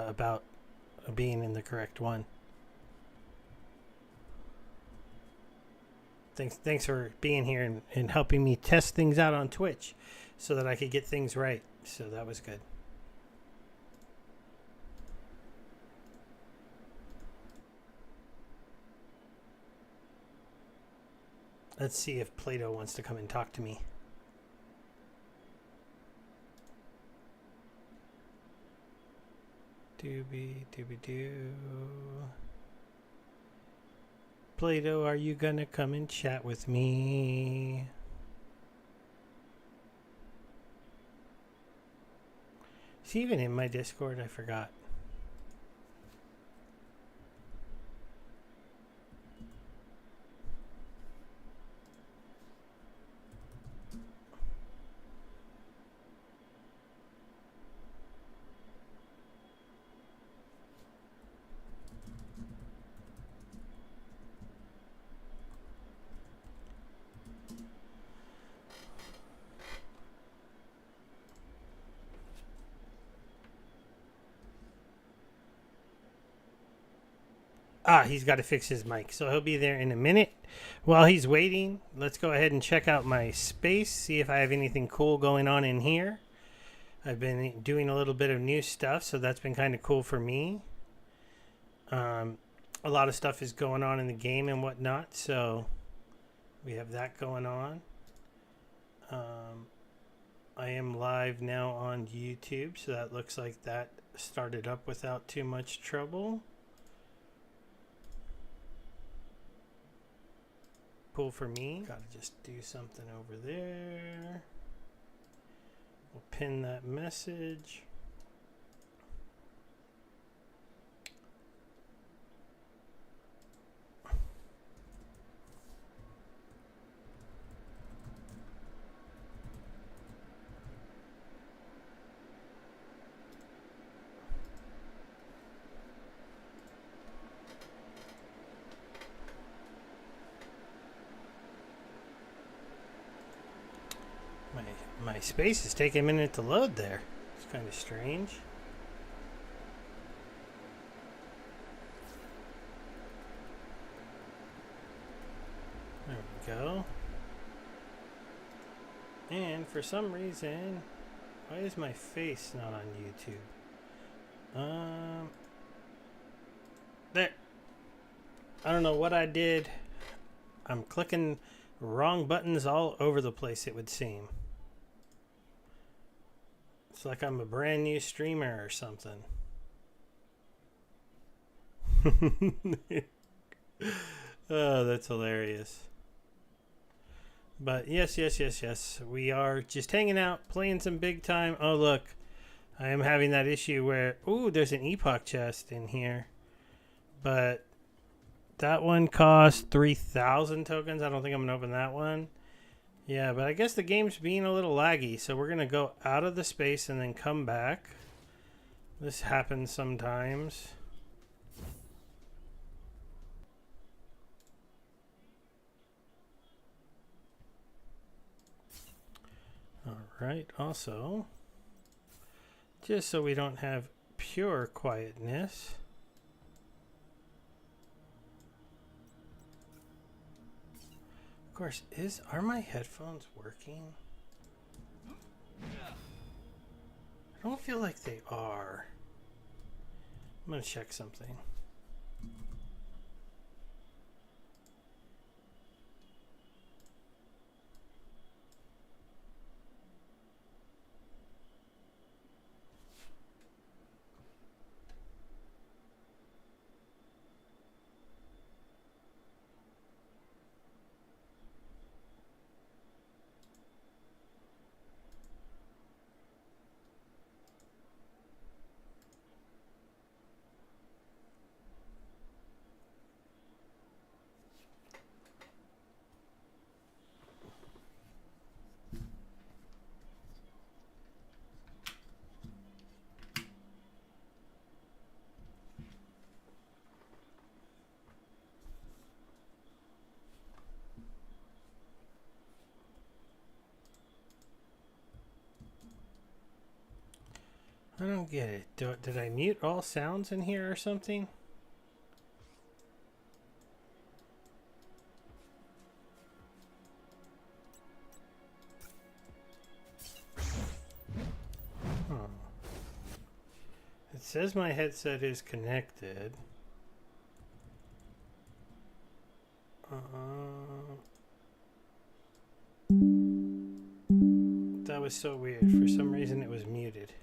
about being in the correct one. Thanks for being here and helping me test things out on Twitch so that I could get things right. So that was good. Let's see if Plato wants to come and talk to me. Doo. Plato, are you gonna come and chat with me? Is he even in my Discord? I forgot. He's got to fix his mic, so he'll be there in a minute. While he's waiting, let's go ahead and check out my space, see if I have anything cool going on in here. I've been doing a little bit of new stuff, so that's been kind of cool for me. A lot of stuff is going on in the game and whatnot, so we have that going on. I am live now on YouTube, so that looks like that started up without too much trouble. Cool for me. Gotta just do something over there. We'll pin that message. My space is taking a minute to load there. It's kind of strange. There we go. And for some reason, why is my face not on YouTube? There. I don't know what I did. I'm clicking wrong buttons all over the place, it would seem. It's like I'm a brand new streamer or something. Oh, that's hilarious. But yes. We are just hanging out, playing some big time. Oh, look. I am having that issue where... Ooh, there's an Epoch chest in here. But that one costs 3,000 tokens. I don't think I'm going to open that one. Yeah, but I guess the game's being a little laggy, so we're going to go out of the space and then come back. This happens sometimes. Alright, also, just so we don't have pure quietness, of course, are my headphones working? I don't feel like they are. I'm going to check something. I don't get it. Did I mute all sounds in here or something? Huh. It says my headset is connected. That was so weird. For some reason it was muted.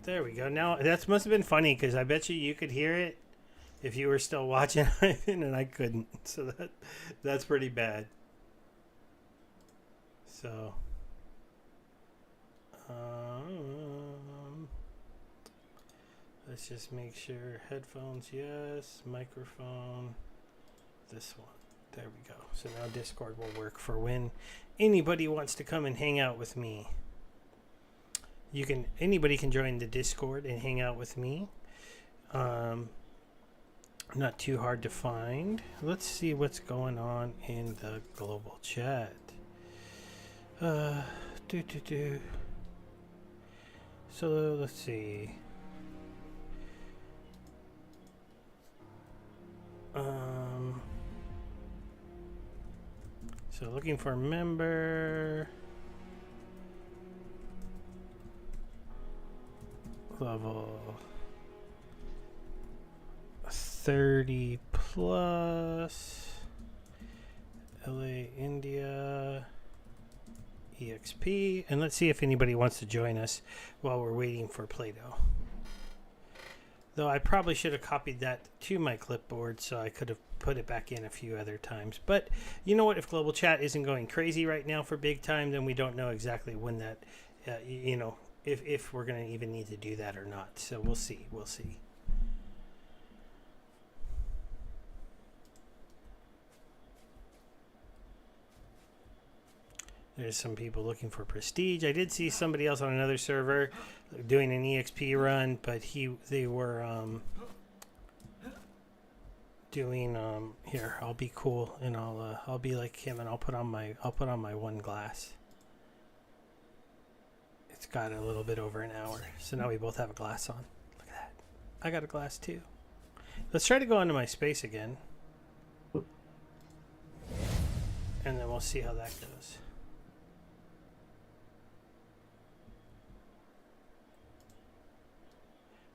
There we go. Now that must have been funny because I bet you could hear it if you were still watching and I couldn't. So that's pretty bad. So let's just make sure headphones, yes, microphone, this one. There we go. So now Discord will work for when anybody wants to come and hang out with me. Anybody can join the Discord and hang out with me. Not too hard to find. Let's see what's going on in the global chat. So let's see. So looking for a member. Level 30 plus. LA, India. EXP. And let's see if anybody wants to join us while we're waiting for Play-Doh. Though I probably should have copied that to my clipboard so I could have put it back in a few other times. But you know what? If global chat isn't going crazy right now for big time, then we don't know exactly when that, if we're going to even need to do that or not. So we'll see. We'll see. There's some people looking for prestige. I did see somebody else on another server doing an EXP run, but they were doing here. I'll be cool and I'll be like him and I'll put on my one glass. It's got a little bit over an hour, so now we both have a glass on. Look at that. I got a glass too. Let's try to go into my space again, and then we'll see how that goes.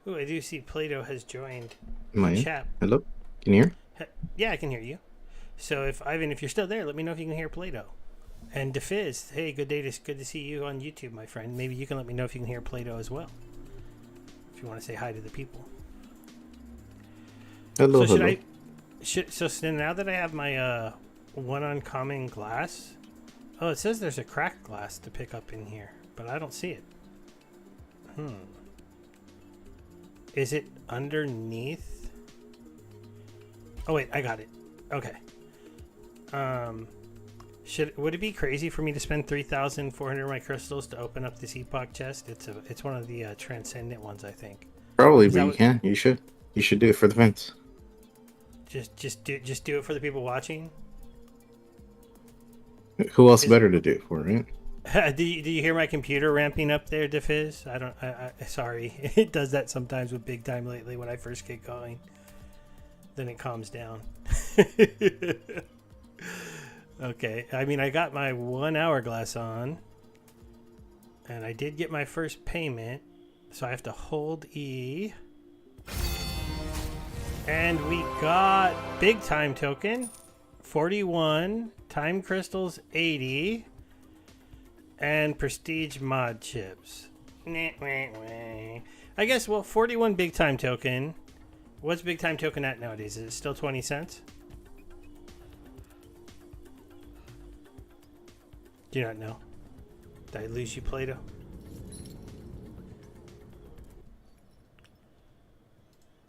Ooh, I do see Play-Doh has joined the chat. Hello? Can you hear? Yeah, I can hear you. So if you're still there, let me know if you can hear Play-Doh. And DeFizz, hey, good to see you on YouTube, my friend. Maybe you can let me know if you can hear Play-Doh as well. If you want to say hi to the people. Hello, so hello. So now that I have my one uncommon glass, oh, it says there's a cracked glass to pick up in here, but I don't see it. Is it underneath? Oh wait, I got it. Okay. Would it be crazy for me to spend 3,400 of my crystals to open up this epoch chest? It's one of the transcendent ones, I think. Probably, but you can. You should do it for the fans. Just do it for the people watching. Who else better to do it for, right? Do you hear my computer ramping up there, DeFizz? Sorry, it does that sometimes with big time lately when I first get going. Then it calms down. Okay, I mean, I got my 1 hourglass on, and I did get my first payment, so I have to hold E. And we got big time token, 41, time crystals 80, and prestige mod chips. I guess, 41 big time token. What's big time token at nowadays? Is it still 20 cents? Do you not know? Did I lose you, Play-Doh?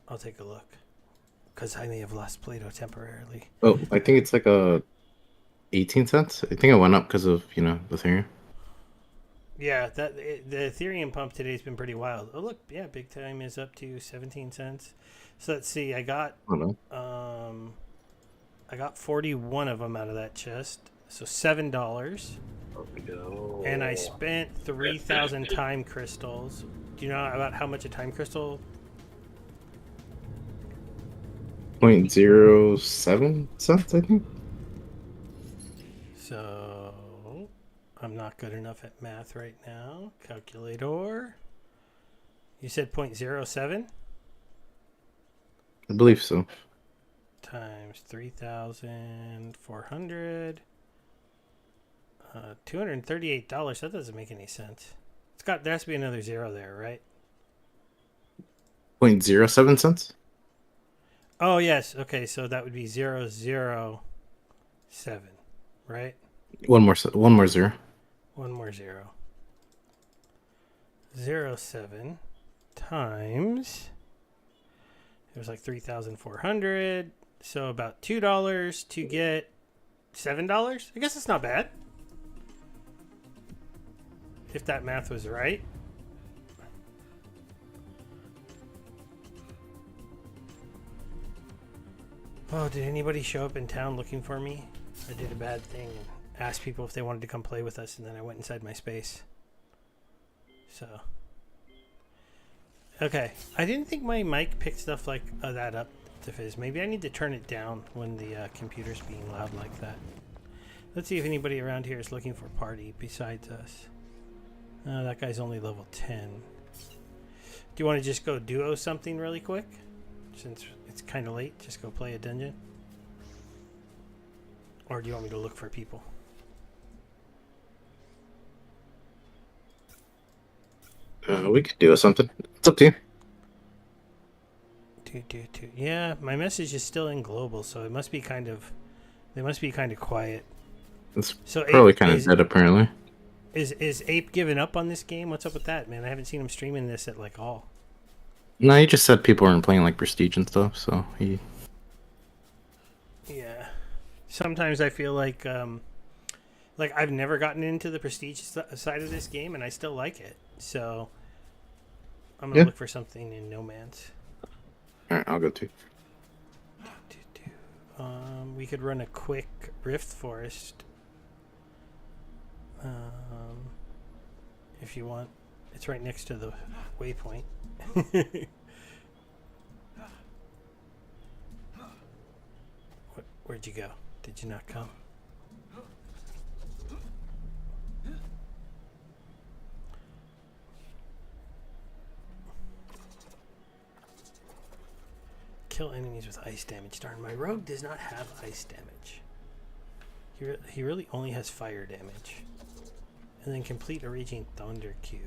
I'll take a look. Because I may have lost Play-Doh temporarily. Oh, I think it's like 18 cents. I think it went up because of, the Ethereum. Yeah, the Ethereum pump today has been pretty wild. Oh, look, yeah, big time is up to 17 cents. So let's see, I got 41 of them out of that chest. So $7. Go. And I spent 3,000 time crystals. Do you know about how much a time crystal? 0.07 cents, I think. So I'm not good enough at math right now. Calculator. You said 0.07 I believe so. times 3,400. $238. That doesn't make any sense. There has to be another zero there, right? 0.07 cents. Oh yes. Okay, so that would be 007, right? One more zero. One more zero. 07 times. It was like 3,400. So about $2 to get $7. I guess it's not bad. If that math was right. Oh, did anybody show up in town looking for me? I did a bad thing and asked people if they wanted to come play with us, and then I went inside my space. So. Okay. I didn't think my mic picked stuff like that up to fizz. Maybe I need to turn it down when the computer's being loud like that. Let's see if anybody around here is looking for a party besides us. That guy's only level 10. Do you want to just go duo something really quick? Since it's kind of late, just go play a dungeon? Or do you want me to look for people? We could do something. It's up to you. Yeah, my message is still in global, so it must be kind of... They must be kind of quiet. It's So probably kind of dead, apparently. Is Ape giving up on this game? What's up with that, man? I haven't seen him streaming this at like all. No, he just said people weren't playing like Prestige and stuff, so he... Yeah. Sometimes I feel like I've never gotten into the Prestige side of this game, and I still like it. So I'm gonna look for something in No Man's. All right, I'll go too. We could run a quick Rift Forest. If you want. It's right next to the waypoint. Where'd you go? Did you not come? Kill enemies with ice damage. Darn, my rogue does not have ice damage. He really only has fire damage. And then complete a Raging Thunder Cube.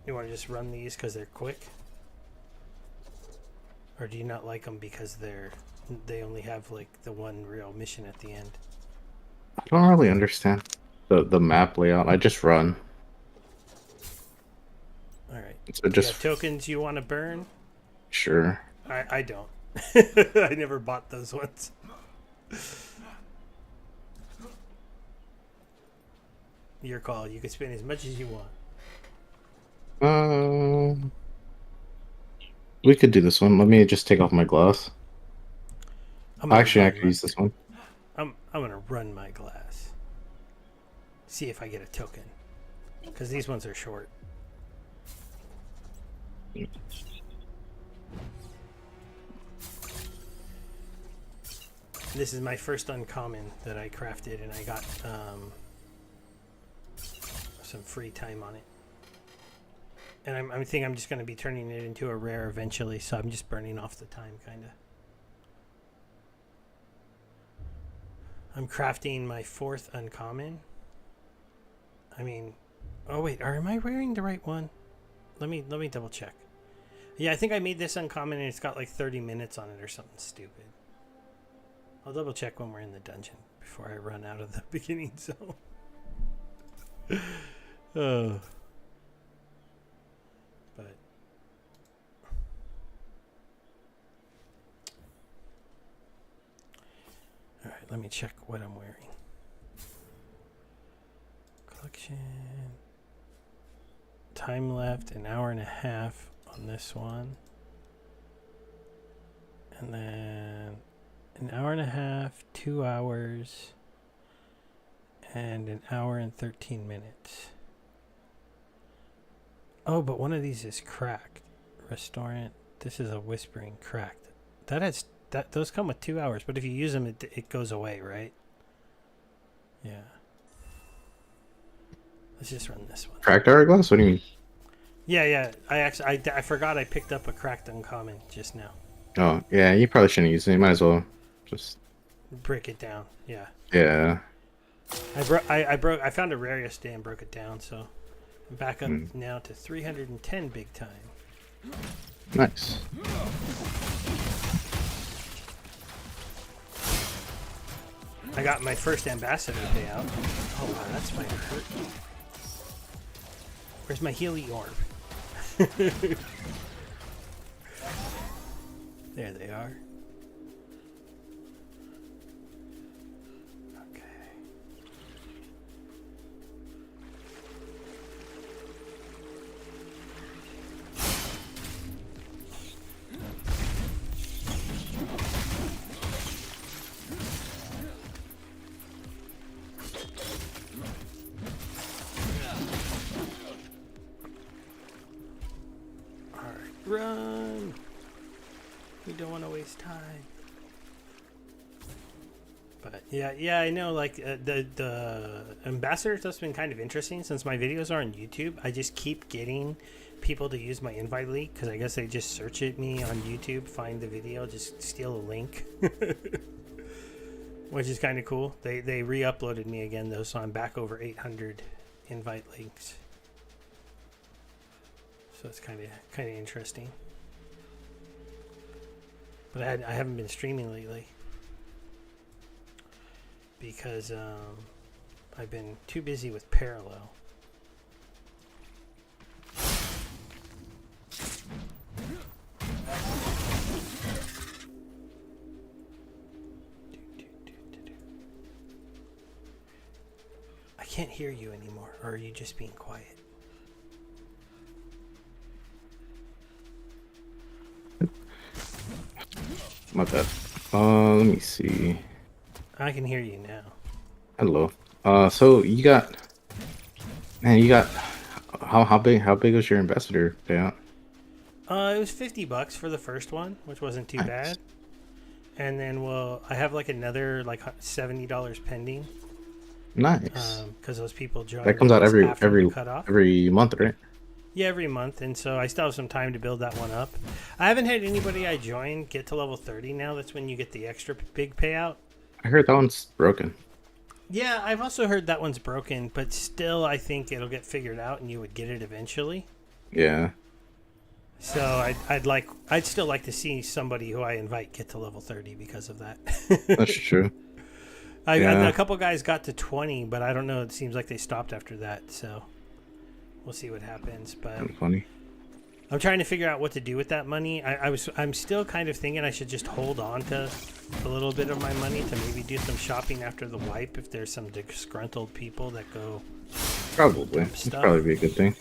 You want to just run these because they're quick? Or do you not like them because they only have like the one real mission at the end? I don't really understand the map layout. I just run. Alright. So just... You got tokens you want to burn? Sure. I don't. I never bought those ones. Your call. You can spend as much as you want. We could do this one. Let me just take off my glass. Actually, I could use this one. I'm gonna run my glass. See if I get a token. Because these ones are short. This is my first uncommon that I crafted, and I got some free time on it. And I think I'm just going to be turning it into a rare eventually, so I'm just burning off the time, kind of. I'm crafting my 4th uncommon. I mean, oh wait, am I wearing the right one? Let me double check. Yeah, I think I made this uncommon and it's got like 30 minutes on it or something stupid. I'll double check when we're in the dungeon before I run out of the beginning zone. Oh. But all right, let me check what I'm wearing. Collection. Time left, an hour and a half on this one. And then an hour and a half, 2 hours. And an hour and 13 minutes. Oh, but one of these is cracked. Restaurant. This is a whispering cracked. Those come with 2 hours, but if you use them, it goes away, right? Yeah. Let's just run this one. Cracked hourglass? What do you mean? Yeah. I forgot I picked up a cracked uncommon just now. Oh, yeah, you probably shouldn't use it. You might as well just break it down. Yeah. Yeah. I found a rare yesterday and broke it down, so I'm back up now to 310 big time. Nice. I got my first ambassador payout. Oh wow, that's might hurt. Where's my Healy orb? There they are. Okay. Run! We don't want to waste time. But yeah, I know. Like the ambassador stuff's been kind of interesting since my videos are on YouTube. I just keep getting people to use my invite link because I guess they just search at me on YouTube, find the video, just steal a link, which is kind of cool. They re-uploaded me again though, so I'm back over 800 invite links. So it's kind of interesting. But I haven't been streaming lately because I've been too busy with Parallel. I can't hear you anymore, or are you just being quiet? My bad. Let me see. I can hear you now. Hello. So you got how big was your ambassador payout? It was $50 for the first one, which wasn't too bad. And then I have like another like $70 pending. Nice. Because those people joined. That comes out every month, right? Yeah, every month, and so I still have some time to build that one up. I haven't had anybody I joined get to level 30 now. That's when you get the extra big payout. I heard that one's broken. Yeah, I've also heard that one's broken, but still I think it'll get figured out and you would get it eventually. Yeah. So I'd still like to see somebody who I invite get to level 30 because of that. That's true. A couple guys got to 20, but I don't know. It seems like they stopped after that, so we'll see what happens. But That's funny. I'm trying to figure out what to do with that money. I'm still kind of thinking I should just hold on to a little bit of my money to maybe do some shopping after the wipe if there's some disgruntled people that go. Probably. It'd probably be a good thing.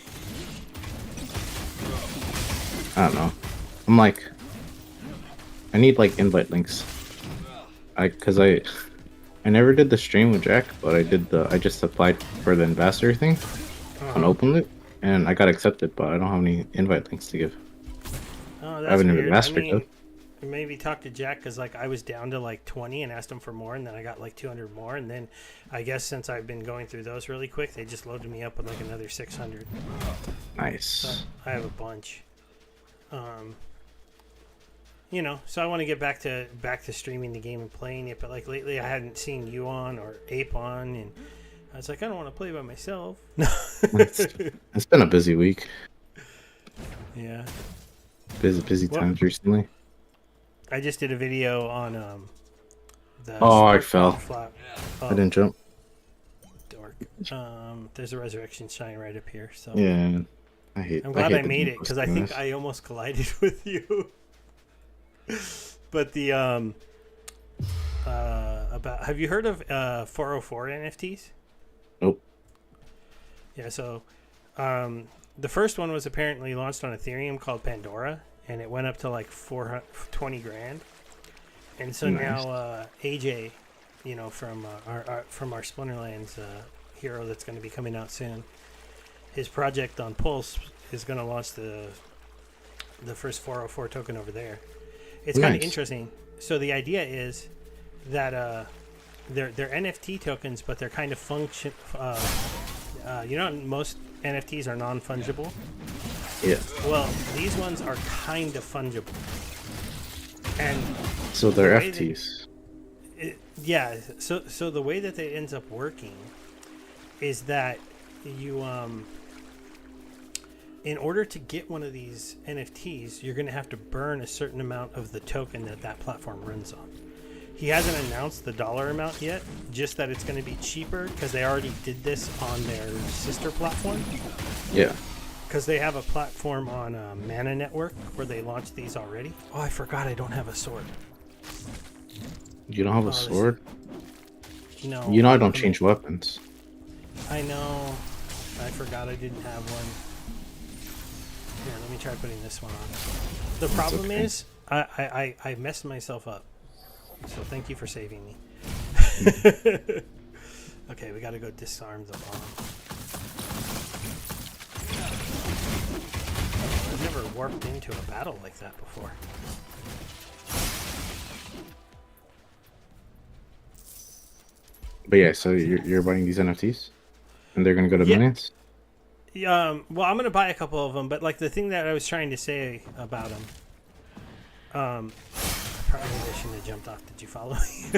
I don't know. I'm like, I need like invite links. Cause I never did the stream with Jack, but I just applied for the ambassador thing on OpenLoot, and I got accepted, but I don't have any invite links to give. Oh, that's I haven't weird. even mastered it. Maybe talk to Jack because like I was down to like 20 and asked him for more, and then I got like 200 more, and then I guess since I've been going through those really quick, they just loaded me up with like another 600. Nice. So I have a bunch. You know, so I want to get back to streaming the game and playing it, but like lately I hadn't seen you on or Ape on, and I was like, I don't want to play by myself. It's been a busy week. Yeah. Busy times recently. I just did a video on the I fell. Flap. I didn't jump. Dork. There's a resurrection shine right up here. So yeah, I'm glad I made it because I think I almost collided with you. But the have you heard of 404 NFTs? Nope. Yeah, so the first one was apparently launched on Ethereum called Pandora, and it went up to like 20 grand. And so nice. now AJ from our Splinterlands hero that's going to be coming out soon. His project on Pulse is going to launch the first 404 token over there. It's kind of interesting. So the idea is that they're NFT tokens, but they're kind of function. Most NFTs are non-fungible. Yeah. Well, these ones are kind of fungible, and so they're FTs. Yeah. So the way that it ends up working is that you in order to get one of these NFTs, you're going to have to burn a certain amount of the token that platform runs on. He hasn't announced the dollar amount yet, just that it's going to be cheaper because they already did this on their sister platform. Yeah. Because they have a platform on Mana Network where they launched these already. Oh, I forgot I don't have a sword. You don't have a sword? No. You know I don't change weapons. I know. I forgot I didn't have one. Here, let me try putting this one on. The problem is, I messed myself up. So thank you for saving me. Okay, we gotta go disarm the bomb. I've never warped into a battle like that before. But yeah, so you're buying these NFTs? And they're gonna go to millions? Well, I'm gonna buy a couple of them, but like the thing that I was trying to say about them, probably I shouldn't have jumped off. Did you follow me?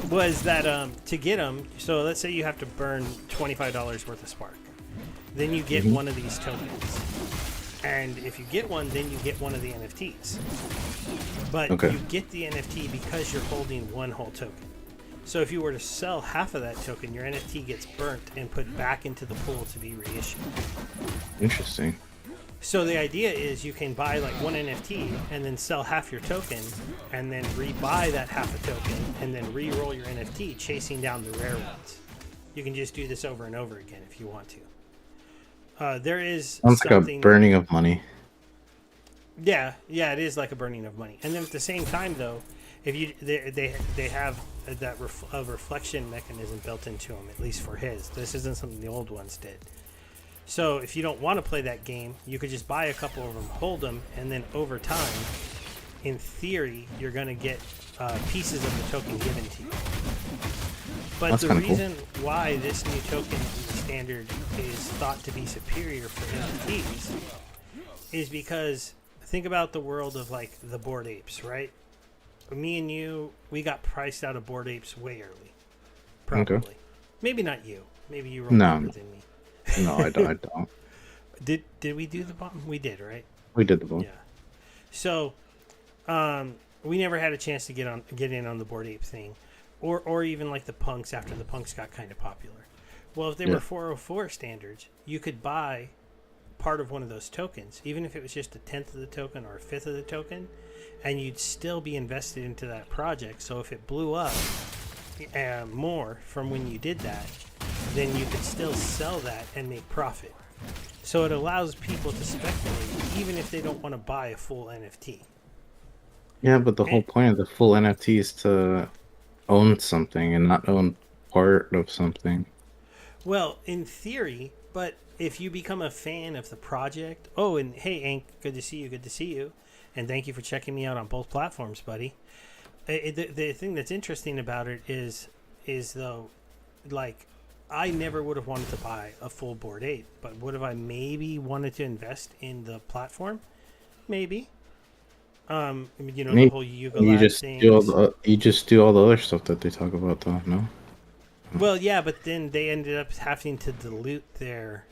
Was that to get them? So let's say you have to burn $25 worth of spark, then you get one of these tokens, and if you get one, then you get one of the NFTs. But you get the NFT because you're holding one whole token. So if you were to sell half of that token, your NFT gets burnt and put back into the pool to be reissued. Interesting. So the idea is you can buy like one NFT and then sell half your token and then rebuy that half a token and then re-roll your NFT chasing down the rare ones. You can just do this over and over again if you want to. There is sounds like a burning of money. Yeah, it is like a burning of money. And then at the same time, though, if you they have that a reflection mechanism built into them, at least for his. This isn't something the old ones did. So if you don't want to play that game, you could just buy a couple of them, hold them, and then over time, in theory, you're going to get pieces of the token given to you. But the reason why this new token standard is thought to be superior for NFTs is because think about the world of like the Bored Apes, right? Me and you, we got priced out of Bored Apes way early. Probably. Okay. Maybe not you. Maybe you rolled better than me. No, I don't. Did we do the bomb? We did, right? We did the bomb. Yeah. So, we never had a chance to get in on the Bored Ape thing, or even like the punks after the punks got kind of popular. Well, if they were 404 standards, you could buy part of one of those tokens, even if it was just a 10th of the token or a 5th of the token, and you'd still be invested into that project. So if it blew up more from when you did that, then you could still sell that and make profit. So it allows people to speculate, even if they don't want to buy a full NFT. Yeah, but the whole point of the full NFT is to own something and not own part of something. Well, in theory, but if you become a fan of the project... Oh, and hey, Hank, good to see you. And thank you for checking me out on both platforms, buddy. The thing that's interesting about it is though, like, I never would have wanted to buy a full Bored Ape, but would have I maybe wanted to invest in the platform? Maybe. The whole Yuga Lab thing. You just do all the other stuff that they talk about, though, no? Well, yeah, but then they ended up having to dilute their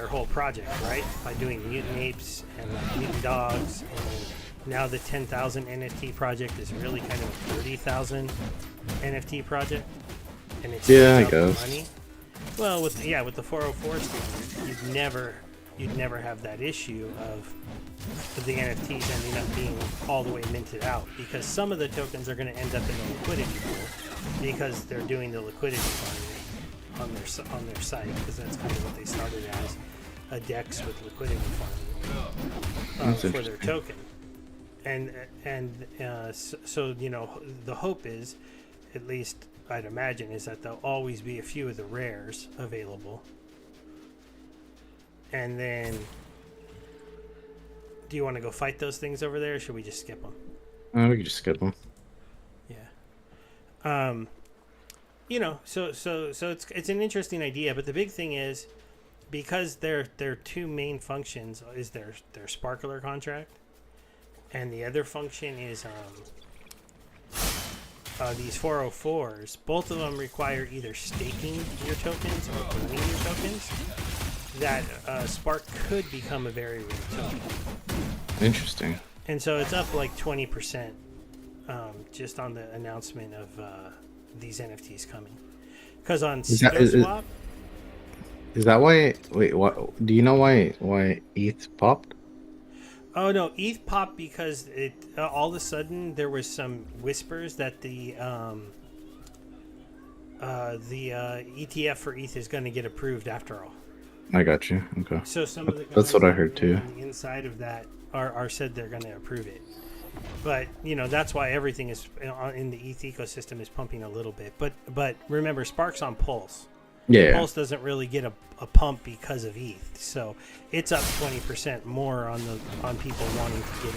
whole project, right? By doing mutant apes and mutant dogs, and now the 10,000 NFT project is really kind of a 30,000 NFT project. And it's I guess. Money. Well, with the 404 standard, you'd never have that issue of the NFTs ending up being all the way minted out, because some of the tokens are going to end up in the liquidity pool because they're doing the liquidity farming on their site, because that's kind of what they started as, a DEX with liquidity farming for their token. and so you know, the hope is, at least I'd imagine, is that there'll always be a few of the rares available. And then, do you want to go fight those things over there, or should we just skip them? We can just skip them. Yeah. You know, so it's an interesting idea, but the big thing is, because their two main functions is their sparkler contract, and the other function is these 404s. Both of them require either staking your tokens or burning your tokens. That Spark could become a very rare token. Interesting. And so it's up like 20% just on the announcement of these NFTs coming. Because on SudoSwap... Is that why... Wait, what? Do you know why ETH popped? Oh, no. ETH popped because it all of a sudden there was some whispers that the ETF for ETH is going to get approved after all. I got you. Okay. So some of the guys That's what I heard too. on the inside of that are said they're going to approve it. But, you know, that's why everything is in the ETH ecosystem is pumping a little bit. But remember, Spark's on Pulse. Yeah. Pulse doesn't really get a pump because of ETH. So it's up 20% more on people wanting to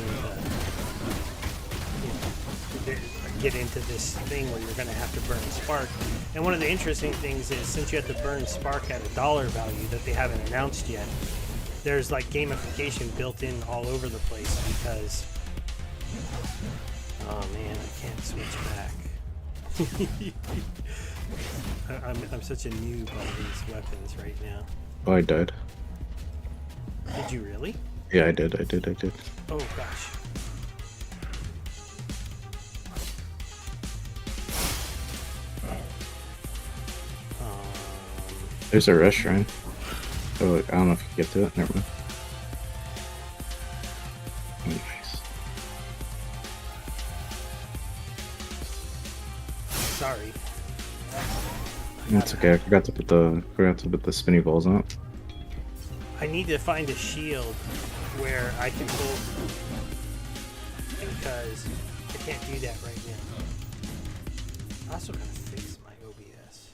get into this thing where you're going to have to burn Spark. And one of the interesting things is, since you have to burn Spark at a dollar value that they haven't announced yet, there's like gamification built in all over the place because... Oh man, I can't switch back. I'm such a noob on these weapons right now. Oh, I died. Did you really? Yeah, I did. Oh gosh. There's a restaurant. Oh, I don't know if you get to it. Never mind. Oh, nice. Sorry. That's okay. I forgot to put the spinny balls on. I need to find a shield where I can hold, because I can't do that right now. I also gotta fix my OBS.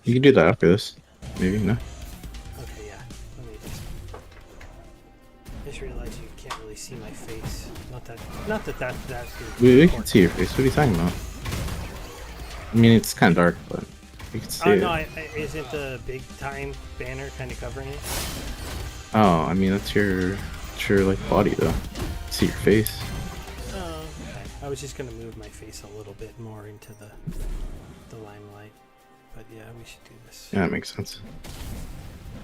You can do that after this. Maybe, no? Okay, yeah. Let me just realized you can't really see my face. Not that that's good. We can see your face. What are you talking about? I mean, it's kind of dark, but you can see it. No, isn't the big time banner kind of covering it? Oh, I mean, that's your like body though. See your face. Oh, okay. I was just gonna move my face a little bit more into the limelight. But yeah, we should do this. Yeah, that makes sense.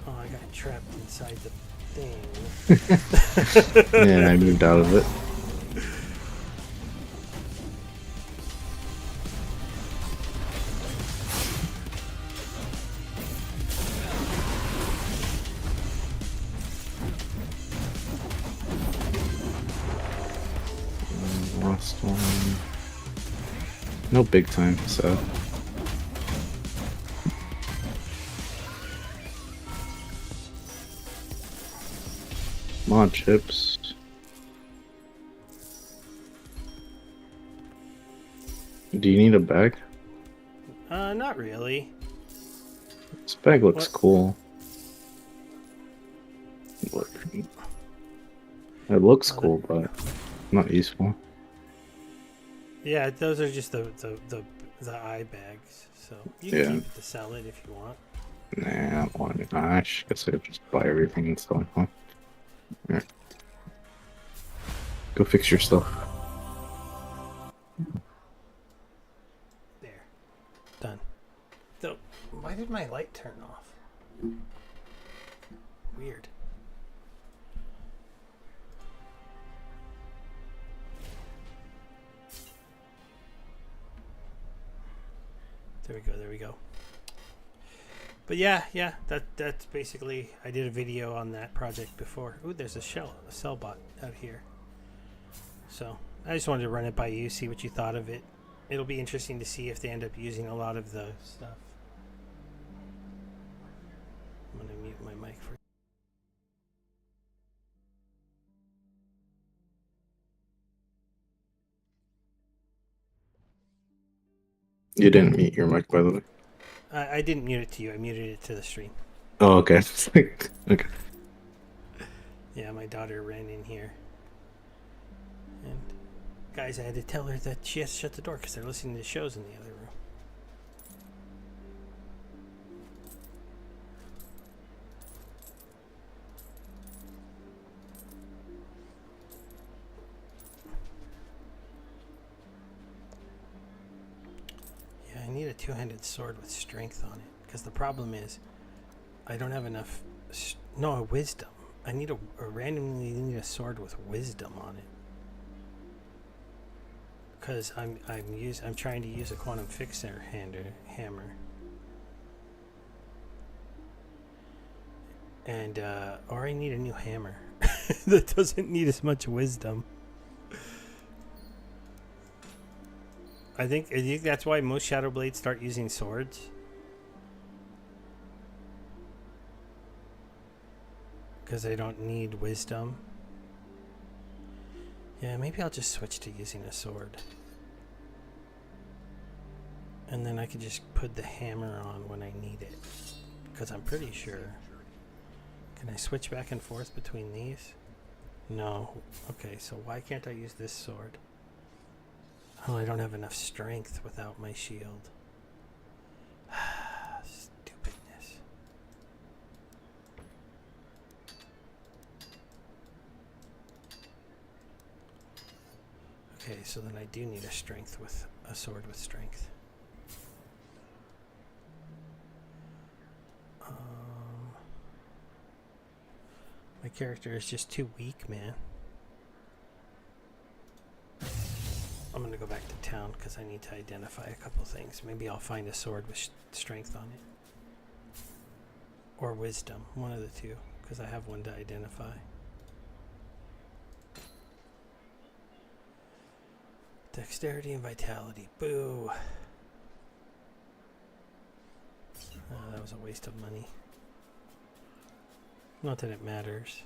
Oh, I got trapped inside the thing. Yeah, I moved out of it. Lost one. No big time, so. Come on, chips. Do you need a bag? Not really. This bag looks What? cool. Look. It looks cool, but not useful. Yeah, those are just the eye bags. So you can keep it to sell it if you want. Nah, I don't want it. I guess I just buy everything and stuff. Huh? Alright. Go fix your stuff. There. Done. So, why did my light turn off? Weird. There we go. But yeah, that's basically, I did a video on that project before. Ooh, there's a cell bot out here. So, I just wanted to run it by you, see what you thought of it. It'll be interesting to see if they end up using a lot of the stuff. I'm gonna mute my mic for You didn't mute your mic, by the way. I didn't mute it to you. I muted it to the stream. Oh, okay. Okay. Yeah, my daughter ran in here. And guys, I had to tell her that she has to shut the door because they're listening to shows in the other room. Yeah, I need a two-handed sword with strength on it because the problem is I don't have enough. No, wisdom. I need a randomly need a sword with wisdom on it. Because I'm trying to use a quantum fixer hammer. And or I need a new hammer that doesn't need as much wisdom. I think that's why most Shadow Blades start using swords. Because they don't need wisdom. Yeah, maybe I'll just switch to using a sword. And then I can just put the hammer on when I need it. Because I'm pretty sure. Can I switch back and forth between these? No. Okay, so why can't I use this sword? Oh, I don't have enough strength without my shield. Stupidness. Okay, so then I do need a strength with a sword with strength. My character is just too weak, man. I'm gonna go back to town because I need to identify a couple things. Maybe I'll find a sword with strength on it. Or wisdom, one of the two, because I have one to identify. Dexterity and vitality, boo. That was a waste of money. Not that it matters.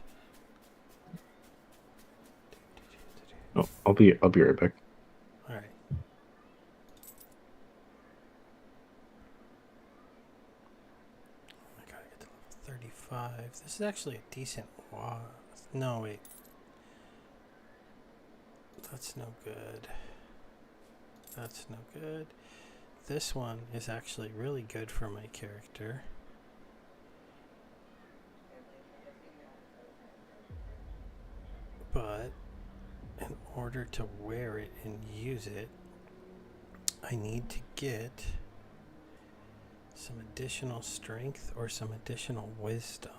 Oh, I'll be right back. All right. I gotta get to level 35. This is actually a decent No, wait. That's no good. That's no good. This one is actually really good for my character. But in order to wear it and use it, I need to get some additional strength or some additional wisdom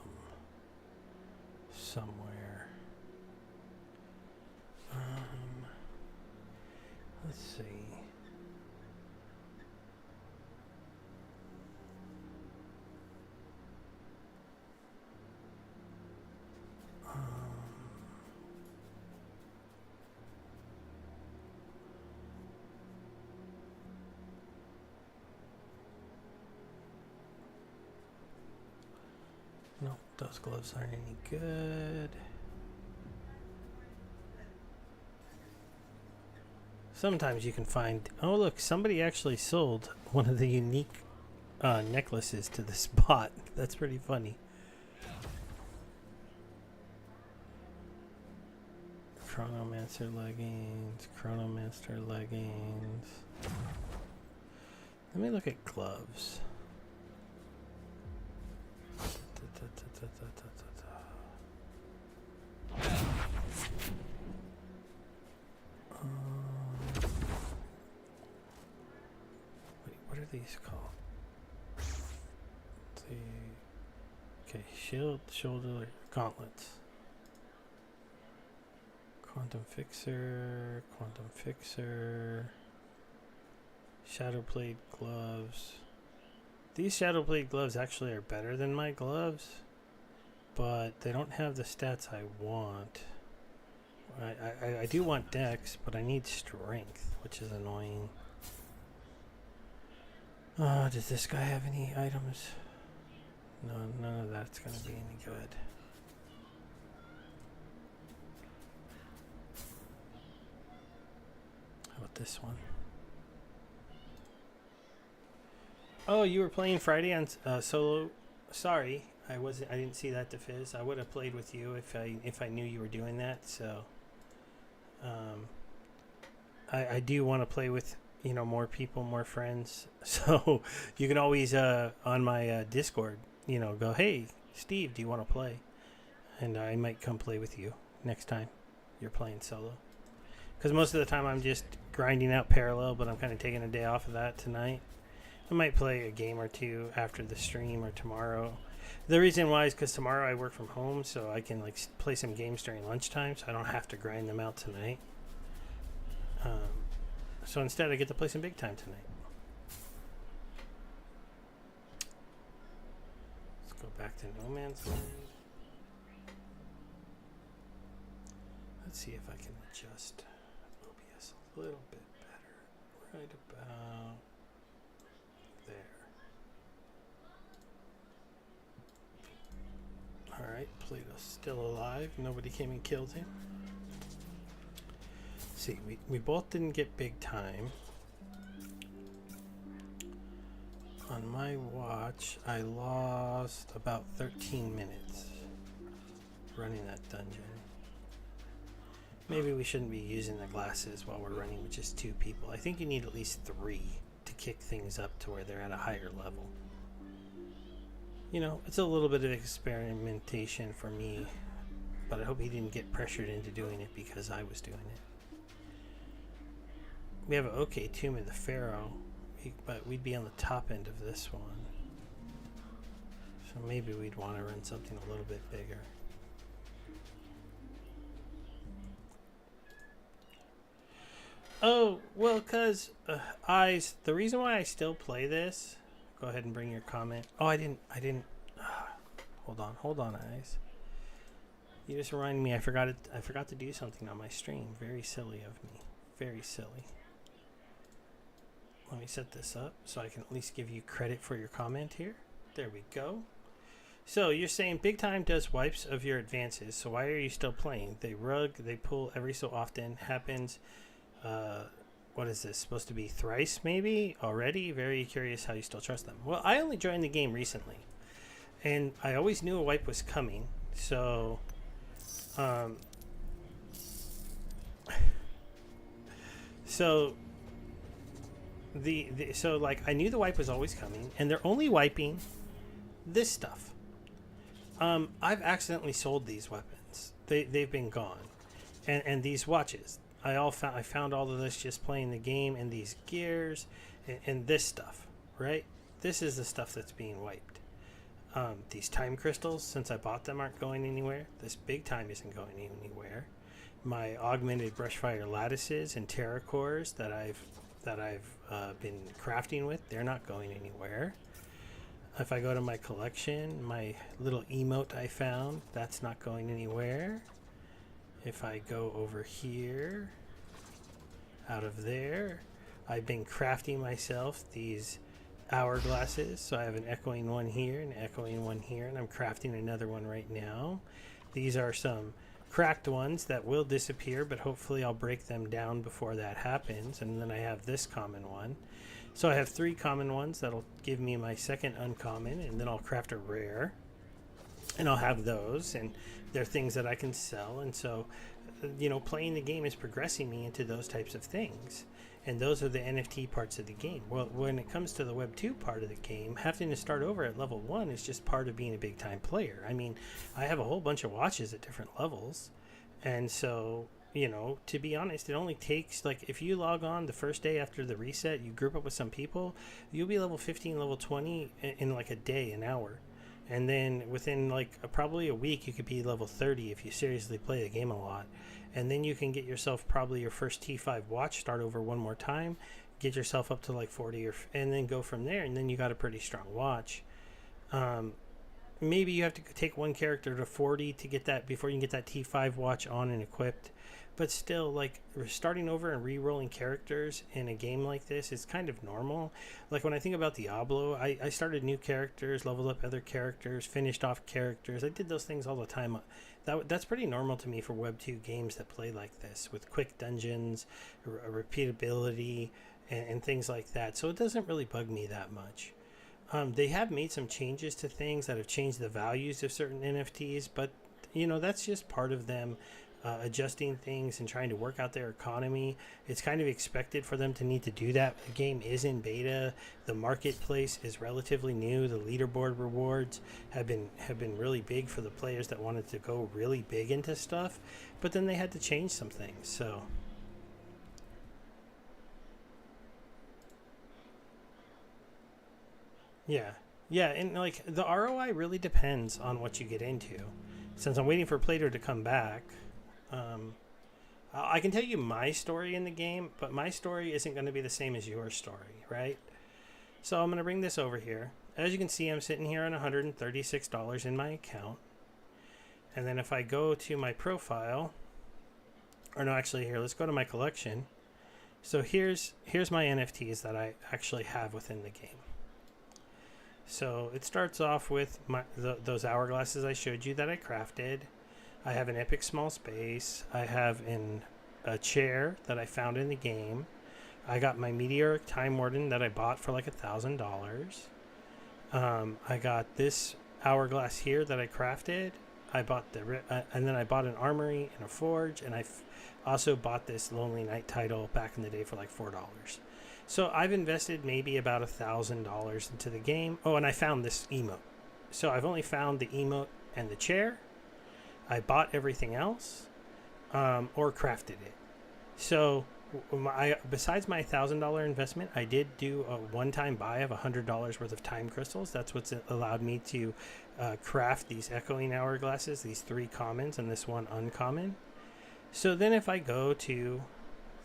somewhere. Let's see. Nope, those gloves aren't any good. Sometimes you can find... Oh, look, somebody actually sold one of the unique necklaces to this bot. That's pretty funny. Chronomancer leggings, Chronomancer leggings. Let me look at gloves. Wait, what are these called? Okay, shield, shoulder, gauntlets. Quantum fixer, shadow blade gloves. These shadow blade gloves actually are better than my gloves, but they don't have the stats I want. I do want dex, but I need strength, which is annoying. Does this guy have any items? No, none of that's going to be any good. How about this one? Oh, you were playing Friday on solo. Sorry, I didn't see that to Fizz. I would have played with you if I knew you were doing that. So, um, I do want to play with more people, more friends. So you can always on my Discord, go, hey Steve, do you want to play? And I might come play with you next time you're playing solo. Because most of the time I'm just grinding out parallel, but I'm kind of taking a day off of that tonight. I might play a game or two after the stream or tomorrow. The reason why is because tomorrow I work from home, so I can play some games during lunchtime, so I don't have to grind them out tonight. So instead, I get to play some big time tonight. Let's go back to No Man's Land. Let's see if I can adjust OBS a little bit better. Right about there. Alright, Plato's still alive. Nobody came and killed him. See, we both didn't get big time. On my watch, I lost about 13 minutes running that dungeon. Maybe we shouldn't be using the glasses while we're running with just 2 people. I think you need at least 3 to kick things up to where they're at a higher level. It's a little bit of experimentation for me, but I hope he didn't get pressured into doing it because I was doing it. We have an okay Tomb of the Pharaoh, but we'd be on the top end of this one. So maybe we'd want to run something a little bit bigger. Oh, well, because Eyes, the reason why I still play this, go ahead and bring your comment. Oh, I didn't, hold on, Eyes. You just reminded me I forgot to do something on my stream. Very silly of me. Very silly. Let me set this up so I can at least give you credit for your comment here. There we go. So you're saying Big Time does wipes of your advances, so why are you still playing? They pull every so often, happens, what is this, supposed to be thrice maybe already? Very curious how you still trust them. Well, I only joined the game recently, and I always knew a wipe was coming, so so I knew the wipe was always coming, and they're only wiping this stuff. I've accidentally sold these weapons. They've been gone, and these watches. I found all of this just playing the game, and these gears, and this stuff. Right, this is the stuff that's being wiped. These time crystals, since I bought them, aren't going anywhere. This big time isn't going anywhere. My augmented brushfire lattices and terra cores that I've been crafting with, they're not going anywhere. If I go to my collection, my little emote I found, that's not going anywhere. If I go over here, out of there, I've been crafting myself these hourglasses. So I have an echoing one here, an echoing one here, and I'm crafting another one right now. These are some cracked ones that will disappear, but hopefully I'll break them down before that happens. And then I have this common one. So I have 3 common ones that'll give me my second uncommon, and then I'll craft a rare, and I'll have those, and they're things that I can sell. And so, playing the game is progressing me into those types of things, and those are the NFT parts of the game. Well, when it comes to the Web 2 part of the game, having to start over at level 1 is just part of being a big time player. I mean, I have a whole bunch of watches at different levels, and so to be honest, it only takes, if you log on the first day after the reset, you group up with some people, you'll be level 15, level 20 in a day, an hour. And then within probably a week, you could be level 30 if you seriously play the game a lot. And then you can get yourself probably your first T5 watch, start over one more time, get yourself up to 40 and then go from there. And then you got a pretty strong watch. Maybe you have to take one character to 40 to get that before you can get that T5 watch on and equipped. But still, starting over and re-rolling characters in a game like this is kind of normal. When I think about Diablo, I started new characters, leveled up other characters, finished off characters. I did those things all the time. That's pretty normal to me for Web 2 games that play like this, with quick dungeons, repeatability, and things like that. So it doesn't really bug me that much. They have made some changes to things that have changed the values of certain NFTs, but that's just part of them adjusting things and trying to work out their economy. It's kind of expected for them to need to do that. The game is in beta. The marketplace is relatively new. The leaderboard rewards have been really big for the players that wanted to go really big into stuff, but then they had to change some things. So yeah. Yeah, and like the ROI really depends on what you get into. Since I'm waiting for Plato to come back, um, I can tell you my story in the game, but my story isn't going to be the same as your story, right? So I'm going to bring this over here. As you can see, I'm sitting here on $136 in my account. And then if I go to my profile, or no, actually here, let's go to my collection. So here's my NFTs that I actually have within the game. So it starts off with those hourglasses I showed you that I crafted. I have an epic small space. I have a chair that I found in the game. I got my meteoric time warden that I bought for like $1,000. I got this hourglass here that I crafted. I bought and then I bought an armory and a forge, and I also bought this Lonely Knight title back in the day for like $4. So I've invested maybe about $1,000 into the game. Oh, and I found this emote. So I've only found the emote and the chair. I bought everything else, or crafted it. So besides my $1,000 investment, I did do a one-time buy of $100 worth of time crystals. That's what's allowed me to craft these echoing hourglasses, these 3 commons and this 1 uncommon. So then if I go to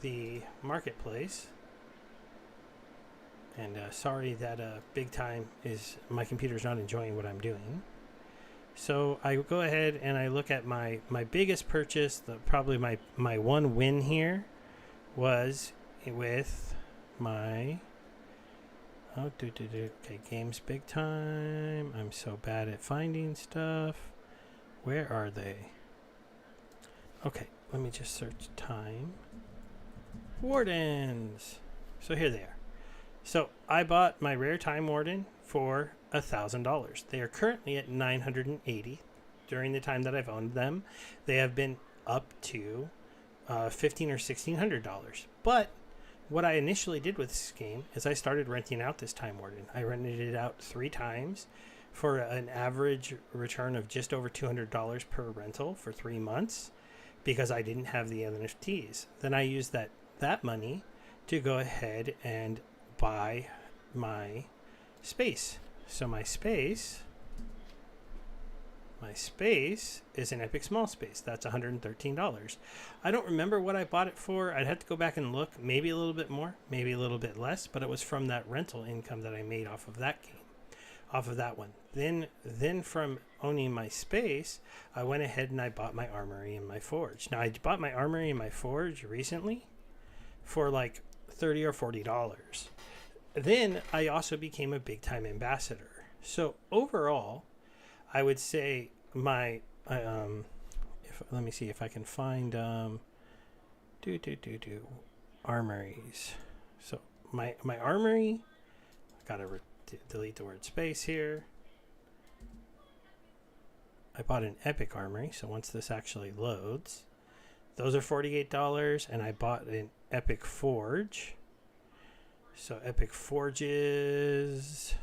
the marketplace, and sorry that big time is my computer's not enjoying what I'm doing. So I go ahead and I look at my biggest purchase. Probably my one win here was with my okay, games big time. I'm so bad at finding stuff. Where are they? Okay, let me just search time. Wardens. So here they are. So I bought my rare time warden for $1,000. They are currently at $980. During the time that I've owned them, they have been up to $1,500 or $1,600. But what I initially did with this game is I started renting out this time warden. I rented it out 3 times for an average return of just over $200 per rental for 3 months because I didn't have the NFTs. Then I used that money to go ahead and buy my space. So my space is an epic small space. That's $113. I don't remember what I bought it for. I'd have to go back and look. Maybe a little bit more, maybe a little bit less, but it was from that rental income that I made off of that game, off of that one. Then from owning my space, I went ahead and I bought my armory and my forge. Now I bought my armory and my forge recently for like $30 or $40. Then I also became a big time ambassador. So overall, I would say my let me see if I can find armories. So my armory, I gotta delete the word space here. I bought an epic armory, so once this actually loads, those are $48, and I bought an epic forge. So epic forges,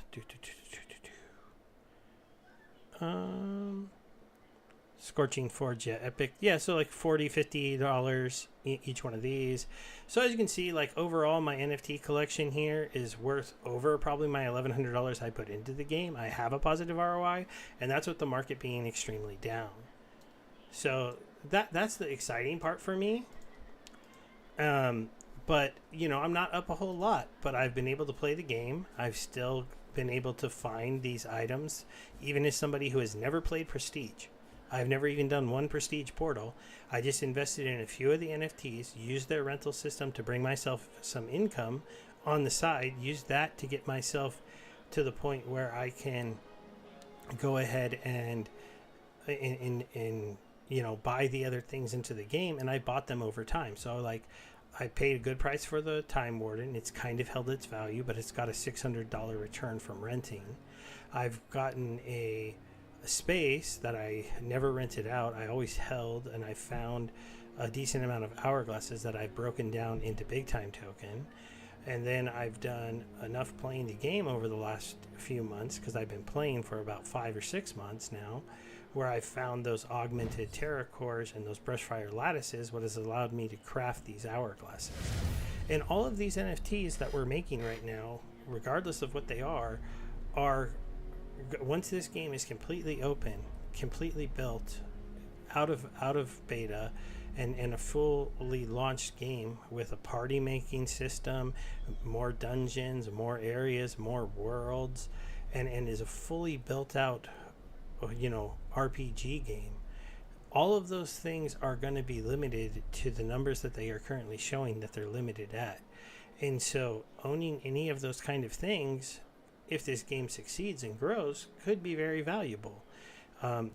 scorching forge, yeah, epic, yeah. So like $40-$50 each one of these. So as you can see, like overall, my NFT collection here is worth over probably my $1,100 I put into the game. I have a positive ROI, and that's with the market being extremely down. So that's the exciting part for me. But, I'm not up a whole lot, but I've been able to play the game. I've still been able to find these items, even as somebody who has never played Prestige. I've never even done one Prestige portal. I just invested in a few of the NFTs, used their rental system to bring myself some income on the side, used that to get myself to the point where I can go ahead and buy the other things into the game, and I bought them over time. So like I paid a good price for the Time Warden. It's kind of held its value, but it's got a $600 return from renting. I've gotten a space that I never rented out. I always held, and I found a decent amount of hourglasses that I've broken down into big time token. And then I've done enough playing the game over the last few months, because I've been playing for about 5 or 6 months now, where I've found those augmented terra cores and those brushfire lattices, what has allowed me to craft these hourglasses. And all of these NFTs that we're making right now, regardless of what they are, once this game is completely open, completely built, out of beta, and a fully launched game with a party making system, more dungeons, more areas, more worlds, and is a fully built out, RPG game. All of those things are going to be limited to the numbers that they are currently showing that they're limited at. And so owning any of those kind of things, if this game succeeds and grows, could be very valuable.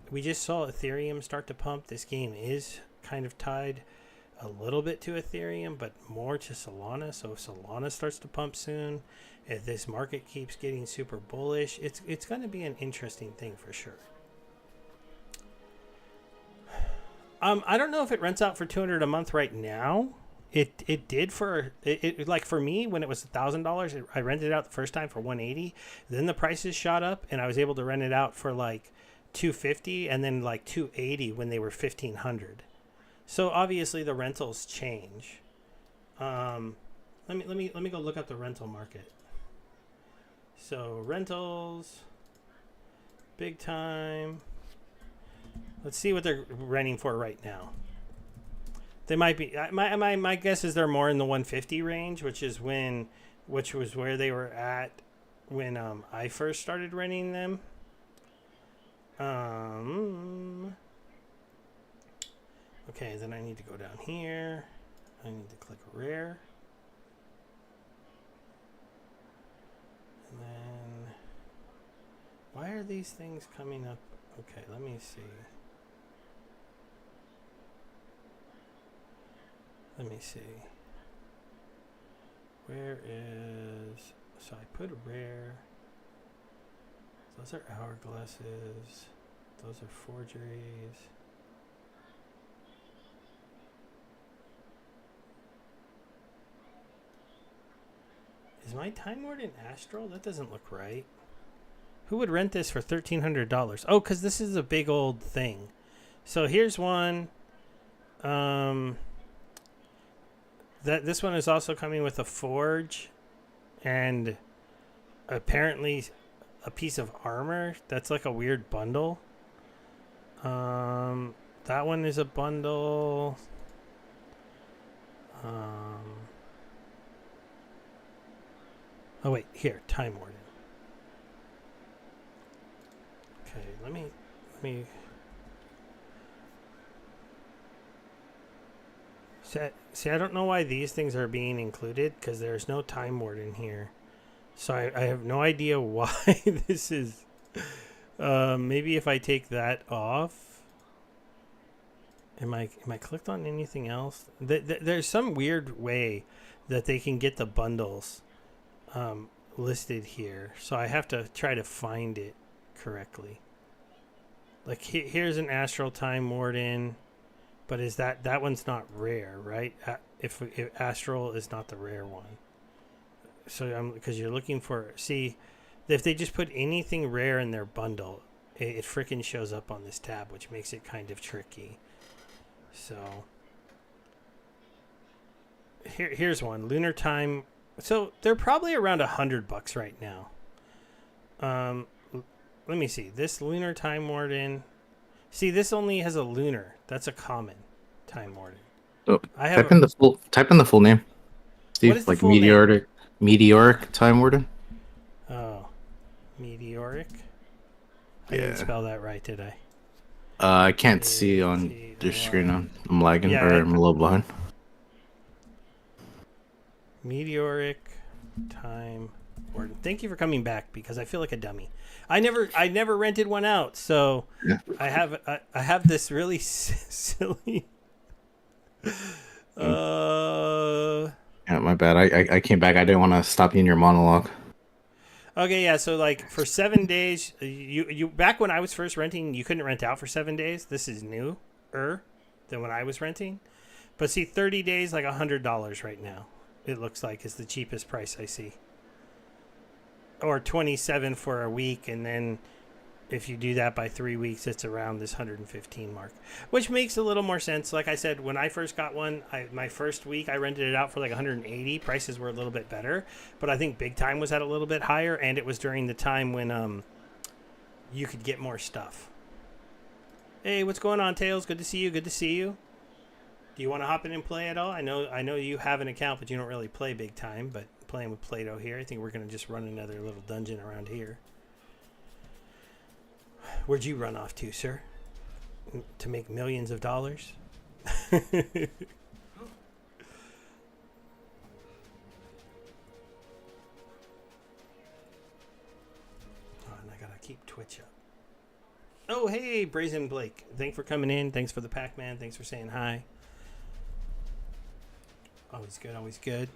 We just saw Ethereum start to pump. This game is kind of tied a little bit to Ethereum, but more to Solana. So if Solana starts to pump soon, if this market keeps getting super bullish, it's going to be an interesting thing for sure. I don't know if it rents out for $200 a month right now. It did for it like for me when it was $1,000. I rented it out the first time for $180. Then the prices shot up, and I was able to rent it out for like $250, and then like $280 when they were $1,500. So obviously the rentals change. Let me go look up the rental market. So rentals, big time. Let's see what they're renting for right now. They might be. My guess is they're more in the 150 range, which was where they were at when I first started renting them. Okay, then I need to go down here. I need to click rare. And then why are these things coming up? Okay, let me see. Where is... So I put rare. Those are hourglasses. Those are forgeries. Is my Time Warden Astral? That doesn't look right. Who would rent this for $1,300? Oh, because this is a big old thing. So here's one. This one is also coming with a forge and apparently a piece of armor. That's like a weird bundle. That one is a bundle. Oh wait, here, Time Warden. Okay, let me. See, I don't know why these things are being included, because there's no Time Warden here. So I have no idea why this is. Maybe if I take that off. Am I clicked on anything else? There's some weird way that they can get the bundles listed here. So I have to try to find it correctly. Like here's an Astral Time Warden. But is that one's not rare, right? If Astral is not the rare one. So because you're looking for, see, if they just put anything rare in their bundle, it freaking shows up on this tab, which makes it kind of tricky. So here's one, Lunar Time. So they're probably around $100 right now. Let me see. This Lunar Time Warden. See, this only has a lunar. That's a common Time Warden. Oh, type in the full name. Steve, what is the like full meteoric Time Warden. Oh, meteoric. I didn't spell that right, did I? I can't see on your screen. I'm lagging, I'm a little behind. Meteoric Time Warden. Thank you for coming back, because I feel like a dummy. I never rented one out, so I have this really silly Yeah, my bad. I came back. I didn't want to stop you in your monologue. Okay, yeah. So like for 7 days, you back when I was first renting, you couldn't rent out for 7 days. This is newer than when I was renting. But see, 30 days, like $100 right now. It looks like is the cheapest price I see. Or 27 for a week, and then if you do that by 3 weeks, it's around this 115 mark, which makes a little more sense. Like I said, when I first got one, my first week I rented it out for like 180. Prices were a little bit better, but I think Big Time was at a little bit higher, and it was during the time when you could get more stuff. Hey, what's going on, Tails? Good to see you. Good to see you. Do you want to hop in and play at all? I know you have an account, but you don't really play Big Time. But playing with Play-Doh here, I think we're gonna just run another little dungeon around here. Where'd you run off to, sir? To make millions of dollars? Oh, and I gotta keep Twitch up. Oh, hey, Brazen Blake. Thanks for coming in. Thanks for the Pac-Man. Thanks for saying hi. Always good, always good.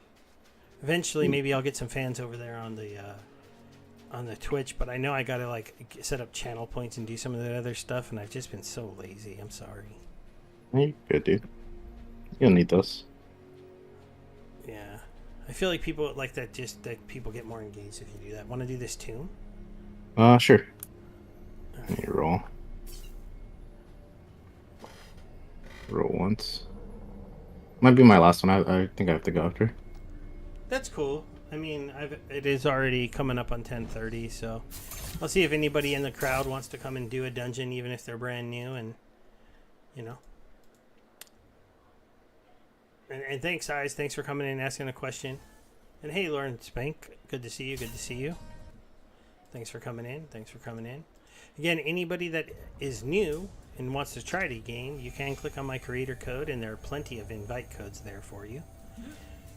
Eventually, maybe I'll get some fans over there on the Twitch, but I know I gotta like set up channel points and do some of that other stuff, and I've just been so lazy. I'm sorry. Hey, good dude. You'll need those. Yeah, I feel like people like that. Just that people get more engaged if you do that. Want to do this too? Sure. Right. Let me roll. Roll once. Might be my last one. I think I have to go after. That's cool. I mean, it is already coming up on 10:30, so I'll see if anybody in the crowd wants to come and do a dungeon, even if they're brand new, and you know. And thanks, guys. Thanks for coming in and asking a question. And hey, Lauren Spank, good to see you. Good to see you. Thanks for coming in. Thanks for coming in. Again, anybody that is new and wants to try the game, you can click on my creator code, and there are plenty of invite codes there for you.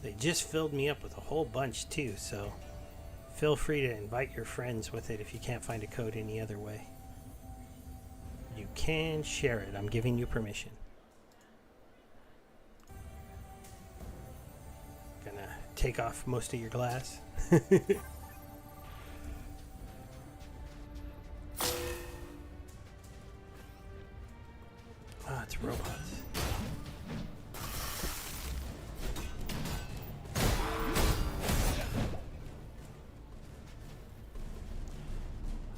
They just filled me up with a whole bunch too, so feel free to invite your friends with it if you can't find a code any other way. You can share it. I'm giving you permission. Gonna take off most of your glass. Ah, it's robots.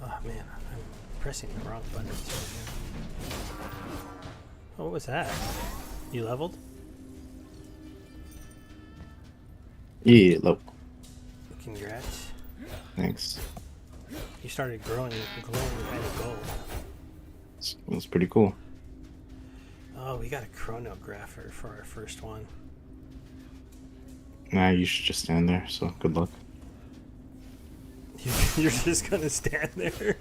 Oh man, I'm pressing the wrong buttons right now. Oh, what was that? You leveled? Yeah, look. Congrats. Thanks. You started glowing kind of gold. It was pretty cool. Oh, we got a chronographer for our first one. Nah, you should just stand there, so good luck. You're just gonna stand there?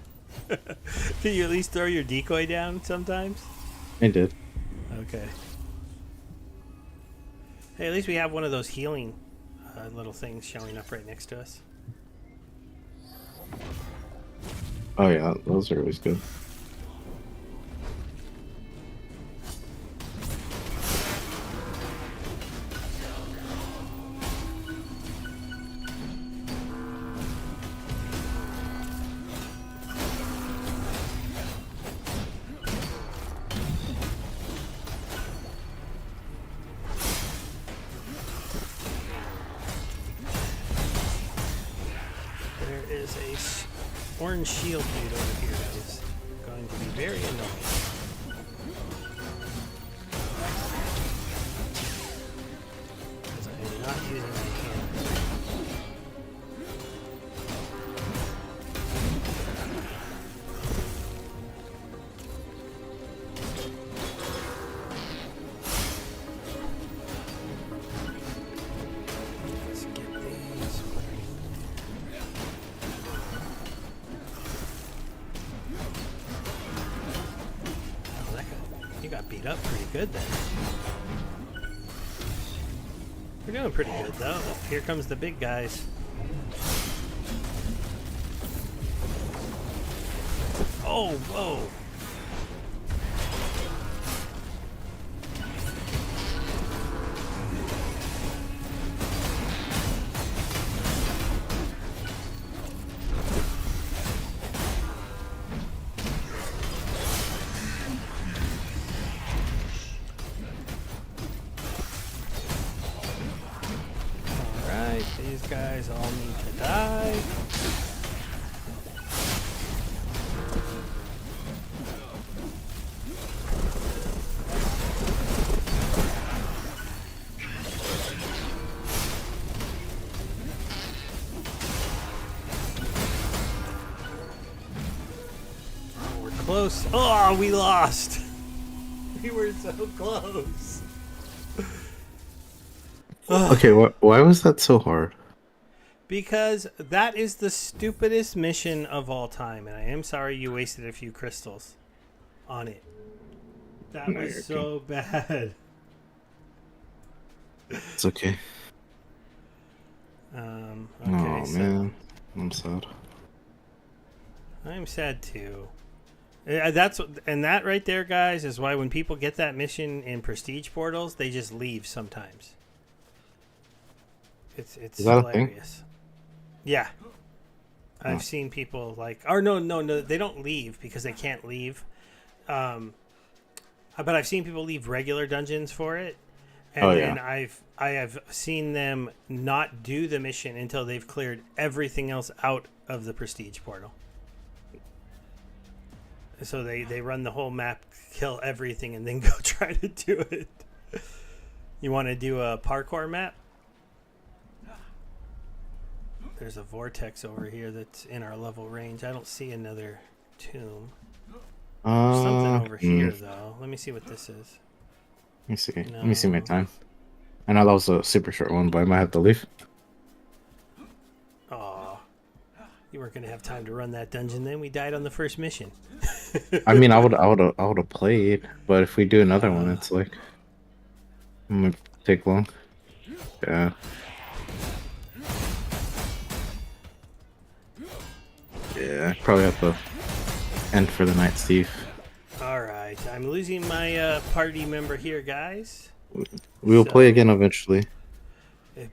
Can you at least throw your decoy down sometimes? I did. Okay. Hey, at least we have one of those healing little things showing up right next to us. Oh yeah, those are always good. Orange shield dude over here that is going to be very annoying. Because I am not using my hammer. Let's get these. Got beat up pretty good then. We're doing pretty good though. Here comes the big guys. Oh, whoa. guys all need to die. Oh, we're close. Oh, we lost. We were so close. Okay, why was that so hard? Because that is the stupidest mission of all time, and I am sorry you wasted a few crystals on it. That No, you're was so bad. It's okay. Okay, Oh so man, I'm sad. I'm sad too. That right there, guys, is why when people get that mission in prestige portals, they just leave sometimes. It's Is that a thing? hilarious. Yeah. I've seen people like, or no, they don't leave because they can't leave. But I've seen people leave regular dungeons for it, and Oh, then yeah. I have seen them not do the mission until they've cleared everything else out of the prestige portal. So they run the whole map, kill everything, and then go try to do it. You want to do a parkour map? There's a vortex over here that's in our level range. I don't see another tomb. There's something over here, though. Let me see what this is. Let me see. Let me see my No. time. I know that was a super short one, but I might have to leave. Aw. You weren't going to have time to run that dungeon then. We died on the first mission. I mean, I would have played, but if we do another one, it's like it might take long. Yeah. Yeah, I probably have to end for the night, Steve. All right. I'm losing my party member here, guys. We will So- play again eventually.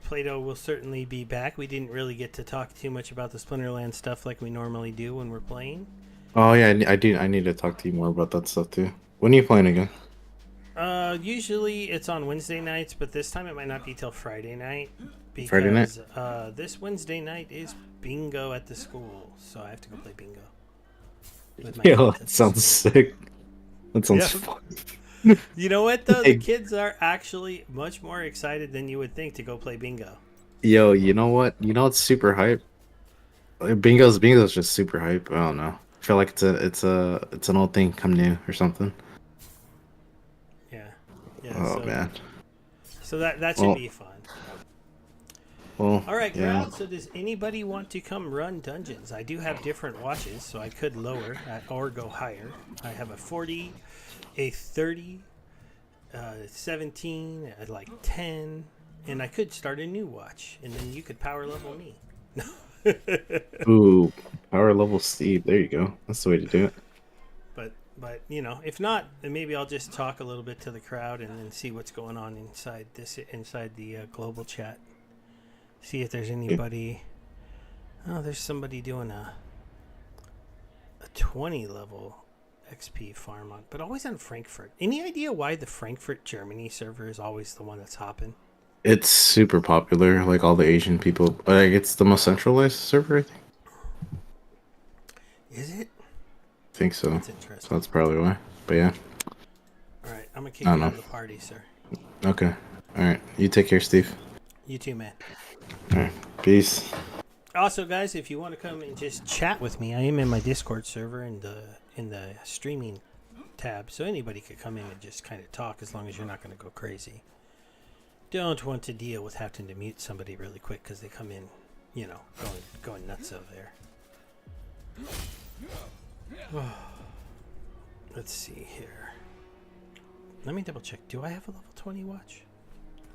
Plato will certainly be back. We didn't really get to talk too much about the Splinterland stuff like we normally do when we're playing. Oh yeah, I do. I need to talk to you more about that stuff too. When are you playing again? Usually it's on Wednesday nights, but this time it might not be till Friday night. Because, Friday night? This Wednesday night is bingo at the school, so I have to go play bingo. with my Yo, kids at that the sounds school. sick. That sounds Yeah. fun. You know what though? Hey. The kids are actually much more excited than you would think to go play bingo. Yo, you know what? You know it's super hype. Bingo's just super hype. I don't know. I feel like it's an old thing come new or something. Yeah. Yeah. Oh man. So that should Well, be fun. Well, All right, yeah. crowd. So does anybody want to come run dungeons? I do have different watches, so I could lower or go higher. I have a 40, a 30, 17, like 10, and I could start a new watch, and then you could power level me. Ooh, power level Steve. There you go. That's the way to do it. But you know, if not, then maybe I'll just talk a little bit to the crowd and then see what's going on inside the global chat. See if there's anybody. Oh, there's somebody doing a 20 level XP farm on, but always on Frankfurt. Any idea why the Frankfurt, Germany server is always the one that's hopping? It's super popular. Like all the Asian people. Like it's the most centralized server. I Is it? think so. That's So interesting. that's probably why. But yeah. All right, I'm gonna kick I you don't out know. of the party, sir. Okay. All right. You take care, Steve. You too, man. All right. Peace. Also, guys, if you want to come and just chat with me, I am in my Discord server in the streaming tab, so anybody could come in and just kind of talk as long as you're not going to go crazy. Don't want to deal with having to mute somebody really quick because they come in, you know, going nuts over there. Let's see here. Let me double check. Do I have a level 20 watch?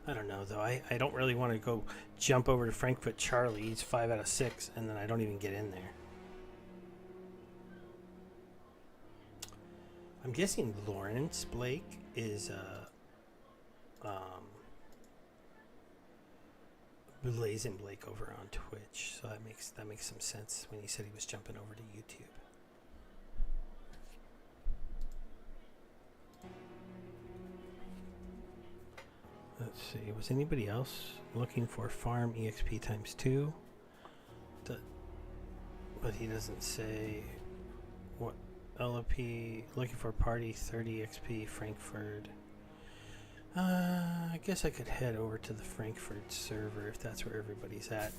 I don't know, though. I don't really want to go jump over to Frankfurt Charlie. He's 5 out of 6, and then I don't even get in there. I'm guessing Lawrence Blake is Blazing Blake over on Twitch, so that makes some sense when he said he was jumping over to YouTube. Let's see. Was anybody else looking for farm EXP times 2? But he doesn't say what. LP looking for party 30 XP Frankfurt. I guess I could head over to the Frankfurt server if that's where everybody's at.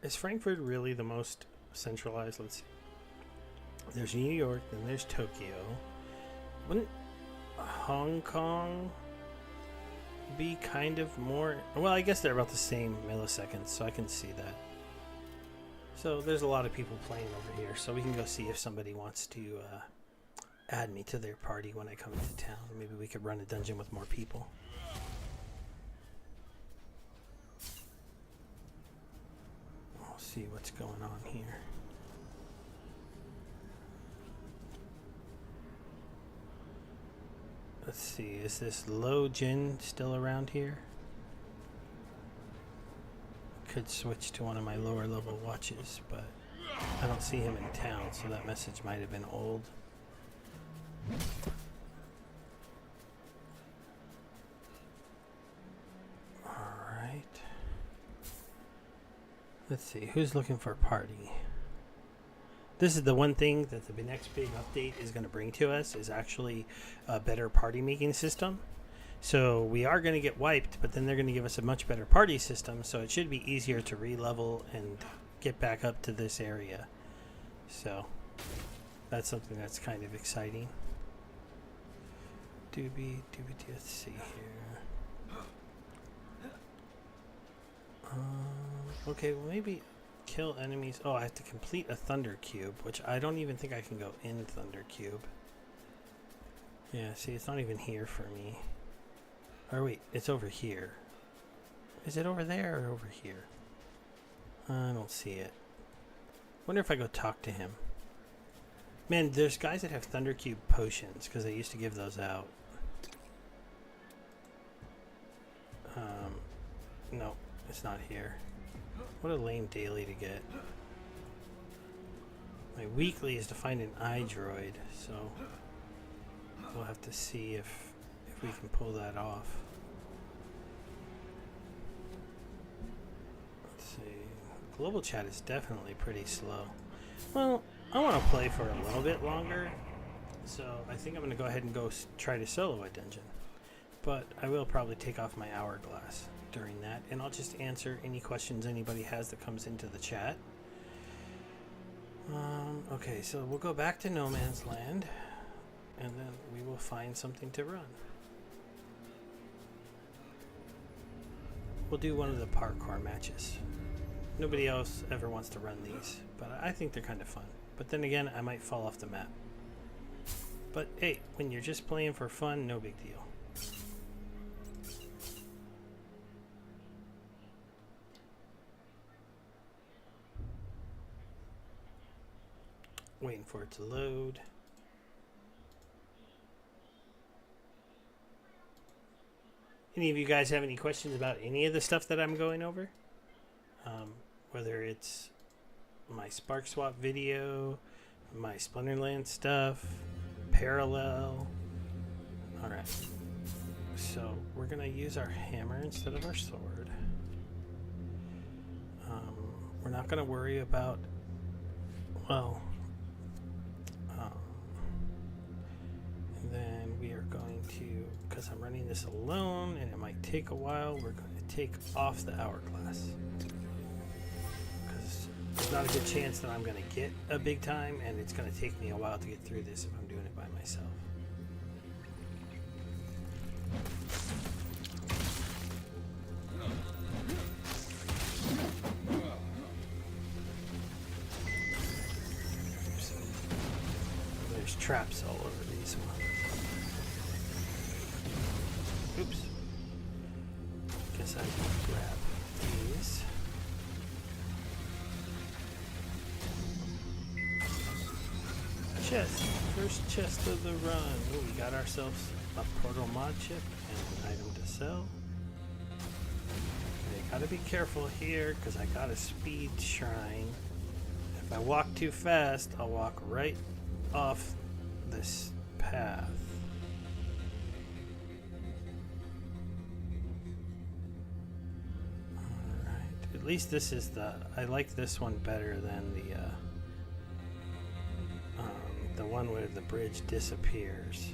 Is Frankfurt really the most centralized? Let's see. There's New York, then there's Tokyo. Wouldn't Hong Kong be kind of more... Well, I guess they're about the same milliseconds, so I can see that. So there's a lot of people playing over here, so we can go see if somebody wants to add me to their party when I come into town. Maybe we could run a dungeon with more people. We'll see what's going on here. Let's see, is this Low Jin still around here? Could switch to one of my lower level watches, but I don't see him in town, so that message might have been old. Alright. Let's see, who's looking for a party? This is the one thing that the next big update is going to bring to us, is actually a better party making system. So we are going to get wiped, but then they're going to give us a much better party system, so it should be easier to re-level and get back up to this area. So that's something that's kind of exciting. Let's see here. Okay, well maybe kill enemies. Oh, I have to complete a Thunder Cube, which I don't even think I can go in Thunder Cube. Yeah, see, it's not even here for me. Or wait, it's over here. Is it over there or over here? I don't see it. Wonder if I go talk to him. Man, there's guys that have Thunder Cube potions, because I used to give those out. No, it's not here. What a lame daily to get. My weekly is to find an iDroid, so we'll have to see if we can pull that off. Let's see. Global chat is definitely pretty slow. Well, I want to play for a little bit longer, so I think I'm going to go ahead and go try to solo a dungeon. But I will probably take off my hourglass during that, and I'll just answer any questions anybody has that comes into the chat. Okay, so we'll go back to No Man's Land, and then we will find something to run. We'll do one of the parkour matches. Nobody else ever wants to run these, but I think they're kind of fun. But then again, I might fall off the map. But hey, when you're just playing for fun, no big deal. Waiting for it to load. Any of you guys have any questions about any of the stuff that I'm going over? Whether it's my Spark Swap video, my Splinterland stuff, Parallel. Alright. So we're going to use our hammer instead of our sword. We're not going to worry about, well, and then we are going to, because I'm running this alone and it might take a while, we're going to take off the hourglass. Because there's not a good chance that I'm going to get a big time, and it's going to take me a while to get through this if I'm doing it by myself. There's traps all over these ones. Oops. Guess I can grab these. Chest. First chest of the run. Oh, we got ourselves a portal mod chip and an item to sell. Okay, gotta be careful here because I got a speed shrine. If I walk too fast, I'll walk right off this path. least this is I like this one better than the one where the bridge disappears.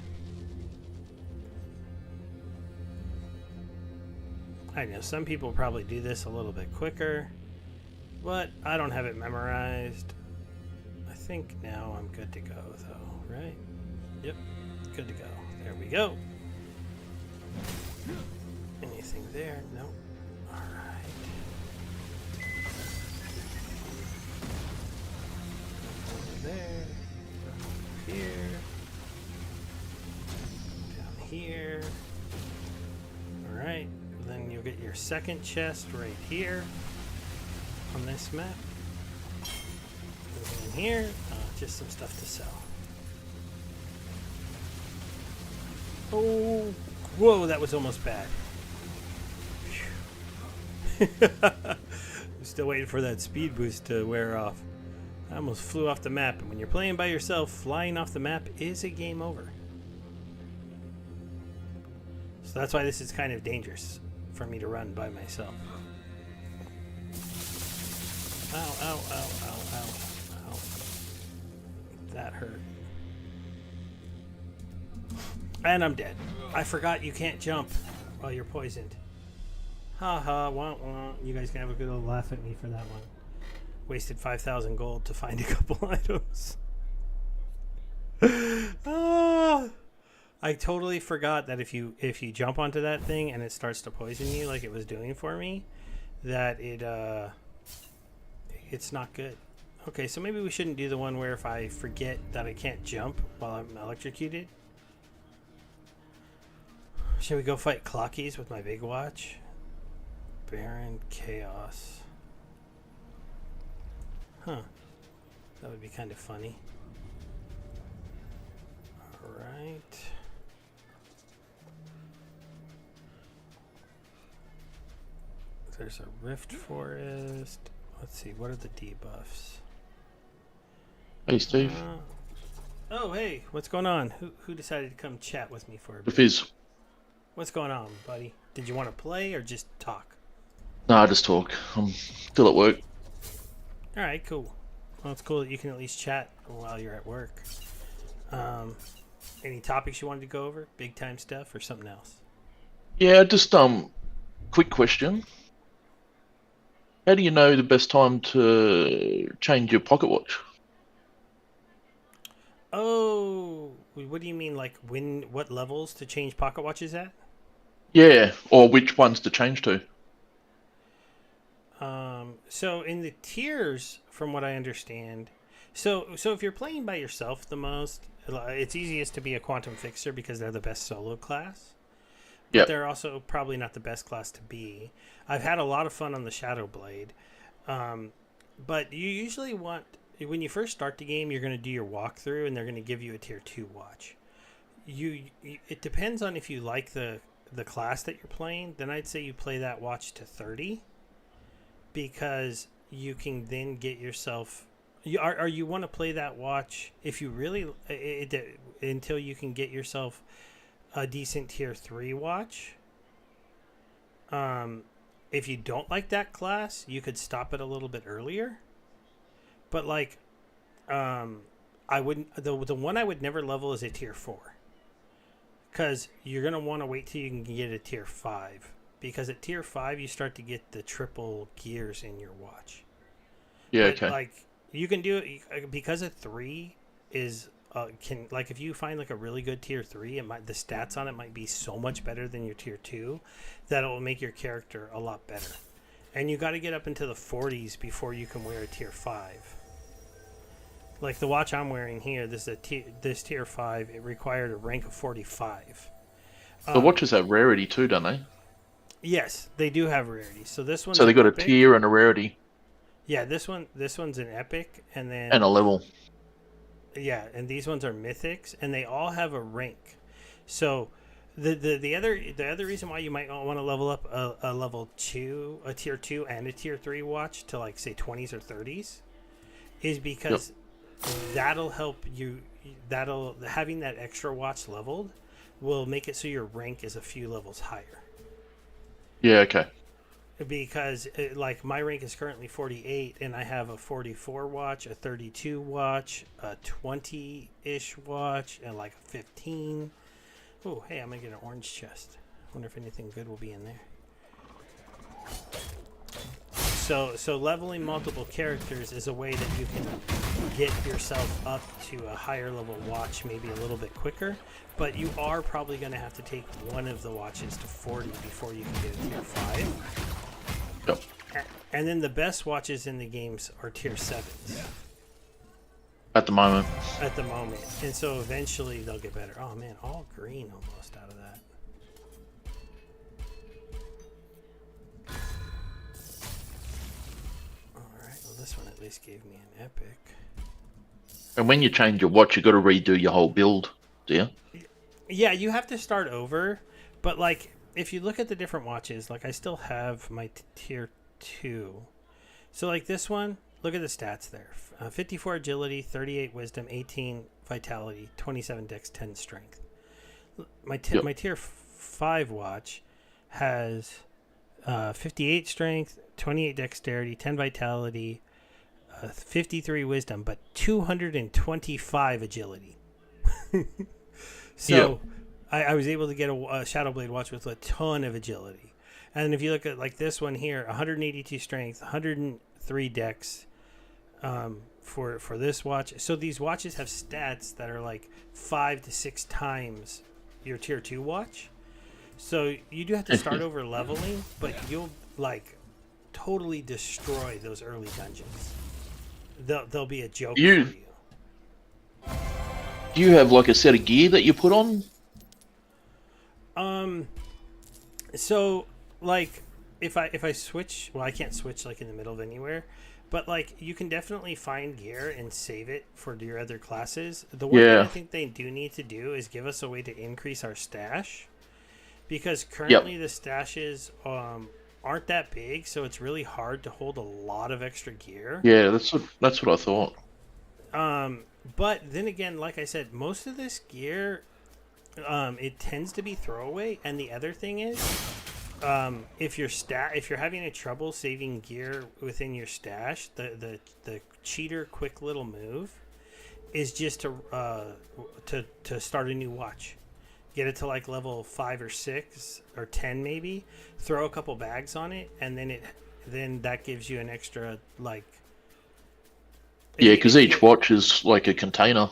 I know some people probably do this a little bit quicker, but I don't have it memorized. I think now I'm good to go, though, right? Yep, good to go. There we go. Anything there? Nope. Alright. Over there. Here. Down here. Alright. Then you'll get your second chest right here on this map. Moving in here, just some stuff to sell. Oh, whoa, that was almost bad. I'm still waiting for that speed boost to wear off. I almost flew off the map, and when you're playing by yourself, flying off the map is a game over. So that's why this is kind of dangerous for me to run by myself. Ow, ow, ow, ow, ow, ow. That hurt. And I'm dead. I forgot you can't jump while you're poisoned. Ha ha, wah wah. You guys can have a good old laugh at me for that one. Wasted 5,000 gold to find a couple items. I totally forgot that if you jump onto that thing and it starts to poison you like it was doing for me, that it's not good. Okay, so maybe we shouldn't do the one where if I forget that I can't jump while I'm electrocuted. Should we go fight Clockies with my big watch? Baron Chaos. Huh. That would be kind of funny. Alright. There's a Rift Forest. Let's see, what are the debuffs? Hey, Steve. Oh, hey, what's going on? Who decided to come chat with me for a The bit? Fizz. What's going on, buddy? Did you want to play or just talk? Nah, just talk. I'm still at work. All right, cool. Well, it's cool that you can at least chat while you're at work. Any topics you wanted to go over? Big time stuff or something else? Yeah, just quick question. How do you know the best time to change your pocket watch? Oh, what do you mean? Like what levels to change pocket watches at? Yeah, or which ones to change to? So in the tiers, from what I understand, so if you're playing by yourself the most, it's easiest to be a Quantum Fixer because they're the best solo class. But Yep. they're also probably not the best class to be. I've had a lot of fun on the Shadow Blade. But you usually want, when you first start the game, you're going to do your walkthrough and they're going to give you a tier 2 watch. It depends on if you like the class that you're playing. Then I'd say you play that watch to 30 because you can then get yourself, you want to play that watch if you really, until you can get yourself a decent tier 3 watch. If you don't like that class, you could stop it a little bit earlier. But like, I wouldn't. The one I would never level is a tier 4, because you're gonna want to wait till you can get a tier 5. Because at tier 5 you start to get the triple gears in your watch. Yeah, But, okay. like you can do it because a 3 is can, like, if you find like a really good tier 3, the stats on it might be so much better than your tier 2 that it will make your character a lot better. And you got to get up into the 40s before you can wear a tier 5. Like the watch I'm wearing here, this tier 5. It required a rank of 45. The watches have rarity too, don't they? Yes, they do have rarity. So this one. So they got a tier and a rarity Yeah, this one's an epic, and then and a level. yeah, and these ones are mythics, and they all have a rank. So the other reason why you might want to level up a level 2, a tier 2, and a tier 3 watch to like say 20s or 30s, is because that'll help you. Having that extra watch leveled will make it so your rank is a few levels higher. Yeah, okay. because like my rank is currently 48 and I have a 44 watch, a 32 watch, a 20-ish watch, and like a 15. Oh, hey, I'm gonna get an orange chest. Wonder if anything good will be in there. So leveling multiple characters is a way that you can get yourself up to a higher level watch maybe a little bit quicker, but you are probably going to have to take one of the watches to 40 before you can get a tier 5. Yep. And then the best watches in the games are tier 7s At the moment. at the moment. And so eventually they'll get better. Oh man, all green almost out of that. This one at least gave me an epic. And when you change your watch, you got to redo your whole build, do you? Yeah, you have to start over. But like, if you look at the different watches, like I still have my tier 2. So like this one, look at the stats there: 54 agility, 38 wisdom, 18 vitality, 27 dex, 10 strength. My tier 5 watch has 58 strength, 28 dexterity, 10 vitality, 53 wisdom, but 225 agility. So I was able to get a Shadow Blade watch with a ton of agility. And if you look at like this one here, 182 strength, 103 dex for this watch. So these watches have stats that are like 5 to 6 times your tier 2 watch. So you do have to start over leveling, but you'll like totally destroy those early dungeons. They'll be a joke for you. Do you have like a set of gear that you put on? So like if I switch, well, I can't switch like in the middle of anywhere, but like you can definitely find gear and save it for your other classes. The one thing I think they do need to do is give us a way to increase our stash, because currently the stashes aren't that big, so it's really hard to hold a lot of extra gear. Yeah, that's what I thought. But then again, like I said, most of this gear, it tends to be throwaway. And the other thing is, if you're having a trouble saving gear within your stash, the cheater quick little move is just to start a new watch. Get it to like level 5 or 6 or 10 maybe. Throw a couple bags on it, and then that gives you an extra like. Yeah, because each watch is like a container.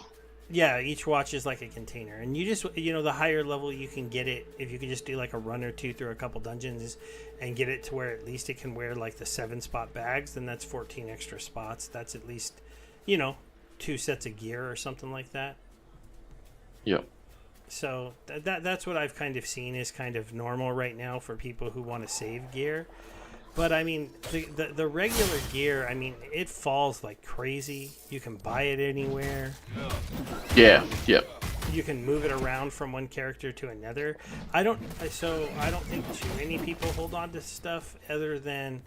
Yeah, each watch is like a container, and you just the higher level you can get it, if you can just do like a run or two through a couple dungeons, and get it to where at least it can wear like the 7-spot bags, then that's 14 extra spots. That's at least 2 sets of gear or something like that. Yep. So that's what I've kind of seen is kind of normal right now for people who want to save gear. But I mean, the regular gear, I mean, it falls like crazy. You can buy it anywhere. Yeah, yep. You can move it around from one character to another. I don't think too many people hold on to stuff, other than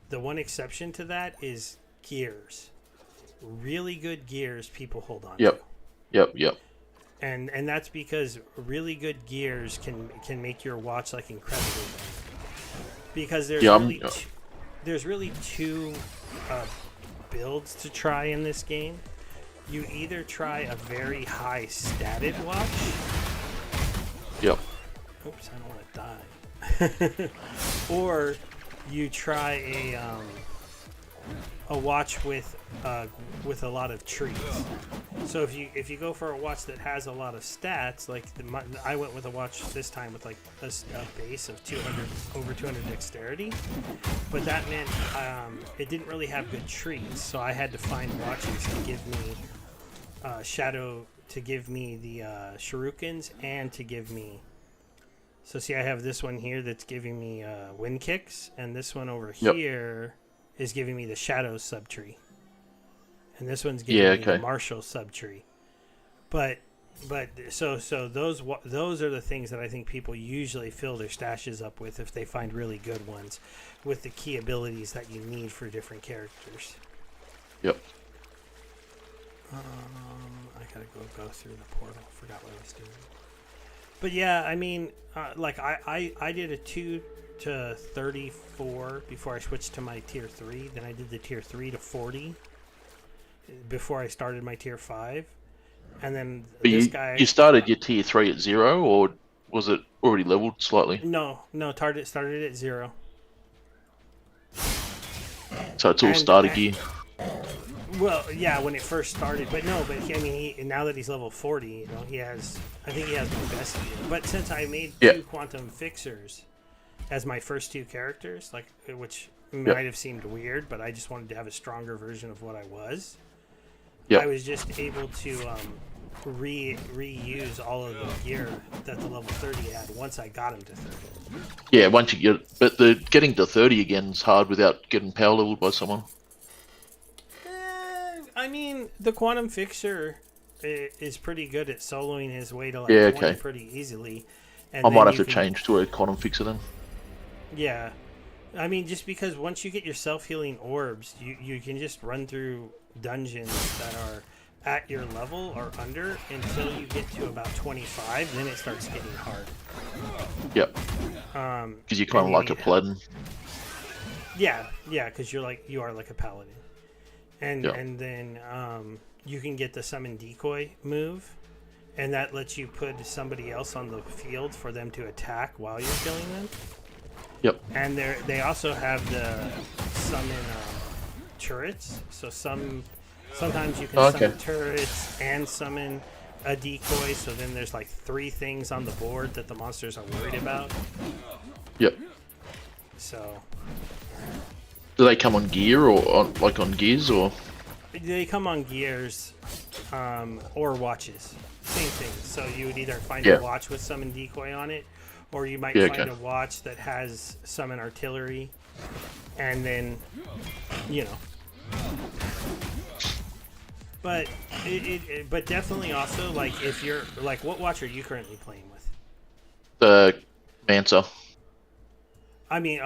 the one exception to that is gears. Really good gears people hold on to. Yep. And that's because really good gears can make your watch like incredibly better. Because there's really two builds to try in this game. You either try a very high statted watch. Yep. Oops, I don't want to die. Or you try a watch with a lot of trees. So if you go for a watch that has a lot of stats, like I went with a watch this time with like a base of over 200 dexterity, but that meant it didn't really have good trees. So I had to find watches to give me to give me the shurikens, and to give me. So see, I have this one here that's giving me wind kicks, and this one over here is giving me the Shadows subtree, and this one's giving me the Martial subtree. But so those are the things that I think people usually fill their stashes up with if they find really good ones, with the key abilities that you need for different characters. Yep. I gotta go through the portal. Forgot what I was doing. But yeah, I mean, like I did a 2 to 34 before I switched to my tier 3. Then I did the tier 3 to 40 before I started my tier 5. And then But this guy. you started your tier 3 at 0, or was it already leveled slightly? No, target started at 0. So it's all And- starter and- gear. Well, yeah, when it first started, but no, but I mean, now that he's level 40, you know, I think he has my best gear. But since I made Yeah. 2 quantum fixers as my first 2 characters, like, which might have seemed weird, but I just wanted to have a stronger version of what I was. Yeah. I was just able to reuse all of the gear that the level 30 had once I got him to 30. Yeah, once you get, but the getting to 30 again is hard without getting power leveled by someone. I mean, the quantum fixer is pretty good at soloing his way to like Yeah, 20 okay. pretty easily. And I then might have you to can- change to a quantum fixer then. Yeah. I mean, just because once you get your self-healing orbs, you can just run through dungeons that are at your level or under until you get to about 25. Then it starts getting hard. Yep, because you're kind of and like you a need- paladin. Yeah, because you are like a paladin, and Yeah. and then you can get the summon decoy move, and that lets you put somebody else on the field for them to attack while you're killing them. Yep. And they also have the summon turrets. So sometimes you can Oh, okay. summon turrets and summon a decoy. So then there's like 3 things on the board that the monsters are worried about. Yep. So Do they come on gear or on gears or? they come on gears or watches. Same thing. So you would either find Yeah. a watch with summon decoy on it, or you might Yeah, find okay. a watch that has summon artillery, and then, you know. But but definitely also, like, if you're like, what watch are you currently playing with? The Mancer. I mean,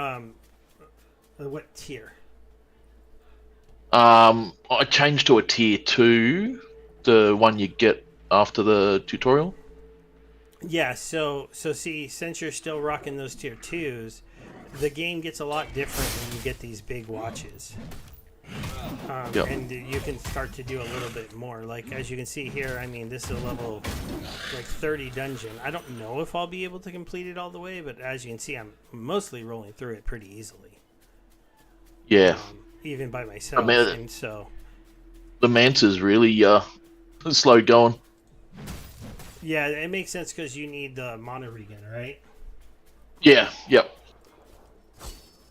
what tier? I changed to a tier 2, the one you get after the tutorial. Yeah, so see, since you're still rocking those tier 2s, the game gets a lot different when you get these big watches. Yep. And you can start to do a little bit more. Like, as you can see here, I mean, this is a level, like, 30 dungeon. I don't know if I'll be able to complete it all the way, but as you can see, I'm mostly rolling through it pretty easily, Yeah, even by myself. mean, And so, the Mancer's really slow going. yeah, it makes sense because you need the mono regen, right? Yeah, yep.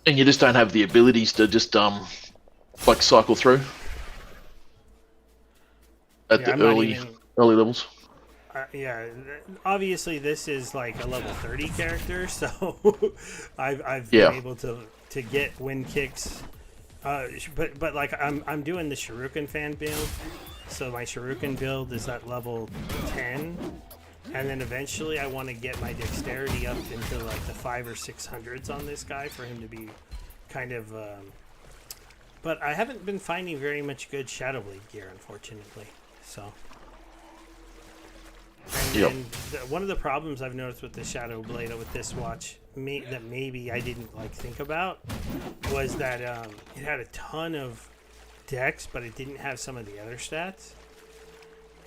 And you just don't have the abilities to just like cycle through at Yeah, the I'm not early even- levels. Yeah, obviously this is like a level 30 character, so I've Yeah. been able to get wind kicks, but like I'm doing the Shuriken fan build, so my Shuriken build is at level 10, and then eventually I want to get my dexterity up into like the 500 or 600s on this guy for him to be kind of. But I haven't been finding very much good Shadow Blade gear, unfortunately. So. And Yep. then one of the problems I've noticed with the Shadow Blade with this watch, that maybe I didn't like think about, was that it had a ton of dex, but it didn't have some of the other stats.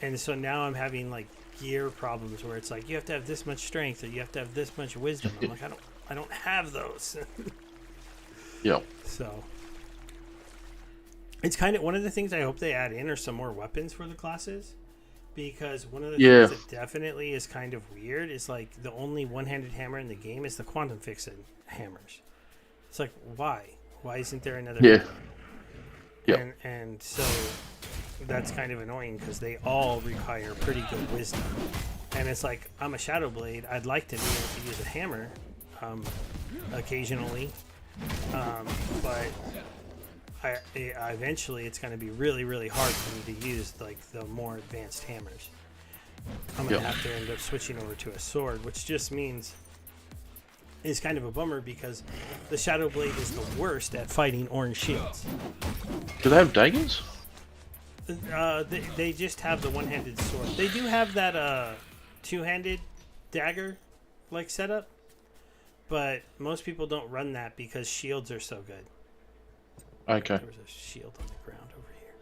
And so now I'm having like gear problems where it's like you have to have this much strength or you have to have this much wisdom. I'm like, I don't have those. Yeah. So it's kind of one of the things I hope they add in are some more weapons for the classes, because one of the Yeah. things that definitely is kind of weird is like the only one-handed hammer in the game is the quantum fixed hammers. It's like, why isn't there another Yeah. hammer? Yeah. And so that's kind of annoying because they all require pretty good wisdom, and it's like, I'm a Shadow Blade, I'd like to be able to use a hammer occasionally, but I eventually it's going to be really, really hard for me to use like the more advanced hammers. I'm going to Yep. have to end up switching over to a sword, which just means is kind of a bummer because the Shadow Blade is the worst at fighting orange shields. Do they have daggers? They just have the one-handed sword. They do have that two-handed dagger like setup, but most people don't run that because shields are so good. Okay. There was a shield on the ground over here.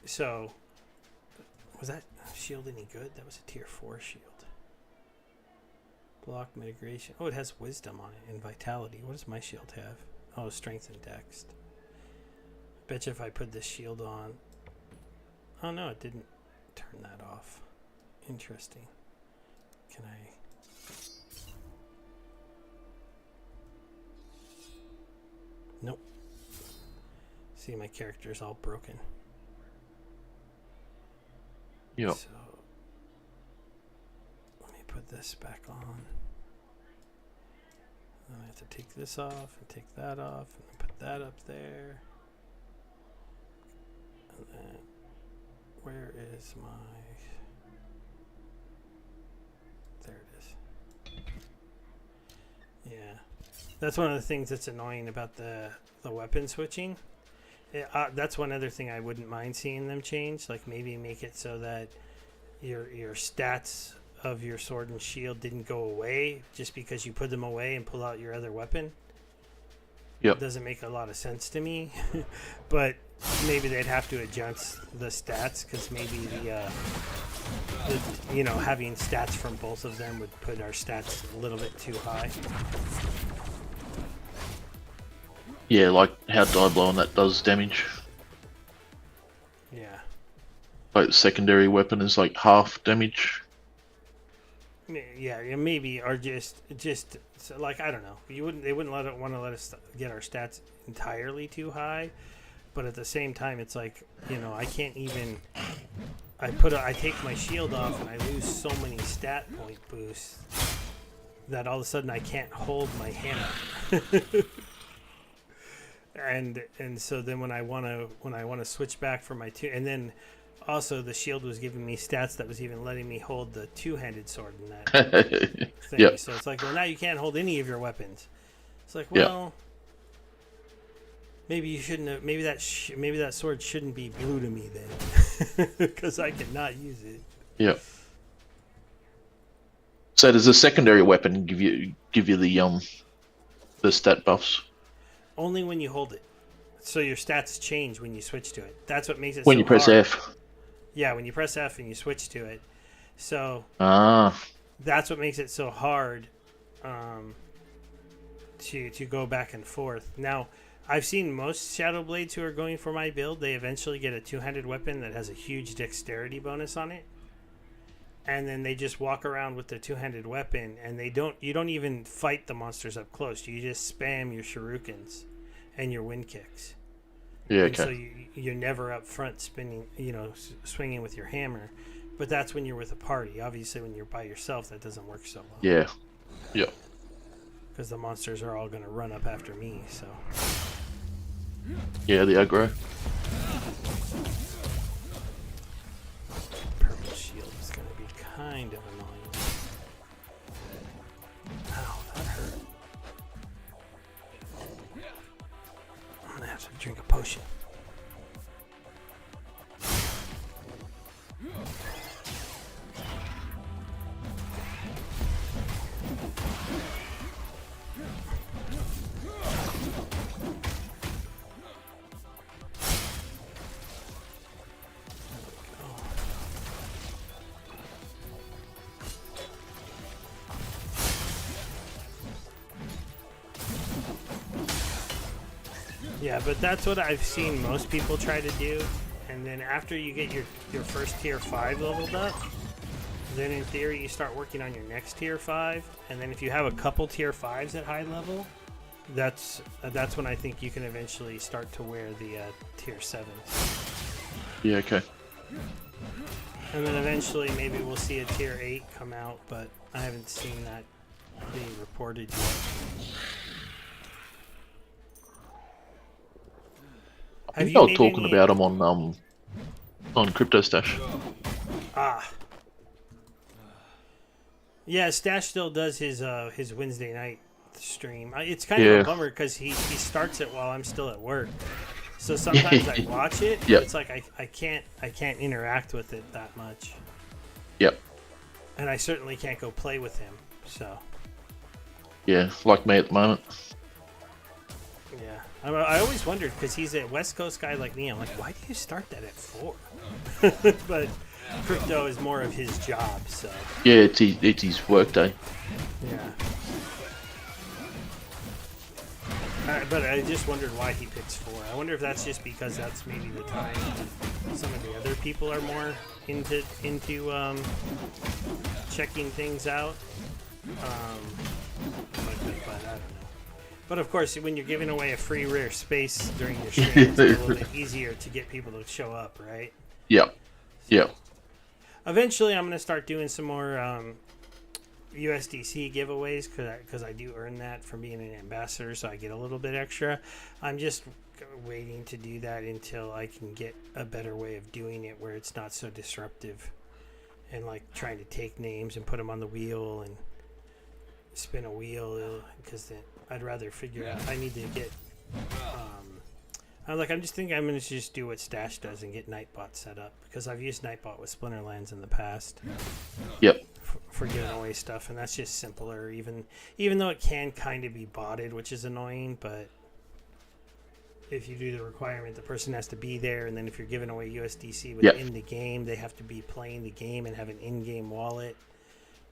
So, was that shield any good? That was a tier 4 shield. Block mitigation. Oh, it has wisdom on it and vitality. What does my shield have? Oh, strength and dex. Bet you if I put this shield on. Oh no, it didn't turn that off. Interesting. Can I? Nope. See, my character's all broken. Yep. So let me put this back on. Then I have to take this off and take that off and put that up there. And then where is my? There it is. Yeah, that's one of the things that's annoying about the weapon switching. That's one other thing I wouldn't mind seeing them change. Like maybe make it so that your stats of your sword and shield didn't go away just because you put them away and pull out your other weapon. Yep. It doesn't make a lot of sense to me. But maybe they'd have to adjust the stats because maybe the having stats from both of them would put our stats a little bit too high. Yeah, like how die blow and that does damage. Yeah. Like the secondary weapon is like half damage. Yeah, maybe, or just so like I don't know. They wouldn't want to let us get our stats entirely too high, but at the same time, it's like I can't even. I take my shield off and I lose so many stat point boosts that all of a sudden I can't hold my hammer. and so then when I want to switch back for my two, and then also the shield was giving me stats that was even letting me hold the two-handed sword in that thing. Yep. So it's like, well, now you can't hold any of your weapons. It's like, well, maybe you shouldn't have. Maybe that sword shouldn't be blue to me then, because I cannot use it. Yeah. So does the secondary weapon give you the stat buffs? Only when you hold it. So your stats change when you switch to it. That's what makes it When so you press hard. F. Yeah, when you press F and you switch to it. So Ah. that's what makes it so hard to go back and forth. Now, I've seen most Shadow Blades who are going for my build, they eventually get a two-handed weapon that has a huge dexterity bonus on it. And then they just walk around with the two-handed weapon, and you don't even fight the monsters up close. You just spam your shurikens and your wind kicks. Yeah, And okay. so you're never up front spinning, swinging with your hammer. But that's when you're with a party. Obviously, when you're by yourself, that doesn't work so well. Yeah. Yeah. Because the monsters are all going to run up after me, so... Yeah, the aggro. Purple shield is going to be kind of annoying. Ow, that hurt. I'm going to have to drink a potion. Yeah, but that's what I've seen most people try to do. And then after you get your first tier 5 leveled up, then in theory you start working on your next tier 5. And then if you have a couple tier 5s at high level, that's when I think you can eventually start to wear the tier 7s. Yeah, okay. And then eventually maybe we'll see a tier 8 come out, but I haven't seen that being reported yet. I think they were talking about them on CryptoStash. Ah. Yeah, Stash still does his Wednesday night stream. It's kind of a bummer because he starts it while I'm still at work. So sometimes I watch it. Yep. It's like I can't interact with it that much. Yep. And I certainly can't go play with him. So Yeah, like me at the moment. yeah, I always wondered because he's a West Coast guy like me. I'm like, why do you start that at 4? But crypto is more of his job, so Yeah, it's his work day. yeah. But I just wondered why he picks 4. I wonder if that's just because that's maybe the time some of the other people are more into checking things out. But I don't know. But of course, when you're giving away a free rare space during your stream, it's a little bit easier to get people to show up, right? Yep. Yep. Eventually, I'm going to start doing some more USDC giveaways because I do earn that from being an ambassador, so I get a little bit extra. I'm just waiting to do that until I can get a better way of doing it where it's not so disruptive and like trying to take names and put them on the wheel and spin a wheel because I'd rather figure out I need to get I'm just thinking I'm going to just do what Stash does and get Nightbot set up because I've used Nightbot with Splinterlands in the past. Yep. For giving away stuff, and that's just simpler. Even though it can kind of be botted, which is annoying, but if you do the requirement, the person has to be there, and then if you're giving away USDC within the game, they have to be playing the game and have an in-game wallet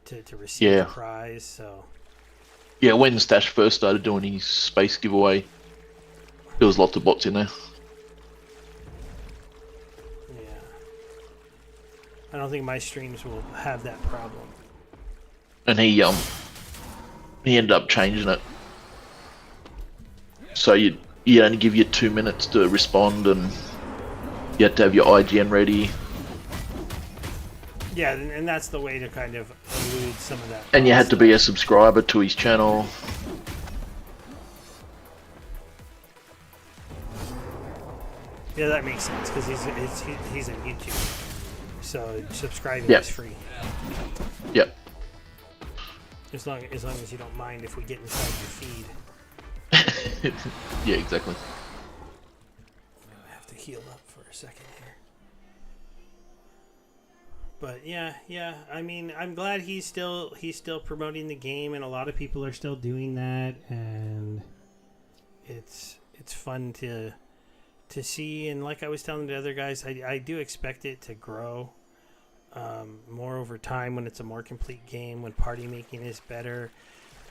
to receive the prize. So yeah, when Stash first started doing his space giveaway, there was lots of bots in there. yeah, I don't think my streams will have that problem. And he ended up changing it. So you only give you 2 minutes to respond, and you had to have your IGN ready. Yeah, and that's the way to kind of elude some of that. And you had to be a subscriber to his channel. Yeah, that makes sense because he's on YouTube, so subscribing is free. Yep. As long as you don't mind if we get inside your feed. Yeah, exactly. I have to heal up for a second here. But yeah. I mean, I'm glad he's still promoting the game, and a lot of people are still doing that, and it's fun to see. And like I was telling the other guys, I do expect it to grow. More over time when it's a more complete game, when party making is better,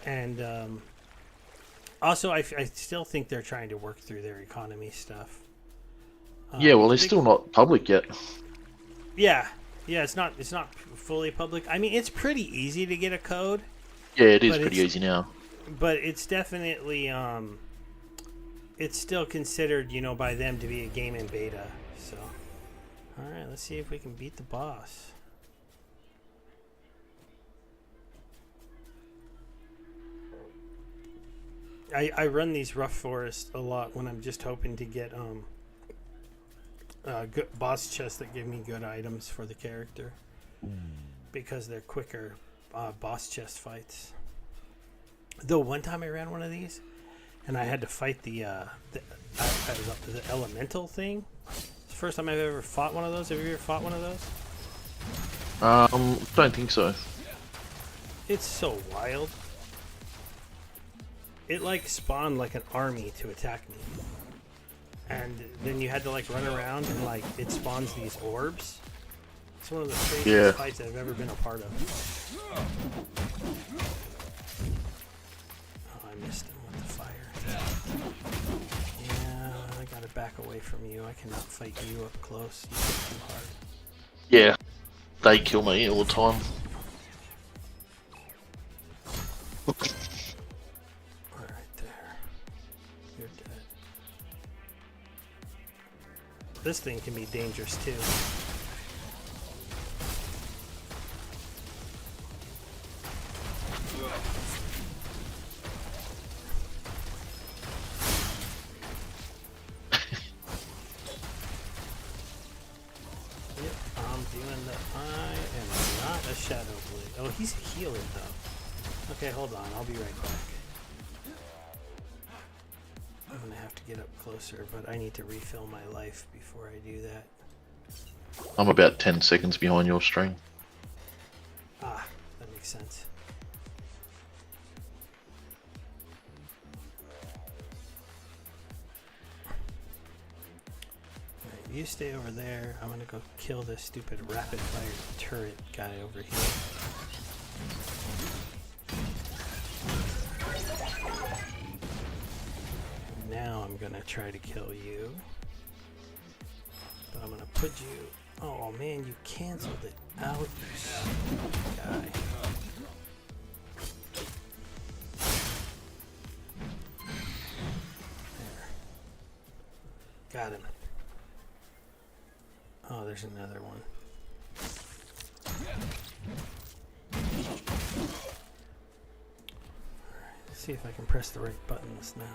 and also I still think they're trying to work through their economy stuff. Yeah, well, it's still not public yet. Yeah, it's not fully public. I mean, it's pretty easy to get a code. Yeah, it is pretty easy now. But it's definitely it's still considered, by them to be a game in beta. So, all right, let's see if we can beat the boss. I run these rough forests a lot when I'm just hoping to get good boss chests that give me good items for the character because they're quicker boss chest fights. Though one time I ran one of these and I had to fight the elemental thing. It's the first time I've ever fought one of those. Have you ever fought one of those? Don't think so. It's so wild. It spawned like an army to attack me. And then you had to run around and it spawns these orbs. It's one of the craziest fights I've ever been a part of. Oh, I missed him with the fire. Yeah, I gotta back away from you. I cannot fight you up close. You hit too hard. Yeah, they kill me all the time. This thing can be dangerous too. Yep, I'm doing I am not a Shadow Blade. Oh, he's a healer though. Okay, hold on. I'll be right back. I'm gonna have to get up closer, but I need to refill my life before I do that. I'm about 10 seconds behind your stream. Ah, that makes sense. Alright, you stay over there. I'm gonna go kill this stupid rapid fire turret guy over here. Now I'm gonna try to kill you. But I'm gonna put you. Oh man, you canceled it out, you stupid guy. There. Got him. Oh, there's another one. Alright, let's see if I can press the right buttons now.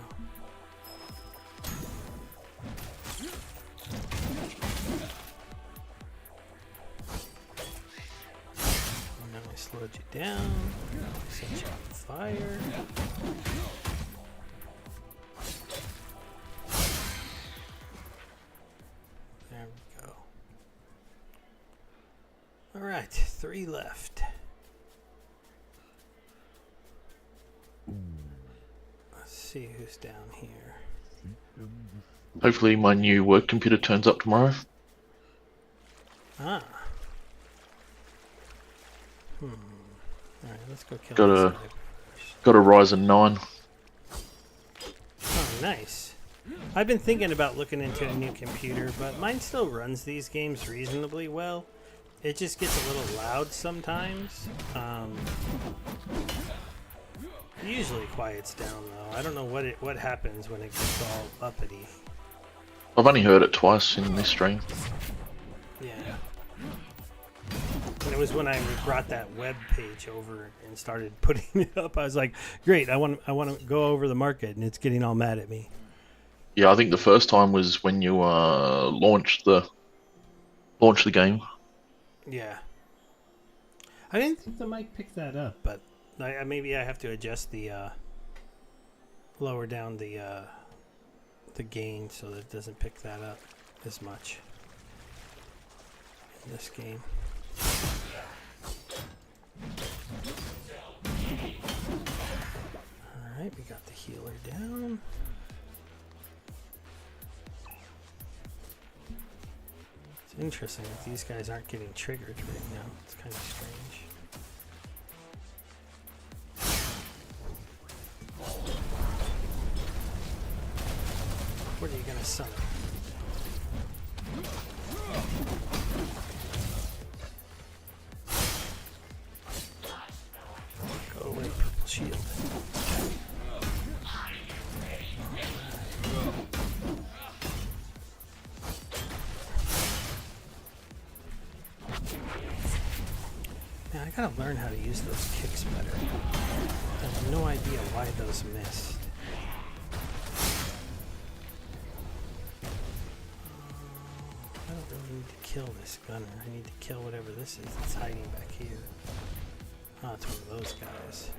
Now I slowed you down. Set you on fire. There we go. Alright, 3 left. Let's see who's down here. Hopefully my new work computer turns up tomorrow. Ah. Alright, let's go kill Got this a- guy first. Got a Ryzen 9. Oh, nice. I've been thinking about looking into a new computer, but mine still runs these games reasonably well. It just gets a little loud sometimes. Usually quiets down though. I don't know what happens when it gets all uppity. I've only heard it twice in this stream. Yeah. And it was when I brought that web page over and started putting it up. I was like, "Great! I want to go over the market," and it's getting all mad at me. Yeah, I think the first time was when you launched the game. Yeah. I didn't think the mic picked that up, but maybe I have to adjust the lower down the gain so that it doesn't pick that up as much in this game. Alright, we got the healer down. It's interesting that these guys aren't getting triggered right now. It's kind of strange. What are you gonna summon? Go away, purple shield. Man, I gotta learn how to use those kicks better. I have no idea why those missed. I don't really need to kill this gunner. I need to kill whatever this is that's hiding back here. Oh, it's one of those guys.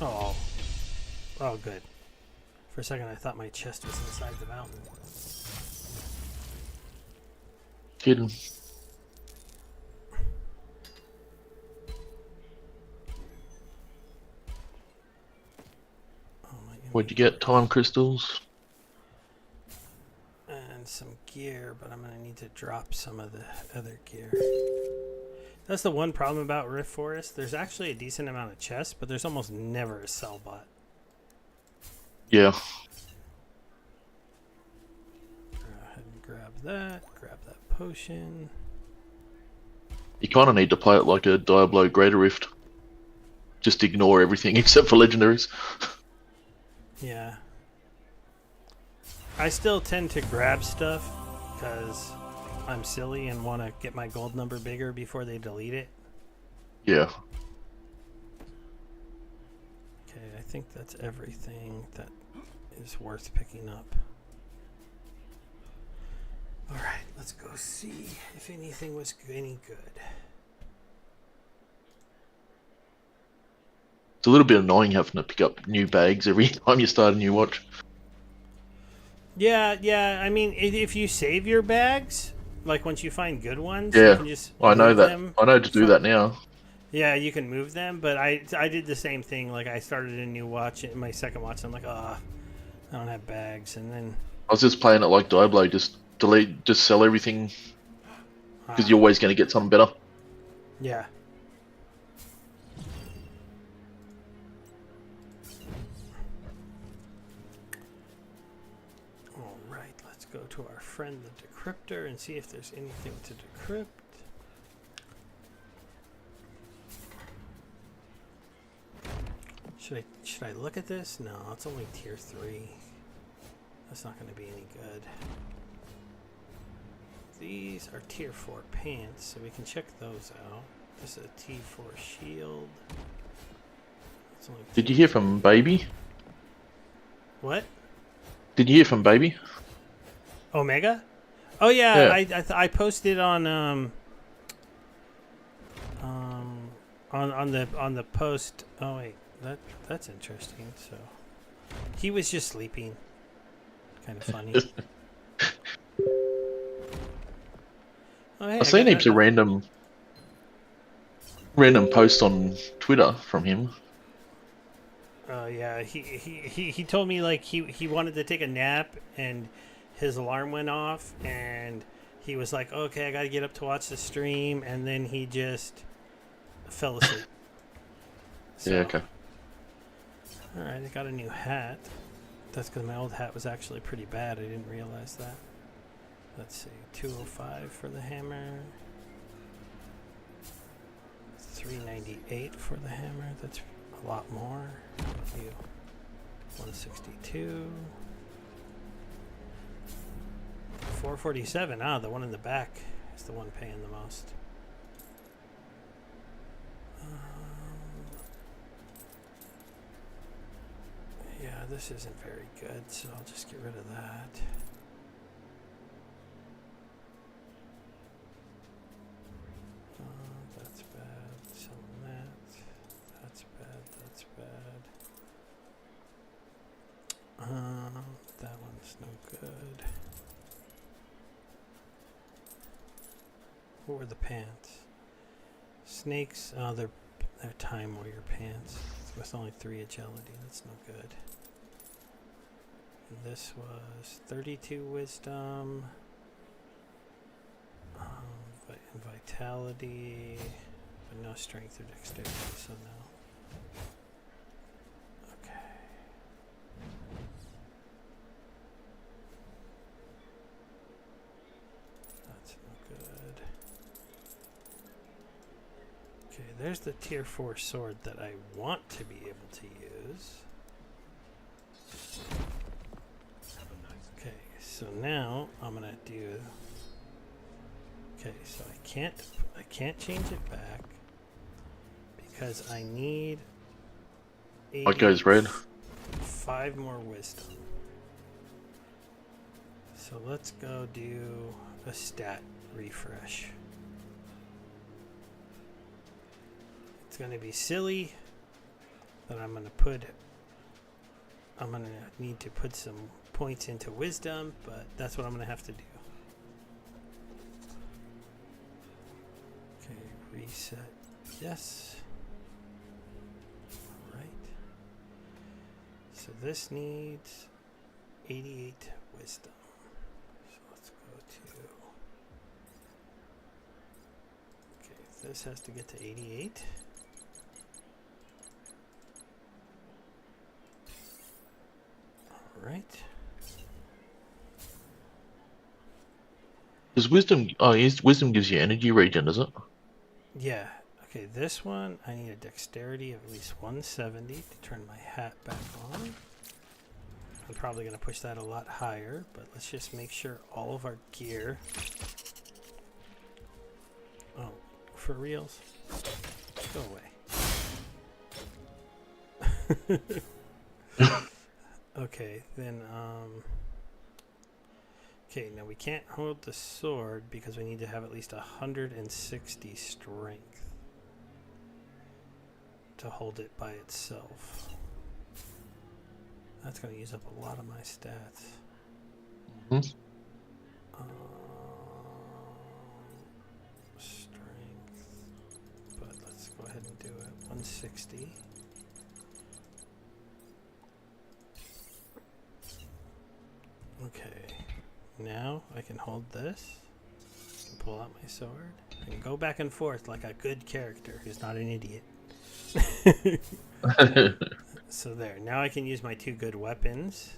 Oh. Oh, good. For a second, I thought my chest was inside the mountain. Hidden. Oh, my What'd you get? Time crystals? and some gear, but I'm gonna need to drop some of the other gear. That's the one problem about Rift Forest. There's actually a decent amount of chests, but there's almost never a sell bot. Yeah. Go ahead and grab that potion. You kind of need to play it like a Diablo Greater Rift. Just ignore everything except for legendaries. Yeah. I still tend to grab stuff because I'm silly and want to get my gold number bigger before they delete it. Yeah. Okay, I think that's everything that is worth picking up. Alright, let's go see if anything was any good. It's a little bit annoying having to pick up new bags every time you start a new watch. Yeah. I mean, if you save your bags, like once you find good ones, you Yeah, can just I know move that. them. I know to do that now. Yeah, you can move them, but I did the same thing. Like I started a new watch, my second watch, and I'm like, oh, I don't have bags, and then I was just playing it like Diablo, just delete, just sell everything because you're always going to get something better. yeah. All right, let's go to our friend the decryptor and see if there's anything to decrypt. Should I look at this? No, it's only tier 3. That's not going to be any good. These are tier 4 pants, so we can check those out. This is a T4 shield. It's only Did you hear from Baby? What? Did you hear from Baby? Omega? Oh yeah, Yeah. I posted on on the post. Oh wait, that's interesting. So he was just sleeping. Kind of funny. Oh, hey, I've seen got heaps of random posts on Twitter from him. Oh yeah, he told me like he wanted to take a nap and his alarm went off and he was like, okay, I got to get up to watch the stream, and then he just fell asleep. So, Yeah, okay. all right, I got a new hat. That's because my old hat was actually pretty bad. I didn't realize that. Let's see, 205 for the hammer. 398 for the hammer. That's a lot more. How about you? 162. 447. Ah, the one in the back is the one paying the most. Yeah, this isn't very good, so I'll just get rid of that. That's bad. Selling that. That's bad. That's bad. That one's no good. What were the pants? Snakes. Oh, they're Time Warrior pants with only 3 agility. That's no good. And this was 32 wisdom. And vitality, but no strength or dexterity, so no. Okay. That's no good. Okay, there's the tier 4 sword that I want to be able to use. Okay, so now I'm gonna do. Okay, so I can't change it back because I need What goes red? 5 more wisdom. So let's go do a stat refresh. It's gonna be silly that I'm gonna need to put some points into wisdom, but that's what I'm gonna have to do. Okay, reset. Yes. Alright. So this needs 88 wisdom. So let's go to. Okay, this has to get to 88. Alright. Does wisdom? Oh, wisdom gives you energy regen, does it? Yeah. Okay, this one, I need a dexterity of at least 170 to turn my hat back on. I'm probably going to push that a lot higher, but let's just make sure all of our gear... Oh, for reals? Go away. Okay, then, okay, now we can't hold the sword because we need to have at least 160 strength to hold it by itself. That's going to use up a lot of my stats. Mhm. Strength. But let's go ahead and do it. 160. Okay. Now I can hold this. I can pull out my sword. I can go back and forth like a good character who's not an idiot. So there. Now I can use my 2 good weapons.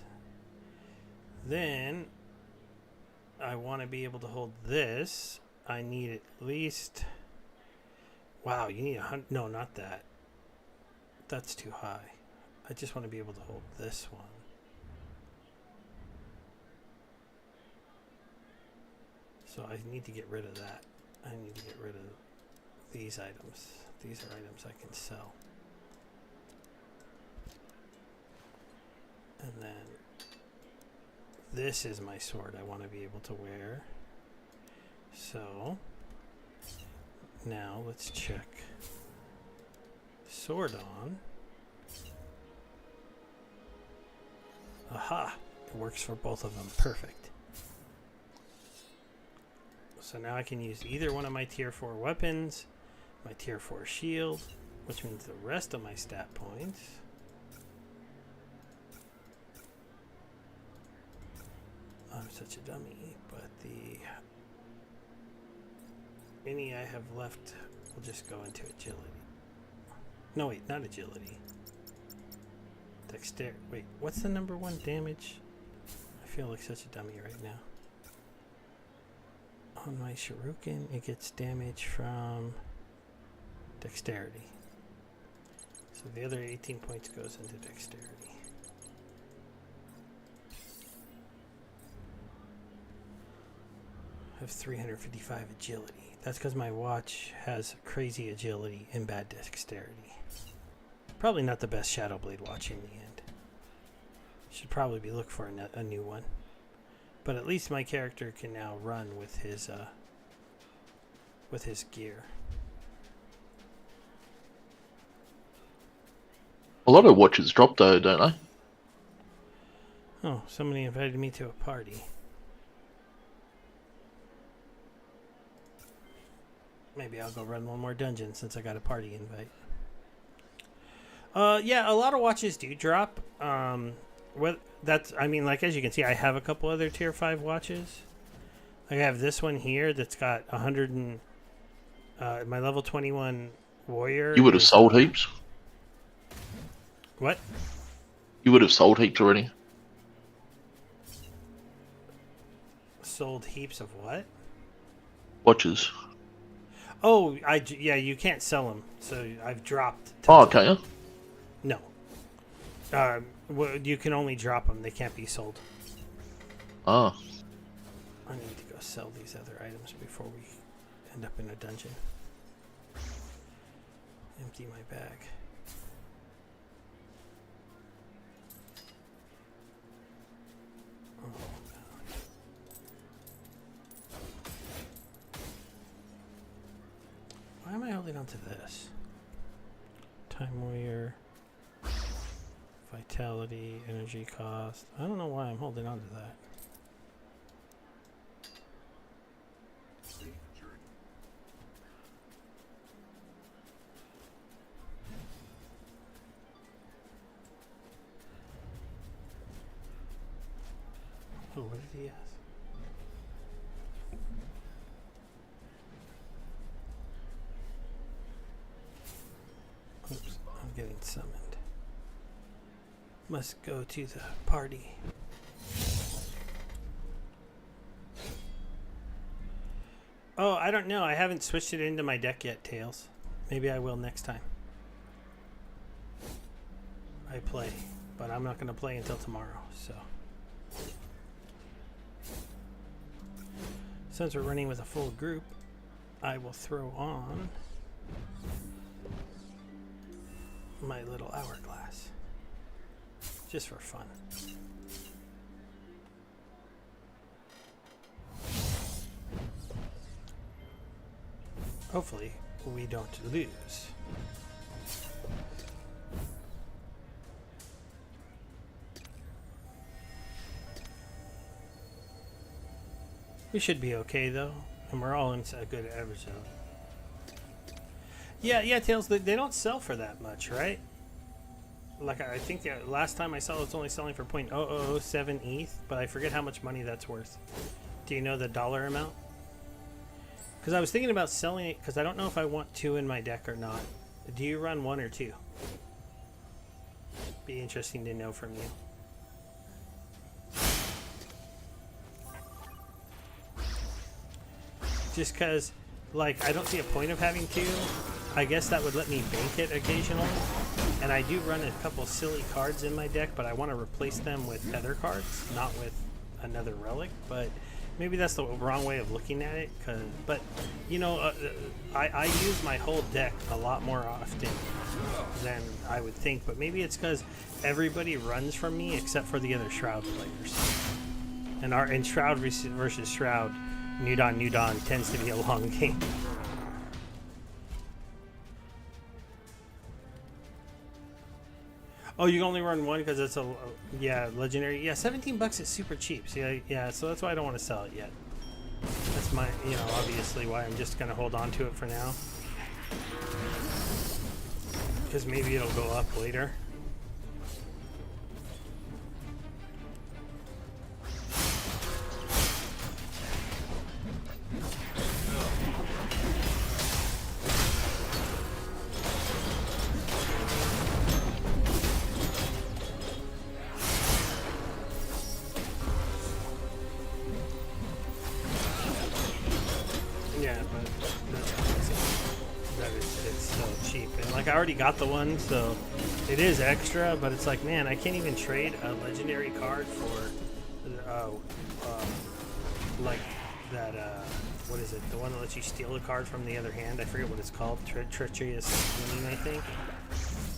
Then I want to be able to hold this. I need at least... Wow, you need 100... No, not that. That's too high. I just want to be able to hold this one. So I need to get rid of that. I need to get rid of these items. These are items I can sell. And then this is my sword I want to be able to wear. So now let's check sword on. Aha! It works for both of them. Perfect. So now I can use either one of my tier 4 weapons, my tier 4 shield, which means the rest of my stat points. I'm such a dummy, but the any I have left will just go into agility. No, wait, not agility. Dexterity. Wait, what's the number 1 damage? I feel like such a dummy right now. On my shuriken, it gets damage from dexterity. So the other 18 points goes into dexterity. I have 355 agility. That's because my watch has crazy agility and bad dexterity. Probably not the best Shadowblade watch in the end. Should probably be looking for a new one. But at least my character can now run with his gear. A lot of watches drop though, don't they? Oh, somebody invited me to a party. Maybe I'll go run one more dungeon since I got a party invite. Yeah, a lot of watches do drop. I mean, like, as you can see, I have a couple other tier 5 watches. I have this one here that's got 100 and... my level 21 warrior... You would have sold heaps. What? You would have sold heaps already. Sold heaps of what? Watches. Oh, yeah, you can't sell them, so I've dropped... Oh, okay. Huh? No. Well, you can only drop them. They can't be sold. Ah. I need to go sell these other items before we end up in a dungeon. Empty my bag. Oh, no. Why am I holding on to this? Time Warrior. Vitality, energy cost. I don't know why I'm holding on to that. Oh, what did he ask? Oops, I'm getting summoned. Must go to the party. Oh, I don't know. I haven't switched it into my deck yet, Tails. Maybe I will next time. I play, but I'm not going to play until tomorrow, so. Since we're running with a full group, I will throw on my little hourglass. Just for fun. Hopefully, we don't lose. We should be okay though, and we're all in a good average zone. Yeah, Tails. They don't sell for that much, right? Like I think the last time I saw it was only selling for 0.0007 ETH, but I forget how much money that's worth. Do you know the dollar amount? Because I was thinking about selling it because I don't know if I want 2 in my deck or not. Do you run 1 or 2? Be interesting to know from you. Just because, like, I don't see a point of having 2. I guess that would let me bank it occasionally. And I do run a couple silly cards in my deck, but I want to replace them with other cards, not with another relic. But maybe that's the wrong way of looking at it. But, you know, I use my whole deck a lot more often than I would think. But maybe it's because everybody runs from me except for the other Shroud players. And in Shroud versus Shroud, New Dawn tends to be a long game. Oh, you can only run 1 because it's legendary. Yeah, $17 is super cheap. So yeah, so that's why I don't want to sell it yet. That's my, obviously why I'm just gonna hold on to it for now. Because maybe it'll go up later. I already got the one, so it is extra, but it's like, man, I can't even trade a legendary card for like that what is it, the one that lets you steal a card from the other hand. I forget what it's called. Treacherous Scheming, I think,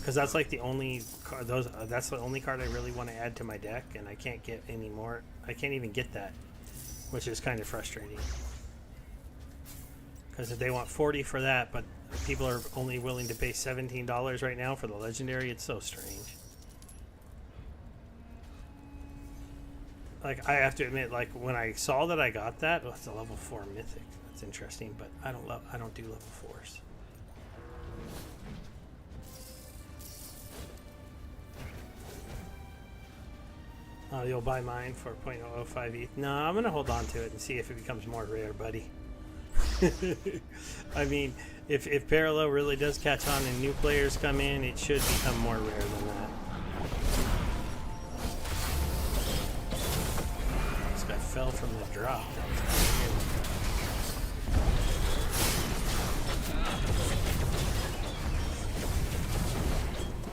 because that's like the only card, that's the only card I really want to add to my deck, and I can't get any more. I can't even get that, which is kind of frustrating, because if they want 40 for that, but people are only willing to pay $17 right now for the legendary, it's so strange. Like, I have to admit, like, when I saw that I got that, it's a level 4 mythic. That's interesting, but I don't do level 4s. Oh, you'll buy mine for 0.005 ETH? No, I'm gonna hold on to it and see if it becomes more rare, buddy. I mean, if Parallel really does catch on and new players come in, it should become more rare than that. This guy fell from the drop. That was kind of weird.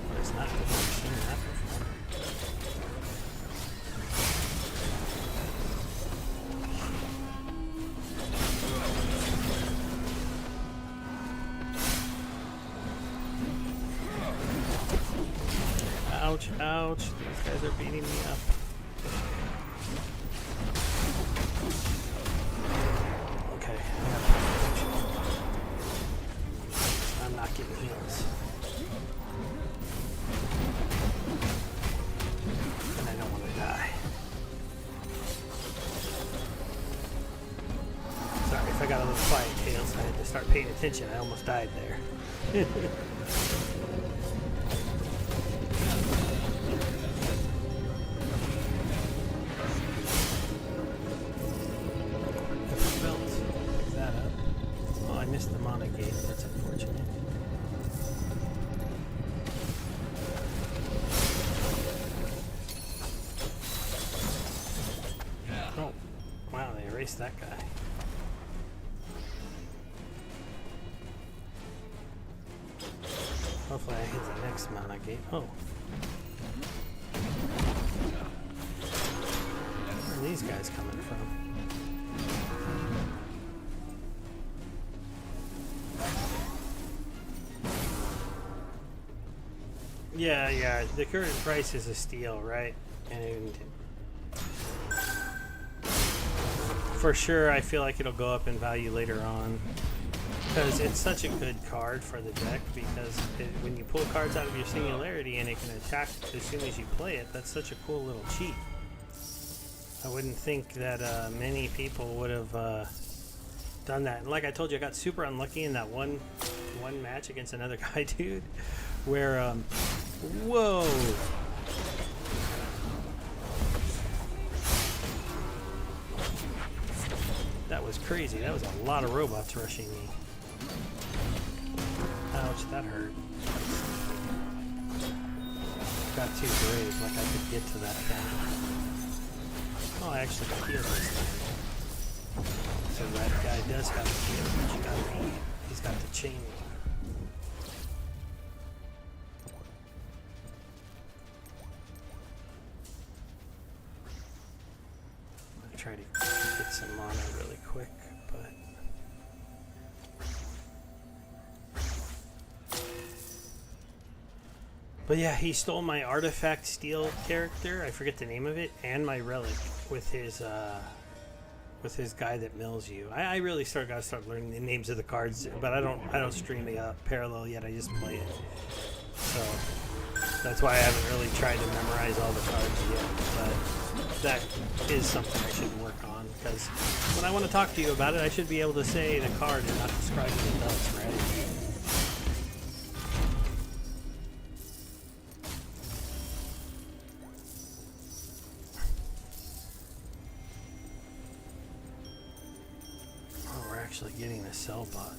What is that? I've never seen that before. Ouch, ouch. These guys are beating me up. Okay. I'm not getting heals. And I don't want to die. Sorry if I got a little quiet, Tails. I had to start paying attention. I almost died there. That guy. Hopefully I hit the next mana gate. Oh. Where are these guys coming from? Yeah, the current price is a steal, right? And for sure, I feel like it'll go up in value later on, because it's such a good card for the deck, because when you pull cards out of your Singularity and it can attack as soon as you play it, that's such a cool little cheat. I wouldn't think that many people would have done that. And like I told you, I got super unlucky in that one match against another guy, dude, where whoa. That was crazy. That was a lot of robots rushing me. Ouch, that hurt. Got too brave, like I could get to that thing. Oh, I actually got healed this time. So that guy does have a heal, but you got me. He's got the chain. I'm gonna try to get some mana really quick, but yeah, he stole my artifact steel character. I forget the name of it, and my relic with his guy that mills you. I really gotta start learning the names of the cards, but I don't stream a parallel yet. I just play it, so that's why I haven't really tried to memorize all the cards yet. But that is something I should work on, because when I want to talk to you about it, I should be able to say the card and not describe what it does, right? Actually getting a sell bot.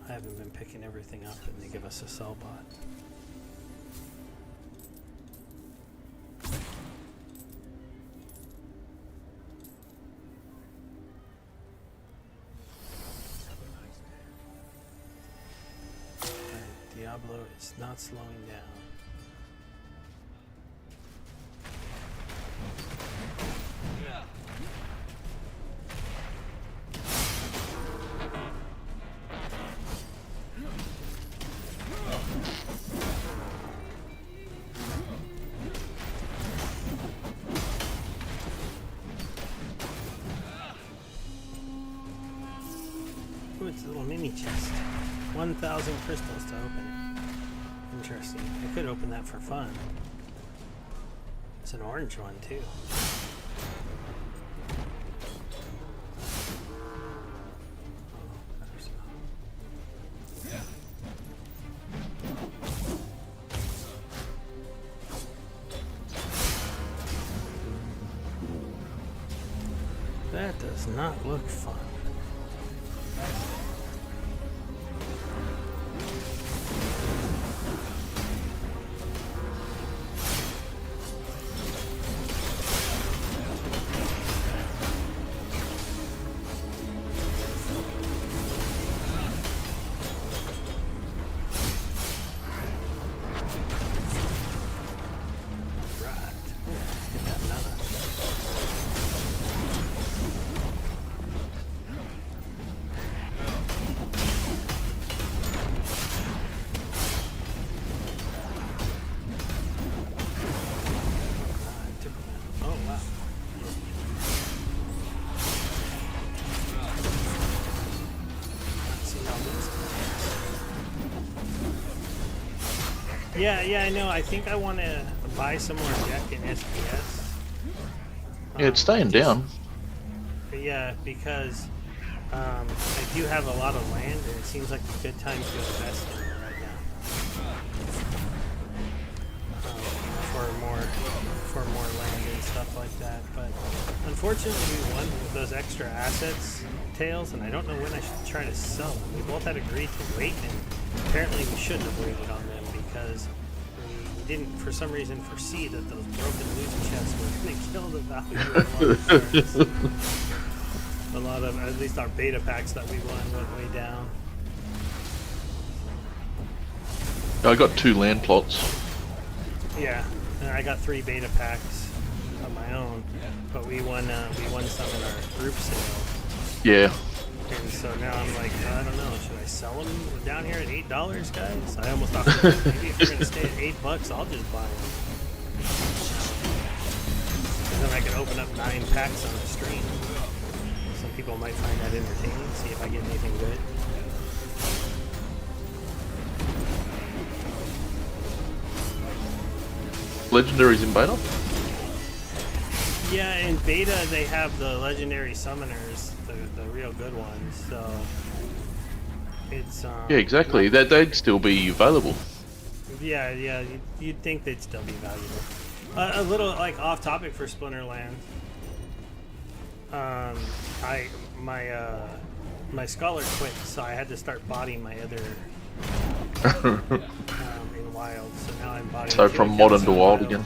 I haven't been picking everything up and they give us a sell bot. Alright, Diablo is not slowing down. Ooh, it's a little mini chest. 1,000 crystals to open it. Interesting. I could open that for fun. It's an orange one, too. That does not look fun. Yeah, I know. I think I want to buy some more deck in SPS. Yeah, it's staying down. Yeah, because I do have a lot of land, and it seems like a good time to invest in it right now. For more land and stuff like that. But unfortunately, we won with those extra assets, Tails, and I don't know when I should try to sell them. We both had agreed to wait, and apparently we shouldn't have waited on them because we didn't, for some reason, foresee that those broken loot chests were going to kill the value of a lot of cards. A lot of, at least our beta packs that we won went way down. I got 2 land plots. Yeah, and I got 3 beta packs of my own, but we won some in our group sale. Yeah. And so now I'm like, I don't know, should I sell them down here at $8, guys? I almost thought maybe if you're going to stay at $8, I'll just buy them. And then I can open up 9 packs on the stream. Some people might find that entertaining, see if I get anything good. Legendaries in beta? Yeah, in beta they have the legendary summoners, the real good ones. So it's Yeah, exactly. They'd still be available. yeah. You'd think they'd still be valuable. A little like off topic for Splinterland. My scholar quit, so I had to start botting my other in wild. So now I'm botting. So 2 from accounts modern to in wild again.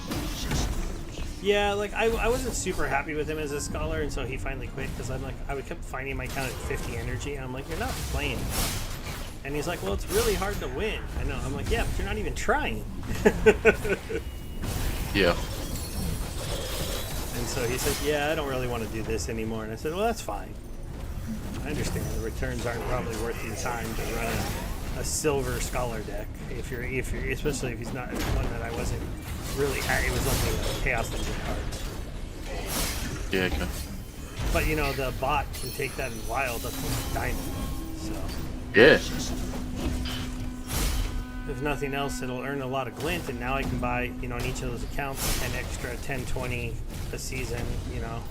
Yeah, like I wasn't super happy with him as a scholar, and so he finally quit because I'm like I would kept finding my account at 50 energy, and I'm like, you're not playing. And he's like, well, it's really hard to win. I know. I'm like, yeah, but you're not even trying. Yeah. And so he said, yeah, I don't really want to do this anymore. And I said, well, that's fine. I understand the returns aren't probably worth your time to run a silver scholar deck if you're especially if he's not one that I wasn't really it was only a chaos engine cards. Yeah, okay. But you know the bot can take that in wild up to diamond. So Yeah. if nothing else, it'll earn a lot of glint, and now I can buy, you know, on each of those accounts an extra 10, 20 a season, you know,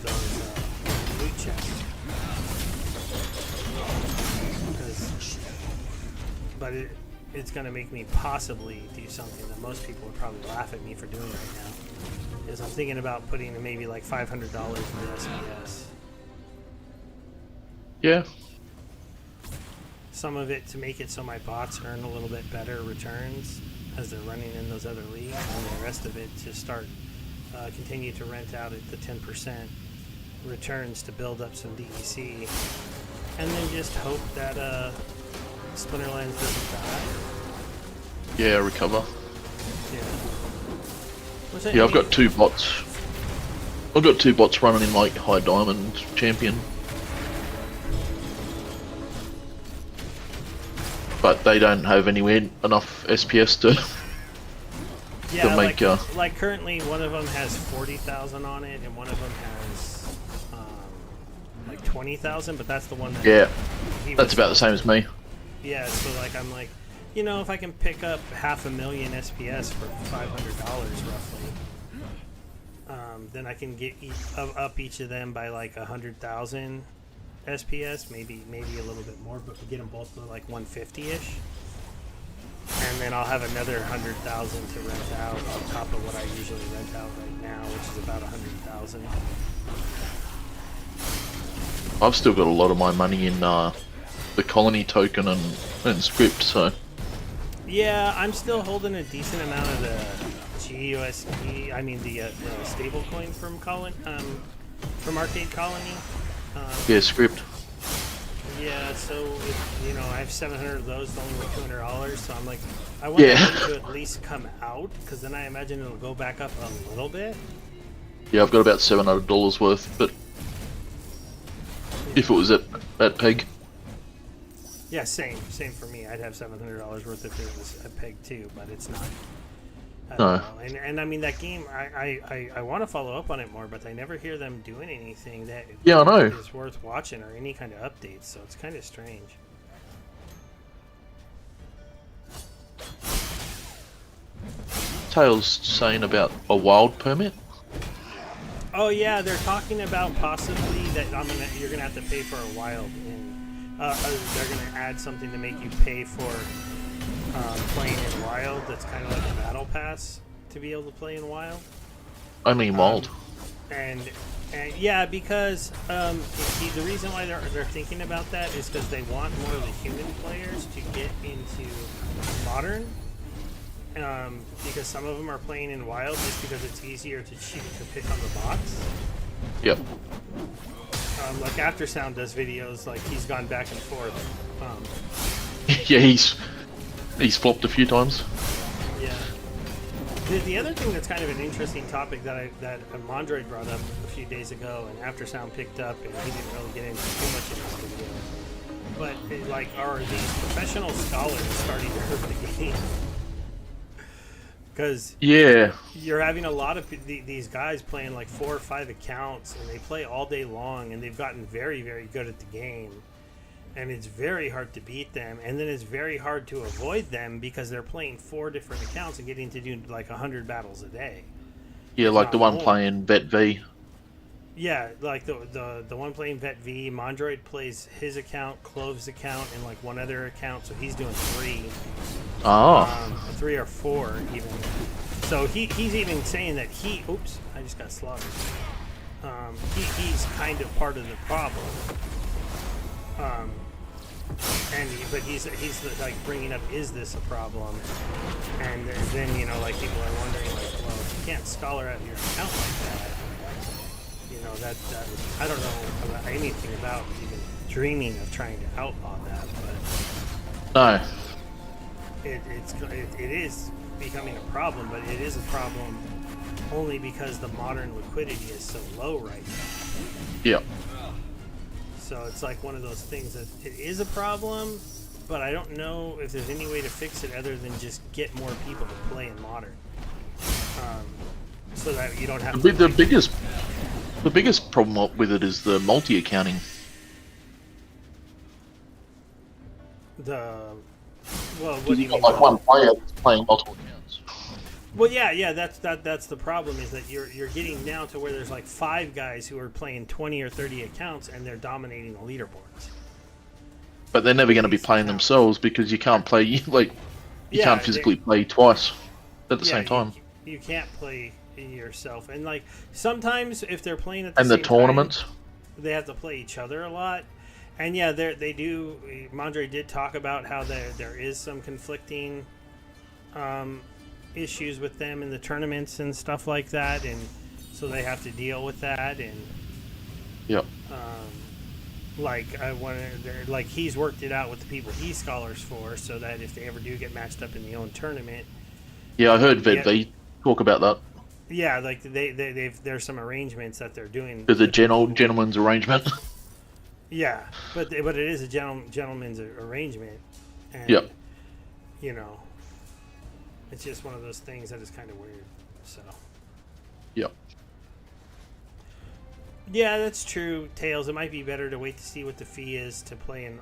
those loot chests. But it's going to make me possibly do something that most people would probably laugh at me for doing right now. Is I'm thinking about putting maybe like $500 into SPS. Yeah. Some of it to make it so my bots earn a little bit better returns as they're running in those other leagues, and the rest of it to start continue to rent out at the 10% returns to build up some DEC, and then just hope that Splinterlands doesn't die. Yeah, recover. Yeah. Yeah, I've got 2 bots. I've got 2 bots running in like High Diamond Champion. But they don't have anywhere enough SPS to Yeah, make like currently one of them has 40,000 on it, and one of them has like 20,000. But that's the one that yeah, he that's was- about the same as me. Yeah, so like I'm like, you know, if I can pick up 500,000 SPS for $500 roughly, then I can get up each of them by like 100,000 SPS, maybe a little bit more, but we get them both to like 150-ish, and then I'll have another 100,000 to rent out on top of what I usually rent out right now, which is about 100,000. I've still got a lot of my money in the colony token and script, so Yeah, I'm still holding a decent amount of the GUSD. I mean the stable coin from from Arcade Colony. yeah, script. Yeah, so if, you know, I have 700 of those, only worth $200. So I'm like, I want Yeah. them to at least come out, because then I imagine it'll go back up a little bit. Yeah, I've got about $700 worth, but if it was at peg. Yeah, same for me. I'd have $700 worth if it was a peg too, but it's not. I don't know. And I mean that game, I want to follow up on it more, but I never hear them doing anything that Yeah, I know. is worth watching or any kind of updates. So it's kind of strange. Tails saying about a wild permit. Oh yeah, they're talking about possibly that you're gonna have to pay for a wild, and they're gonna add something to make you pay for playing in wild. That's kind of like a battle pass to be able to play in wild. Only in wild. And yeah, because the reason why they're thinking about that is because they want more of the human players to get into modern. Because some of them are playing in wild just because it's easier to cheat to pick on the bots. Yep. Like Aftersound does videos, like he's gone back and forth. Yeah, he's flopped a few times. Yeah. The other thing that's kind of an interesting topic that Mondroid brought up a few days ago, and Aftersound picked up, and he didn't really get into too much in his video. But like, are these professional scholars starting to hurt the game? Because Yeah. you're having a lot of these guys playing like 4 or 5 accounts, and they play all day long, and they've gotten very, very good at the game. And it's very hard to beat them, and then it's very hard to avoid them because they're playing 4 different accounts and getting to do like 100 battles a day. Yeah, if like the not one more. playing Vet V. Yeah, like the one playing Vet V, Mondroid plays his account, Clove's account, and like one other account, so he's doing three, Oh, 3 or 4 even. So he's even saying that oops, I just got slaughtered. He's kind of part of the problem. But he's like bringing up, is this a problem? And then like people are wondering like, well, you can't scholar out your account like that. That I don't know about anything about even dreaming of trying to outlaw that, but no. it is becoming a problem. But it is a problem only because the modern liquidity is so low right now. Yeah. So it's like one of those things that it is a problem, but I don't know if there's any way to fix it other than just get more people to play in modern, so that you don't have to. The biggest problem with it is the multi-accounting. Well, what do you You've mean? got like one player that's playing multiple accounts. Well, yeah, that's the problem, is that you're getting now to where there's like 5 guys who are playing 20 or 30 accounts and they're dominating the leaderboards. But they're never going to be playing themselves because you can't play you can't physically play twice at the same time. You can't play yourself, and like sometimes if they're playing at the And same the tournaments, time, they have to play each other a lot. And yeah, they do. Mondre did talk about how there is some conflicting issues with them in the tournaments and stuff like that, and so they have to deal with that. And yep. like he's worked it out with the people he scholars for, so that if they ever do get matched up in the own tournament. Yeah, I heard VedV talk about that. Yeah, like there's some arrangements that they're doing. There's a gentleman's arrangement. Yeah, but it is a gentleman's arrangement, and Yep. It's just one of those things that is kind of weird. So. Yep. Yeah, that's true, Tails. It might be better to wait to see what the fee is to play in,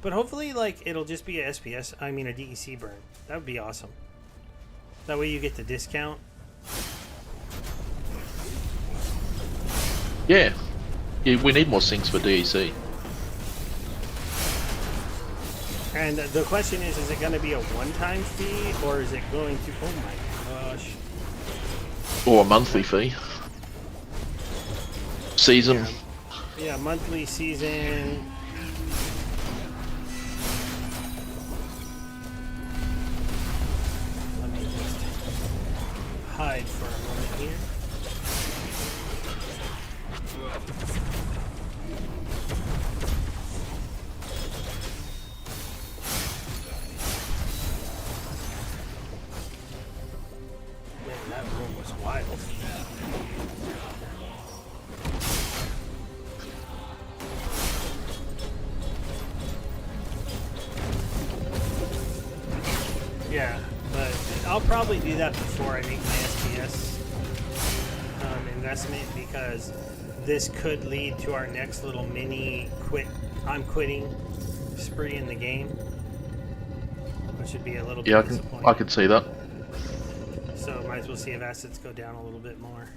but hopefully, like, it'll just be a SPS. I mean, a DEC burn. That would be awesome. That way, you get the discount. Yeah. Yeah, we need more syncs for DEC. And the question is it going to be a one-time fee, or is it going to? Oh my gosh! Or a monthly fee. Season. Yeah, monthly, season. Let me just hide for a moment here. Man, that room was wild. Yeah, but I'll probably do that before I make my SPS investment, because this could lead to our next little mini I'm quitting spree in the game, which would be a little bit disappointing. I could see that. So might as well see if assets go down a little bit more.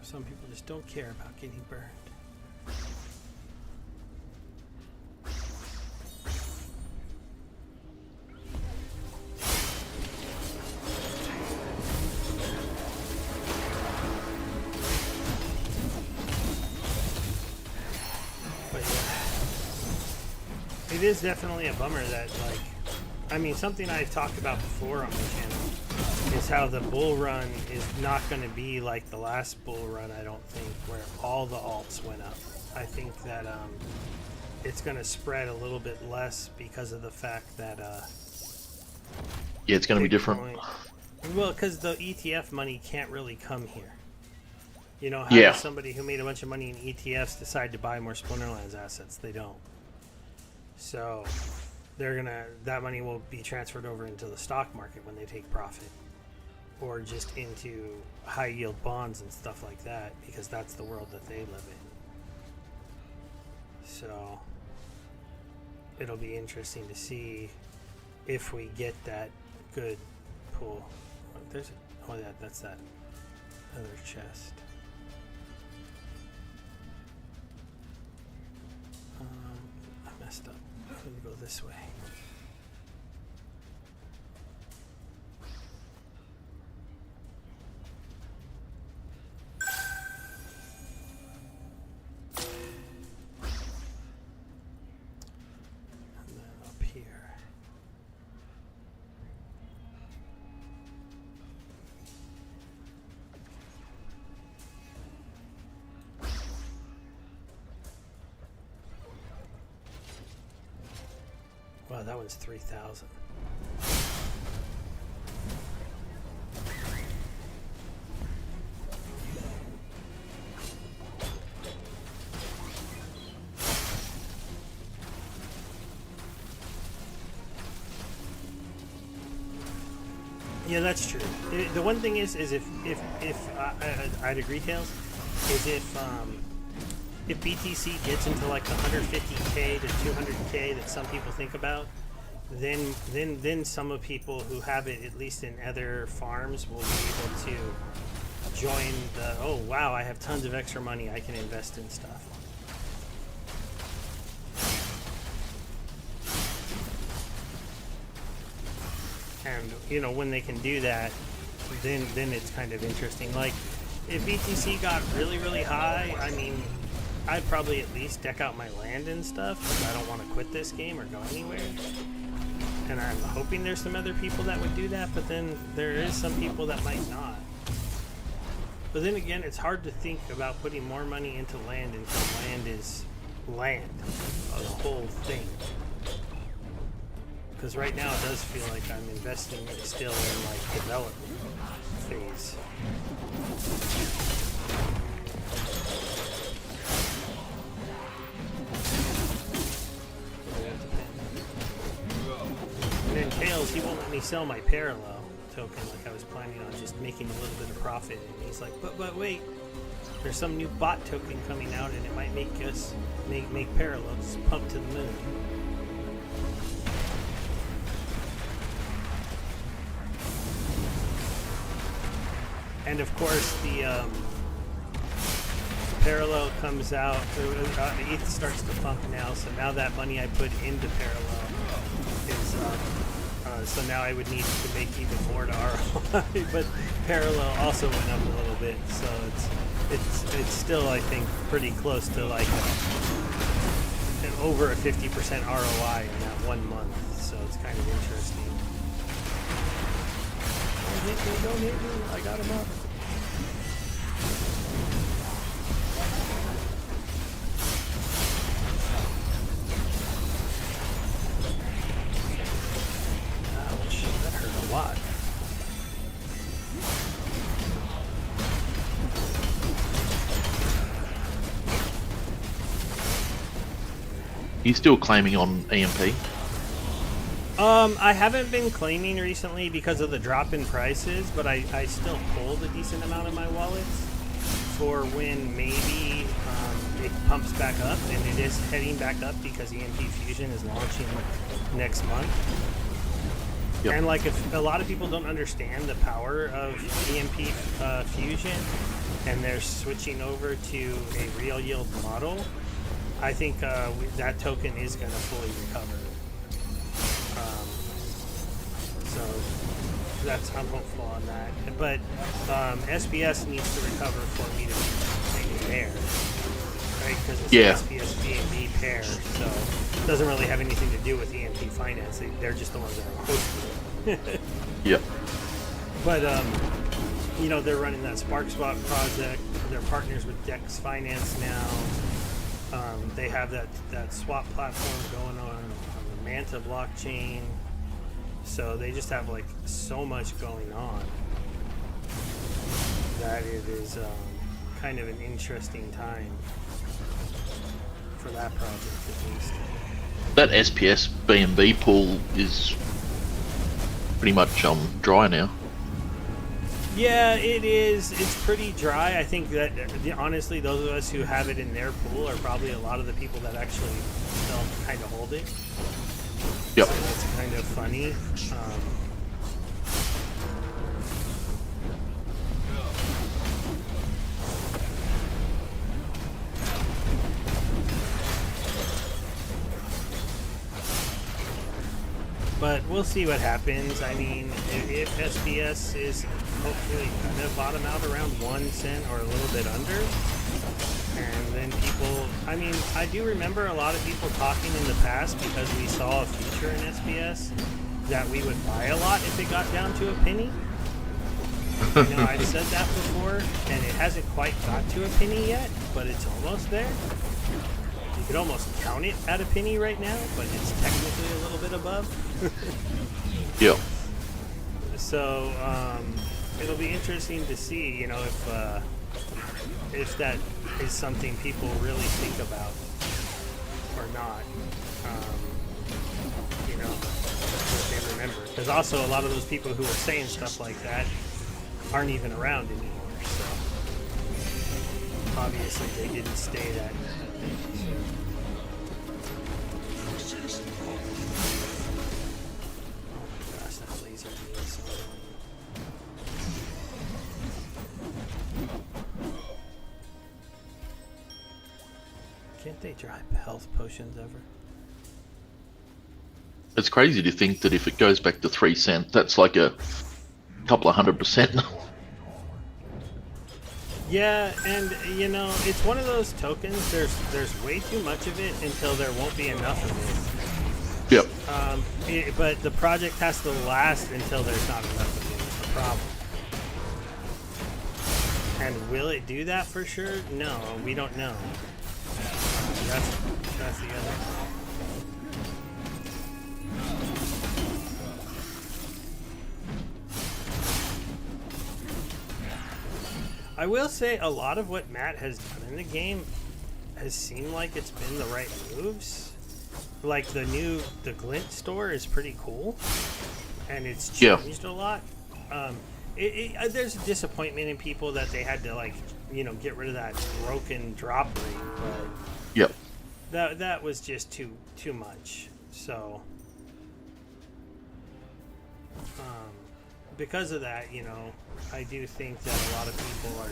Some people just don't care about getting burned. It is definitely a bummer that, like, I mean, something I've talked about before on my channel is how the bull run is not going to be like the last bull run, I don't think, where all the alts went up. I think that it's going to spread a little bit less because of the fact that yeah, it's going to be different. Well, because the ETF money can't really come here. You know, how does somebody who made a bunch of money in ETFs decide to buy more Splinterlands assets? They don't. So that money will be transferred over into the stock market when they take profit, or just into high yield bonds and stuff like that, because that's the world that they live in. So it'll be interesting to see if we get that good pull. There's a, oh yeah, that's that other chest. I messed up. I'm gonna go this way. And then up here. Wow, that one's 3,000. Yeah, that's true. The one thing is if I'd agree, Tails, is if BTC gets into like the 150k to 200k that some people think about, then some of people who have it at least in other farms will be able to join the, oh wow, I have tons of extra money, I can invest in stuff. And you know, when they can do that, then it's kind of interesting. Like if BTC got really, really high, I mean, I'd probably at least deck out my land and stuff because I don't want to quit this game or go anywhere. And I'm hoping there's some other people that would do that, but then there is some people that might not. But then again, it's hard to think about putting more money into land until land is land, the whole thing. Because right now it does feel like I'm investing still in like development phase. And then Tails, he won't let me sell my parallel token like I was planning on, just making a little bit of profit. And he's like, but wait, there's some new bot token coming out and it might make us make parallels pump to the moon. And of course, the parallel comes out. ETH starts to pump now, so now that money I put into parallel is so now I would need to make even more to ROI. But parallel also went up a little bit, so it's still, I think, pretty close to like over a 50% ROI in that 1 month. So it's kind of interesting. Don't hit me, I got him up. Ouch, that hurt a lot. You still claiming on EMP? I haven't been claiming recently because of the drop in prices, but I still hold a decent amount of my wallets for when maybe it pumps back up, and it is heading back up because EMP Fusion is launching next month. Yep. And like, if a lot of people don't understand the power of EMP Fusion and they're switching over to a real yield model, I think that token is going to fully recover. So I'm hopeful on that. But SPS needs to recover for me to be there, right? Because it's an SPS BNB pair, so it doesn't really have anything to do with EMP Finance. They're just the ones that are hosting it. Yep. But you know, they're running that SparkSwap project. They're partners with Dex Finance now. They have that swap platform going on the Manta blockchain. So they just have like so much going on that it is kind of an interesting time for that project, at least. That SPS BNB pool is pretty much dry now. Yeah, it is. It's pretty dry. I think that honestly, those of us who have it in their pool are probably a lot of the people that actually still kind of hold it. Yep. So it's kind of funny. But we'll see what happens. I mean, if SBS is hopefully going to bottom out around 1 cent or a little bit under, and then people, I mean, I do remember a lot of people talking in the past because we saw a future in SBS that we would buy a lot if it got down to a penny. You know, I've said that before, and it hasn't quite got to a penny yet, but it's almost there. You could almost count it at a penny right now, but it's technically a little bit above. Yep. So it'll be interesting to see, you know, if that is something people really think about or not. You know, what they remember. Because also a lot of those people who are saying stuff like that aren't even around anymore. So obviously they didn't stay that. Can't they drop health potions ever? It's crazy to think that if it goes back to 3 cents, that's like a couple of 100%. Yeah, and you know, it's one of those tokens. There's way too much of it until there won't be enough of it. Yep. But the project has to last until there's not enough of it. It's the problem. And will it do that for sure? No, we don't know. That's the other. I will say a lot of what Matt has done in the game has seemed like it's been the right moves. Like the Glint store is pretty cool, and it's changed a lot. There's a disappointment in people that they had to, like, you know, get rid of that broken drop rate, but Yep. that was just too much. So because of that, you know, I do think that a lot of people are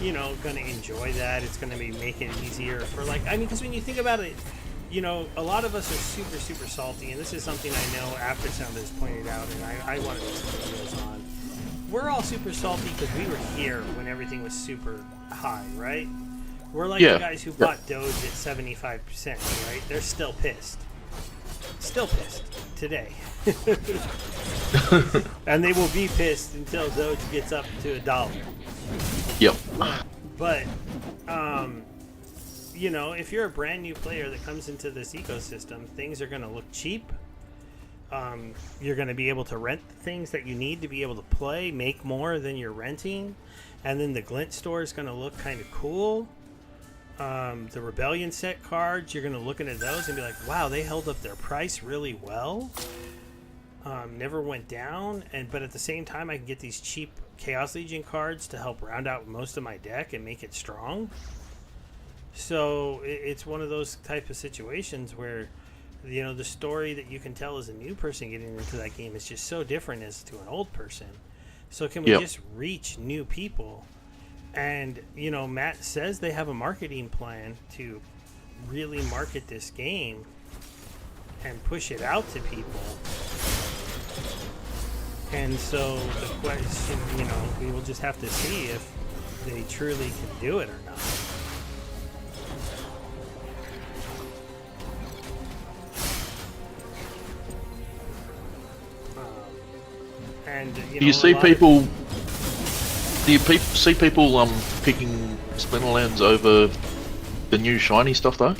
you know, going to enjoy that. It's going to be make it easier for, like, I mean, because when you think about it, you know, a lot of us are super salty, and this is something I know Aftersound has pointed out, and I wanted to put videos on. We're all super salty because we were here when everything was super high, right? We're like the guys who bought Doge at 75%, right? They're still pissed. Still pissed today. And they will be pissed until Doge gets up to $1. Yep. But, you know, if you're a brand new player that comes into this ecosystem, things are going to look cheap. You're going to be able to rent the things that you need to be able to play, make more than you're renting. And then the Glint store is going to look kind of cool. The Rebellion set cards, you're going to look into those and be like, wow, they held up their price really well. Never went down. But at the same time, I can get these cheap Chaos Legion cards to help round out most of my deck and make it strong. So it's one of those type of situations where, you know, the story that you can tell as a new person getting into that game is just so different as to an old person. So can we just reach new people? And, you know, Matt says they have a marketing plan to really market this game and push it out to people. And so the question, you know, we will just have to see if they truly can do it or not. And, you know, Do you see people? Do you see people picking Splinterlands over the new shiny stuff though?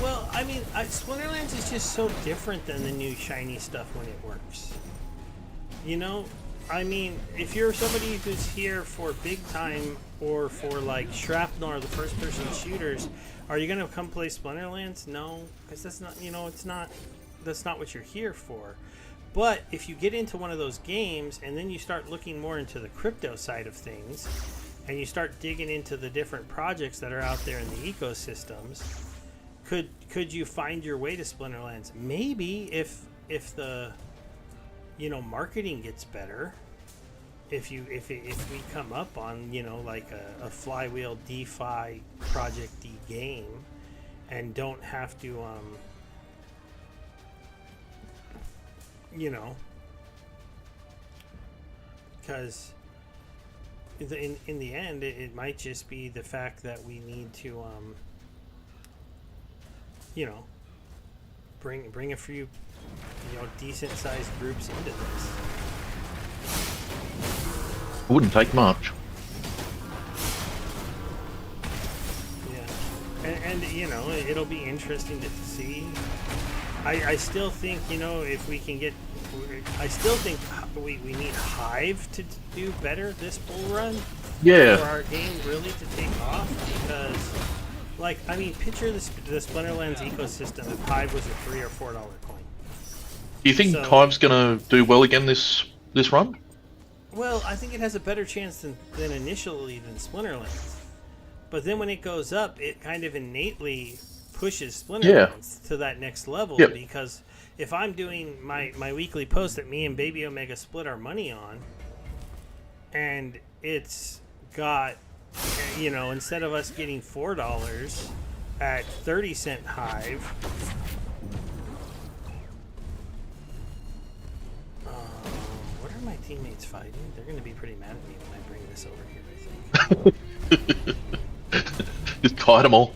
Well, I mean, Splinterlands is just so different than the new shiny stuff when it works. You know, I mean, if you're somebody who's here for big time or for like Shrapnel or the first person shooters, are you gonna come play Splinterlands? No, because that's not, you know, it's not, that's not what you're here for. But if you get into one of those games and then you start looking more into the crypto side of things and you start digging into the different projects that are out there in the ecosystems, could you find your way to Splinterlands? Maybe if the marketing gets better. If we come up on like a Flywheel DeFi Project D game, and don't have to because in the end it might just be the fact that we need to bring a few decent sized groups into this. Wouldn't take much. Yeah, and it'll be interesting to see. I still think if we can get, I still think we need Hive to do better this bull run. Yeah. For our game really to take off, because picture the Splinterlands ecosystem if Hive was a $3 or $4 coin. Do you think Hive's gonna do well again this run? Well, I think it has a better chance than initially than Splinterlands. But then when it goes up, it kind of innately pushes Splinterlands to that next level. Yep. Because if I'm doing my weekly post that me and Baby Omega split our money on, and it's got, instead of us getting $4 at 30-cent Hive, what are my teammates fighting? They're going to be pretty mad at me when I bring this over here, I think. Just kite them all.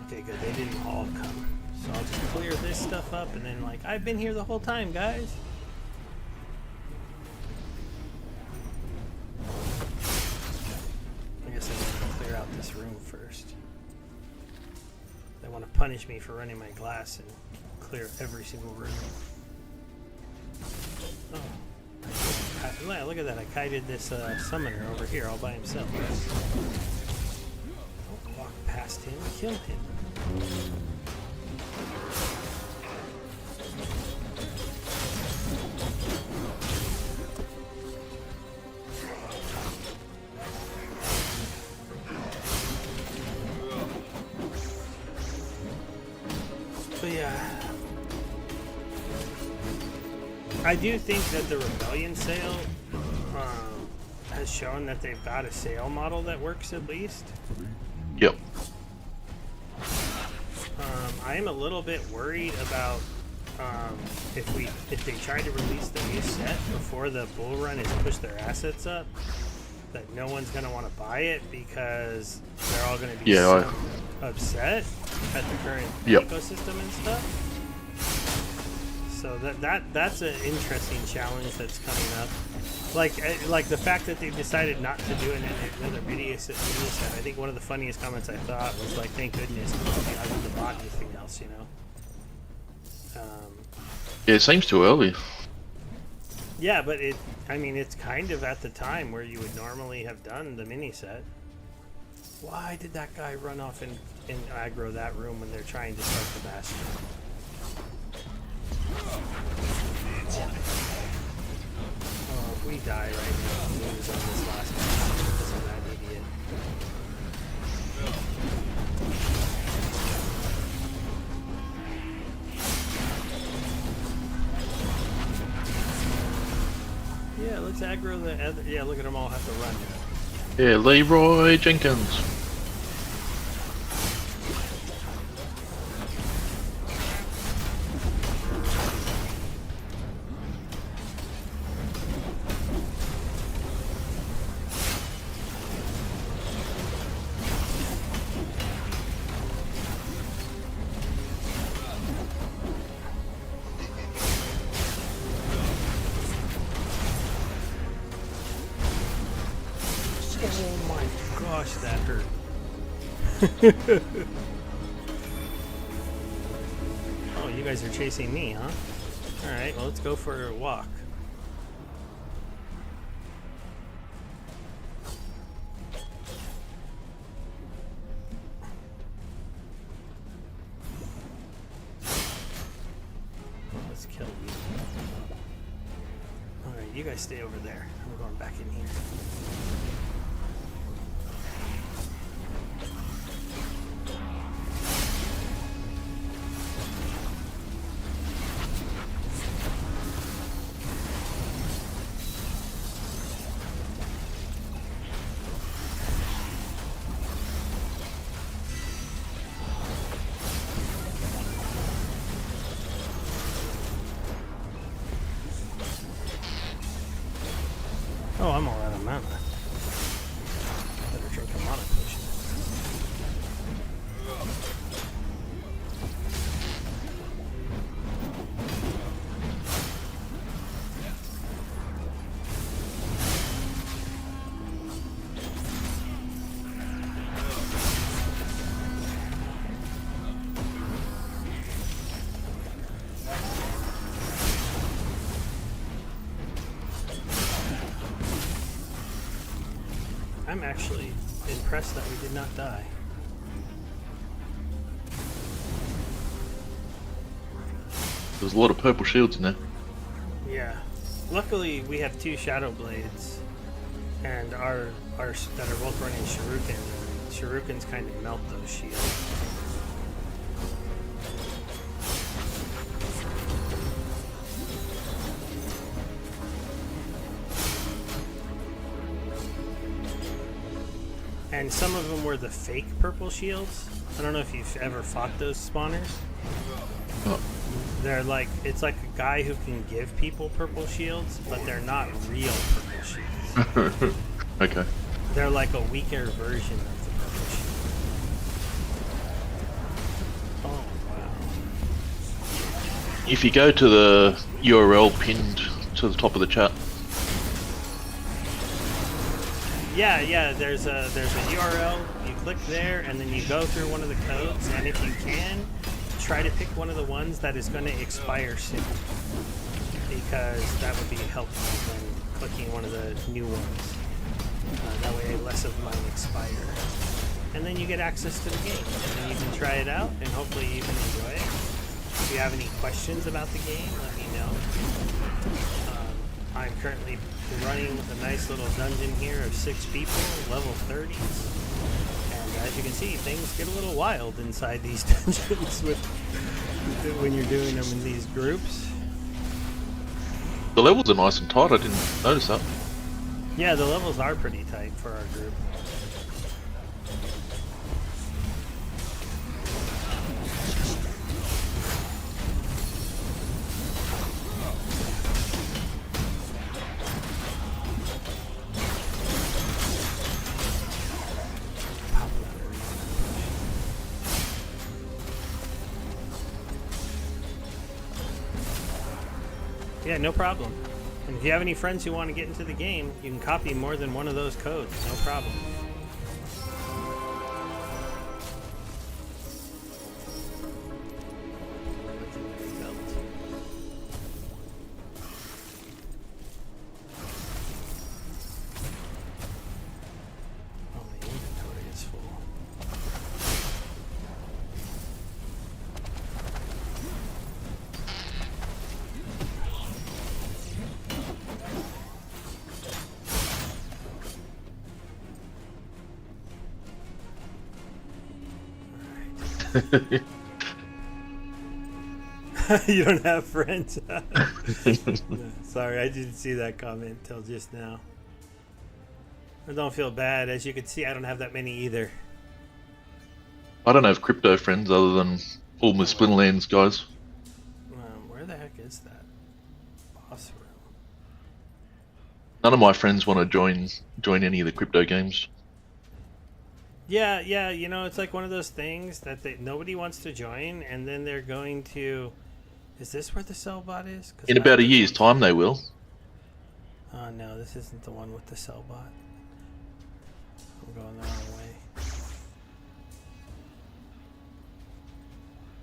Okay, good. They didn't all come. So I'll just clear this stuff up and then, I've been here the whole time, guys. I guess I need to clear out this room first. They want to punish me for running my glass and clear every single room. Oh. Look at that. I kited this summoner over here all by himself. Don't walk past him. Kill him. But yeah, I do think that the Rebellion sale has shown that they've got a sale model that works at least. Yep. I am a little bit worried about if they try to release the new set before the bull run has pushed their assets up, that no one's going to want to buy it because they're all going to be upset at the current ecosystem and stuff. So that's an interesting challenge that's coming up. Like the fact that they've decided not to do another media set. I think one of the funniest comments I thought was like, "Thank goodness I wouldn't have bought anything else," Yeah, it seems too early. Yeah, but it's kind of at the time where you would normally have done the mini set. Why did that guy run off and aggro that room when they're trying to start the bastion? Oh, if we die right now, we'll lose on this last match because of that idiot. Yeah, let's aggro the other. Yeah, look at them all have to run. Yeah, Leroy Jenkins. Oh my gosh, that hurt. Oh, you guys are chasing me, huh? Alright, well, let's go for a walk. Let's kill you. Alright, You guys stay over there. I'm going back in here. Oh, I'm all out of mana. Better drink a mana potion. I'm actually impressed that we did not die. There's a lot of purple shields in there. Yeah. Luckily, we have 2 Shadow Blades, and our that are both running Shuriken. Shurikens kind of melt those shields. And some of them were the fake purple shields. I don't know if you've ever fought those spawners. Oh. They're like, it's like a guy who can give people purple shields, but they're not real purple shields. Okay. They're like a weaker version of the purple shield. Oh, wow. If you go to the URL pinned to the top of the chat, Yeah, there's a URL. You click there, and then you go through one of the codes, and if you can, try to pick one of the ones that is going to expire soon, because that would be helpful when clicking one of the new ones. That way, less of mine expire, and then you get access to the game, and then you can try it out, and hopefully you can enjoy it. If you have any questions about the game, let me know. I'm currently running a nice little dungeon here of 6 people, level 30s. And as you can see, things get a little wild inside these dungeons when you're doing them in these groups. the levels are nice and tight. I didn't notice that. Yeah, the levels are pretty tight for our group. Yeah, no problem. And if you have any friends who want to get into the game, you can copy more than one of those codes. No problem. Oh, my inventory is full. You don't have friends? Sorry, I didn't see that comment till just now. I don't feel bad. As you can see, I don't have that many either. I don't have crypto friends other than all my Splinterlands guys. Where the heck is that? Boss room. None of my friends want to join any of the crypto games. Yeah, you know, it's like one of those things that nobody wants to join, and then they're going to... Is this where the cell bot is? In about a year's time, they will. Oh, no, this isn't the one with the cell bot. I'm going the wrong way.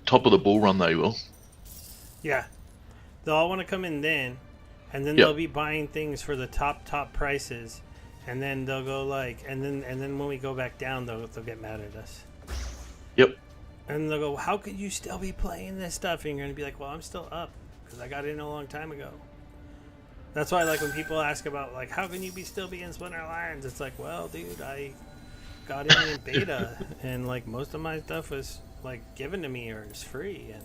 Top of the bull run, they will. Yeah. They'll all want to come in then, and then Yep. they'll be buying things for the top prices, and then they'll go like, and then when we go back down, they'll get mad at us. Yep. And they'll go, how could you still be playing this stuff? And you're going to be like, well, I'm still up, because I got in a long time ago. That's why, like, when people ask about, like, how can you be still be in Splinter Alliance? It's like, well, dude, I got in beta, and, like, most of my stuff was, like, given to me or is free, and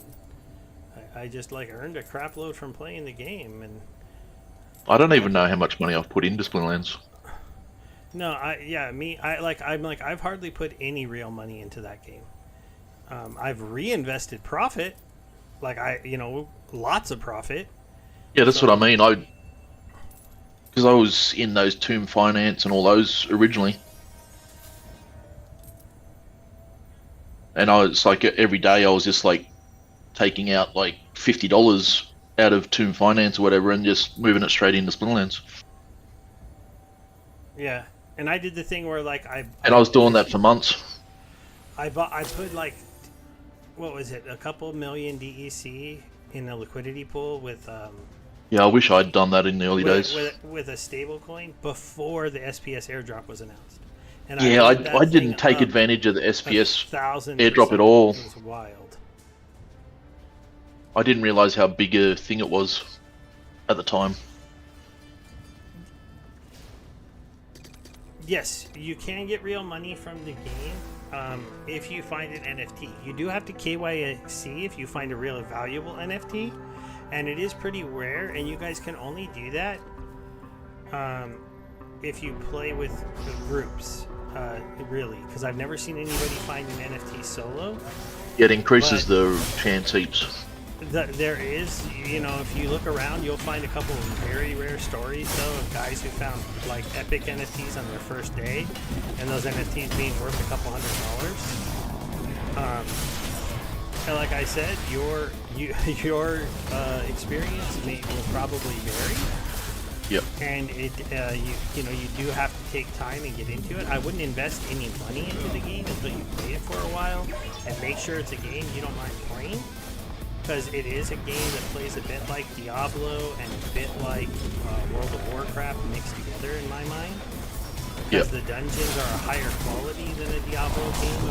I just, like, earned a crap load from playing the game, and... I don't even know how much money I've put into Splinterlands. No, I've hardly put any real money into that game. I've reinvested profit, lots of profit. Yeah, that's what I mean. Because I was in those Tomb Finance and all those originally. And I was like, every day I was just like taking out like $50 out of Tomb Finance or whatever and just moving it straight into Splinterlands. Yeah, and I did the thing where like I was doing that for months. I put like, what was it, a couple million DEC in a liquidity pool with yeah, I wish I'd done that in the early days. With a stable coin before the SPS airdrop was announced. And yeah, I didn't take advantage of the SPS airdrop at all. It was wild. I didn't realize how big a thing it was at the time. Yes, you can get real money from the game if you find an NFT. You do have to KYC if you find a really valuable NFT, and it is pretty rare, and you guys can only do that if you play with the groups, really, because I've never seen anybody find an NFT solo. Yeah, it increases the chance heaps. There is, if you look around, you'll find a couple of very rare stories, though, of guys who found, like, epic NFTs on their first day, and those NFTs being worth a couple $100. And like I said, your experience will probably vary. Yep. And you do have to take time and get into it. I wouldn't invest any money into the game until you play it for a while, and make sure it's a game you don't mind playing. Because it is a game that plays a bit like Diablo and a bit like World of Warcraft mixed together in my mind. Because the dungeons are a higher quality than a Diablo game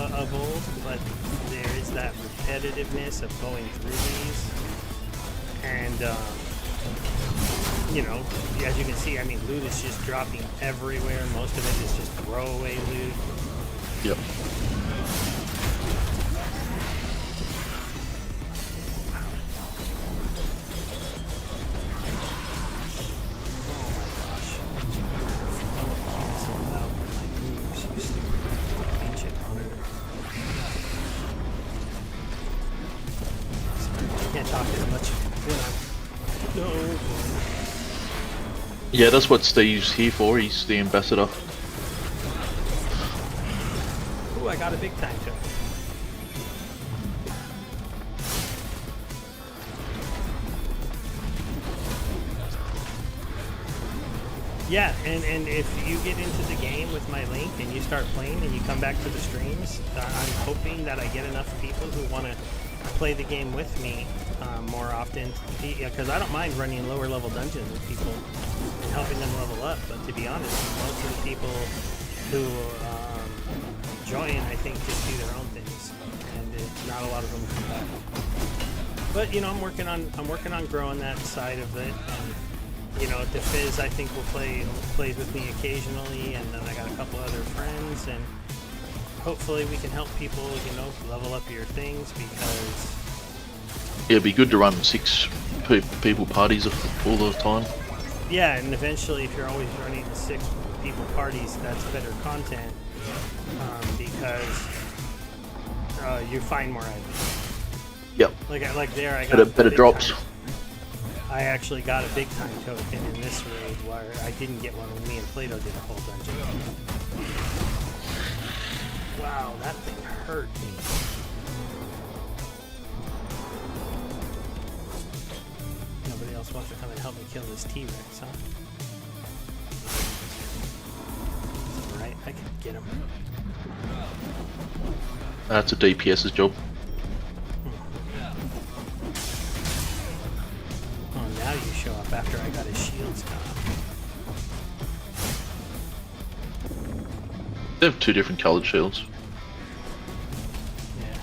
of old, but there is that repetitiveness of going through these. And, as you can see, I mean, loot is just dropping everywhere. Most of it is just throwaway loot. Yep. Yeah, that's what Steve's here for. He's the ambassador. Ooh, I got a big time token. Yeah, and if you get into the game with my link and you start playing and you come back to the streams, I'm hoping that I get enough people who want to play the game with me more often. Because I don't mind running lower level dungeons with people and helping them level up. But to be honest, most of the people who join, I think, just do their own things, and not a lot of them come back. But I'm working on growing that side of it. And, DeFizz, I think, plays with me occasionally, and then I got a couple other friends, and hopefully we can help people, level up your things, because... Yeah, it'd be good to run 6 people parties all the time. Yeah, and eventually, if you're always running 6 people parties, that's better content, because you find more items. Yep. Like there, I got better drops. I actually got a big time token in this raid where I didn't get one when me and Plato did a whole dungeon. Wow, that thing hurt me. Nobody else wants to come and help me kill this T-Rex, huh? It's alright, I can get him. That's a DPS's job. Now you show up after I got his shields gone. They have 2 different coloured shields. Yeah.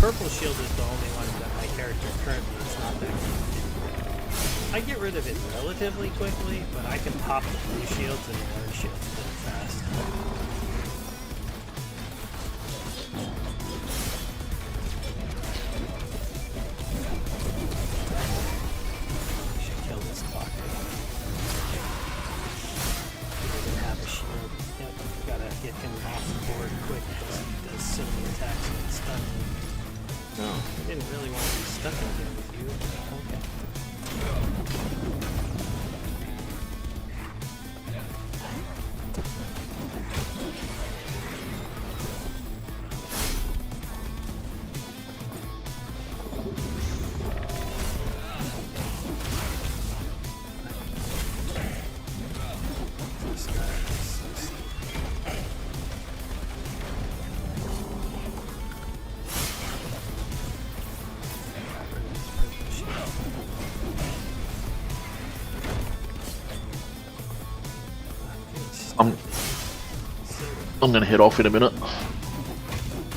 purple shield is the only one that my character currently is not that good at. I get rid of it relatively quickly, but I can pop the blue shields and the orange shields pretty fast. I should kill this clock. He doesn't have a shield. Yep, gotta get him off the board quick because he does so many attacks and stun me. No. I didn't really want to be stuck in here with you. Okay. This guy is so stupid. I'm gonna head off in a minute.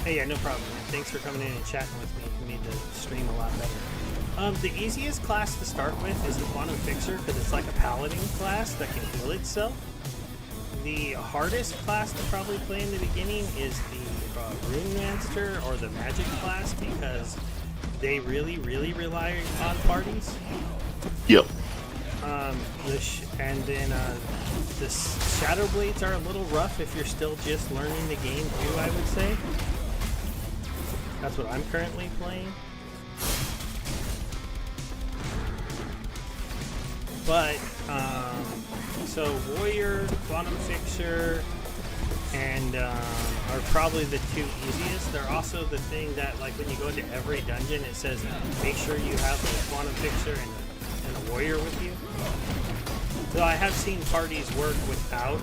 Hey, yeah, no problem, man. Thanks for coming in and chatting with me. You made the stream a lot better. The easiest class to start with is the Quantum Fixer because it's like a paladin class that can heal itself. The hardest class to probably play in the beginning is the Rune Master or the Magic class because they really, really rely on parties. Yep. And then the Shadow Blades are a little rough if you're still just learning the game too, I would say. That's what I'm currently playing. But, so Warrior, Quantum Fixer, and are probably the two easiest. They're also the thing that, like, when you go into every dungeon, it says make sure you have a Quantum Fixer and a Warrior with you. So I have seen parties work without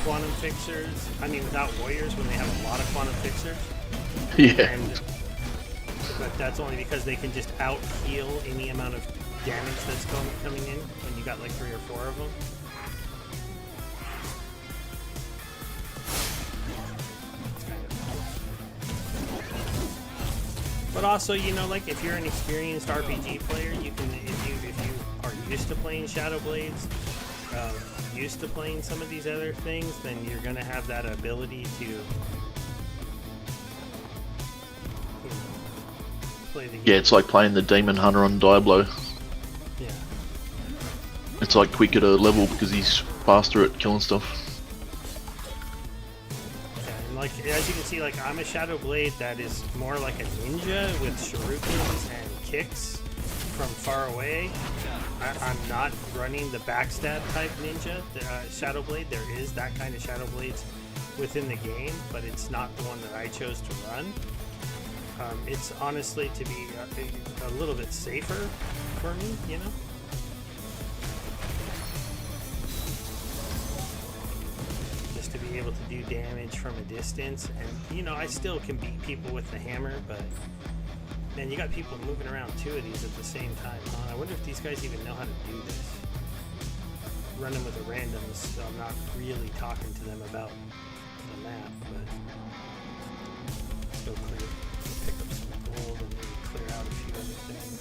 Quantum Fixers. I mean, without Warriors when they have a lot of Quantum Fixers. Yeah. But that's only because they can just out-heal any amount of damage that's coming in when you got like 3 or 4 of them. But also, you know, like if you're an experienced RPG player, you can, if you are used to playing Shadow Blades, used to playing some of these other things, then you're gonna have that ability to, you know, play the game. Yeah, it's like playing the Demon Hunter on Diablo. Yeah. It's like quicker to level because he's faster at killing stuff. And like, as you can see, like I'm a Shadow Blade that is more like a ninja with shurikens and kicks from far away. I'm not running the backstab type ninja, Shadow Blade. There is that kind of Shadow Blades within the game, but it's not the one that I chose to run. It's honestly to be a little bit safer for me, you know? Just to be able to do damage from a distance. And, you know, I still can beat people with the hammer, but... Man, you got people moving around 2 of these at the same time, huh? I wonder if these guys even know how to do this. Running with the randoms, so I'm not really talking to them about the map, but... Let's go clear. Pick up some gold and maybe clear out a few other things.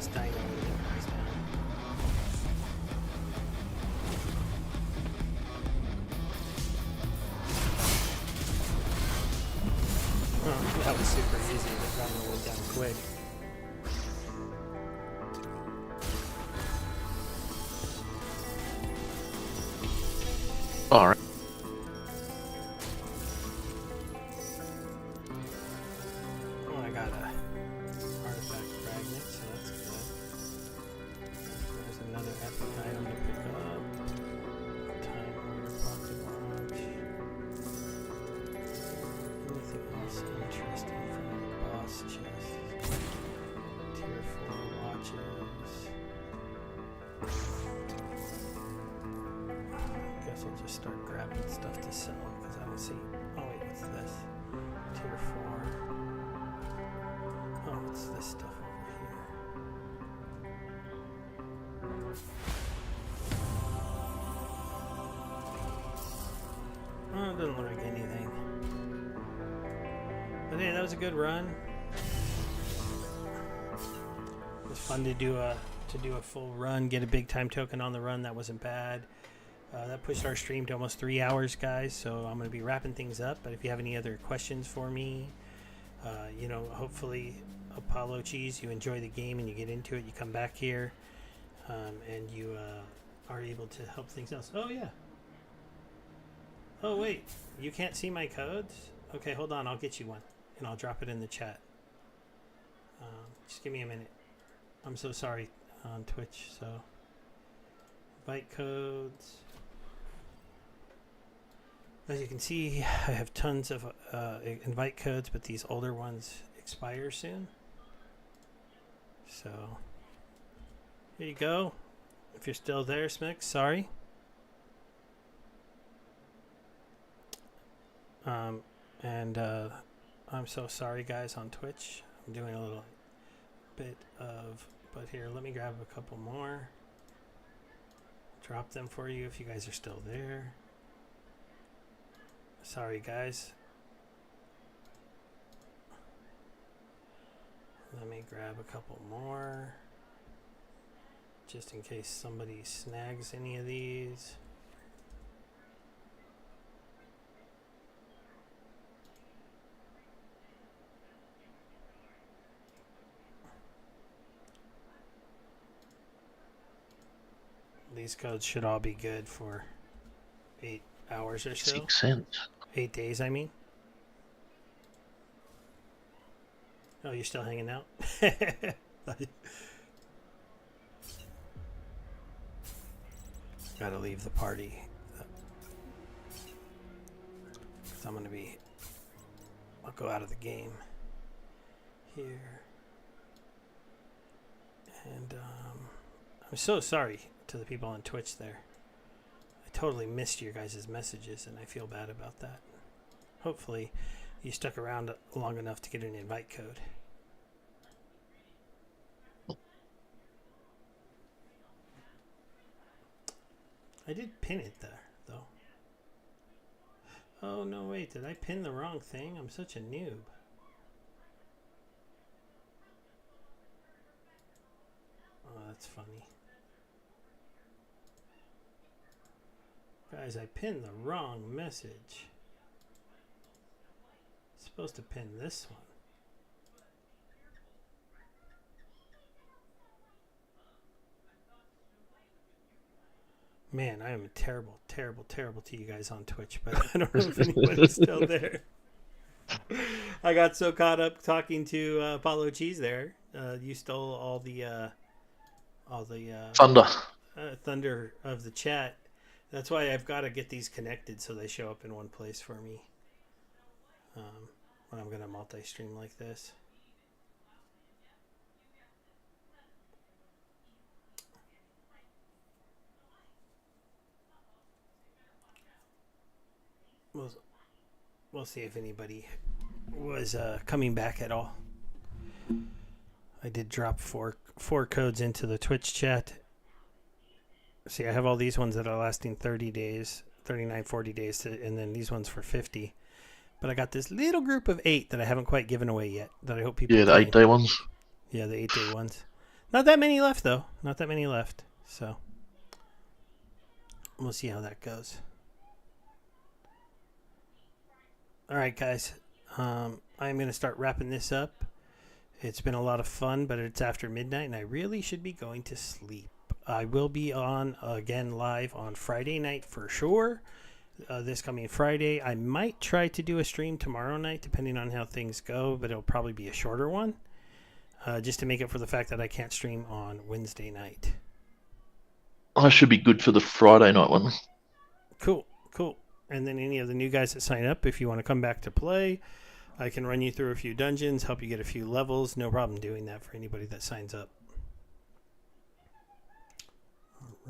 last dino and then goes down. Oh, that was super easy. The dino went down quick. All right. Oh, I got a artifact fragment, so that's good. There's another epic item to pick up. Time order pocket watch. Anything else interesting from the boss chest? Tier 4 watches. Guess I'll just start grabbing stuff to sell because I don't see. Oh wait, what's this? Tier 4. Oh, what's this stuff over here? Oh, it doesn't look like anything. But hey, that was a good run. It was fun to do a full run, get a big time token on the run. That wasn't bad. That pushed our stream to almost 3 hours, guys. So I'm going to be wrapping things up. But if you have any other questions for me, hopefully Apollo Cheese, you enjoy the game and you get into it. You come back here, and you are able to help things else. Oh yeah. Oh wait, you can't see my codes? Okay, hold on. I'll get you one, and I'll drop it in the chat. Just give me a minute. I'm so sorry on Twitch. So invite codes. As you can see, I have tons of invite codes, but these older ones expire soon. So here you go. If you're still there, Smix, sorry. I'm so sorry, guys, on Twitch. I'm doing a little bit of, but here, let me grab a couple more. Drop them for you if you guys are still there. Sorry, guys. Let me grab a couple more, just in case somebody snags any of these. These codes should all be good for 8 hours or so. 6 cents. 8 days, I mean. Oh, you're still hanging out? Gotta leave the party. Because I'm gonna be... I'll go out of the game. Here. And, I'm so sorry to the people on Twitch there. I totally missed your guys' messages, and I feel bad about that. Hopefully, you stuck around long enough to get an invite code. I did pin it there, though. Oh, no, wait. Did I pin the wrong thing? I'm such a noob. Oh, that's funny. Guys, I pinned the wrong message. Supposed to pin this one. Man, I am terrible to you guys on Twitch, but I don't know if anybody's still there. I got so caught up talking to Apollo Cheese there. You stole all the thunder of the chat. That's why I've got to get these connected so they show up in one place for me when I'm going to multi-stream like this. We'll see if anybody was coming back at all. I did drop four codes into the Twitch chat. See, I have all these ones that are lasting 30 days, 39, 40 days, and then these ones for 50. But I got this little group of 8 that I haven't quite given away yet, that I hope people the 8-day ones. Yeah, the 8-day ones. Not that many left, though. Not that many left. So we'll see how that goes. All right, guys. I'm going to start wrapping this up. It's been a lot of fun, but it's after midnight, and I really should be going to sleep. I will be on again live on Friday night for sure. This coming Friday. I might try to do a stream tomorrow night, depending on how things go, but it'll probably be a shorter one. Just to make up for the fact that I can't stream on Wednesday night. I should be good for the Friday night one. Cool. And then any of the new guys that sign up, if you want to come back to play, I can run you through a few dungeons, help you get a few levels. No problem doing that for anybody that signs up.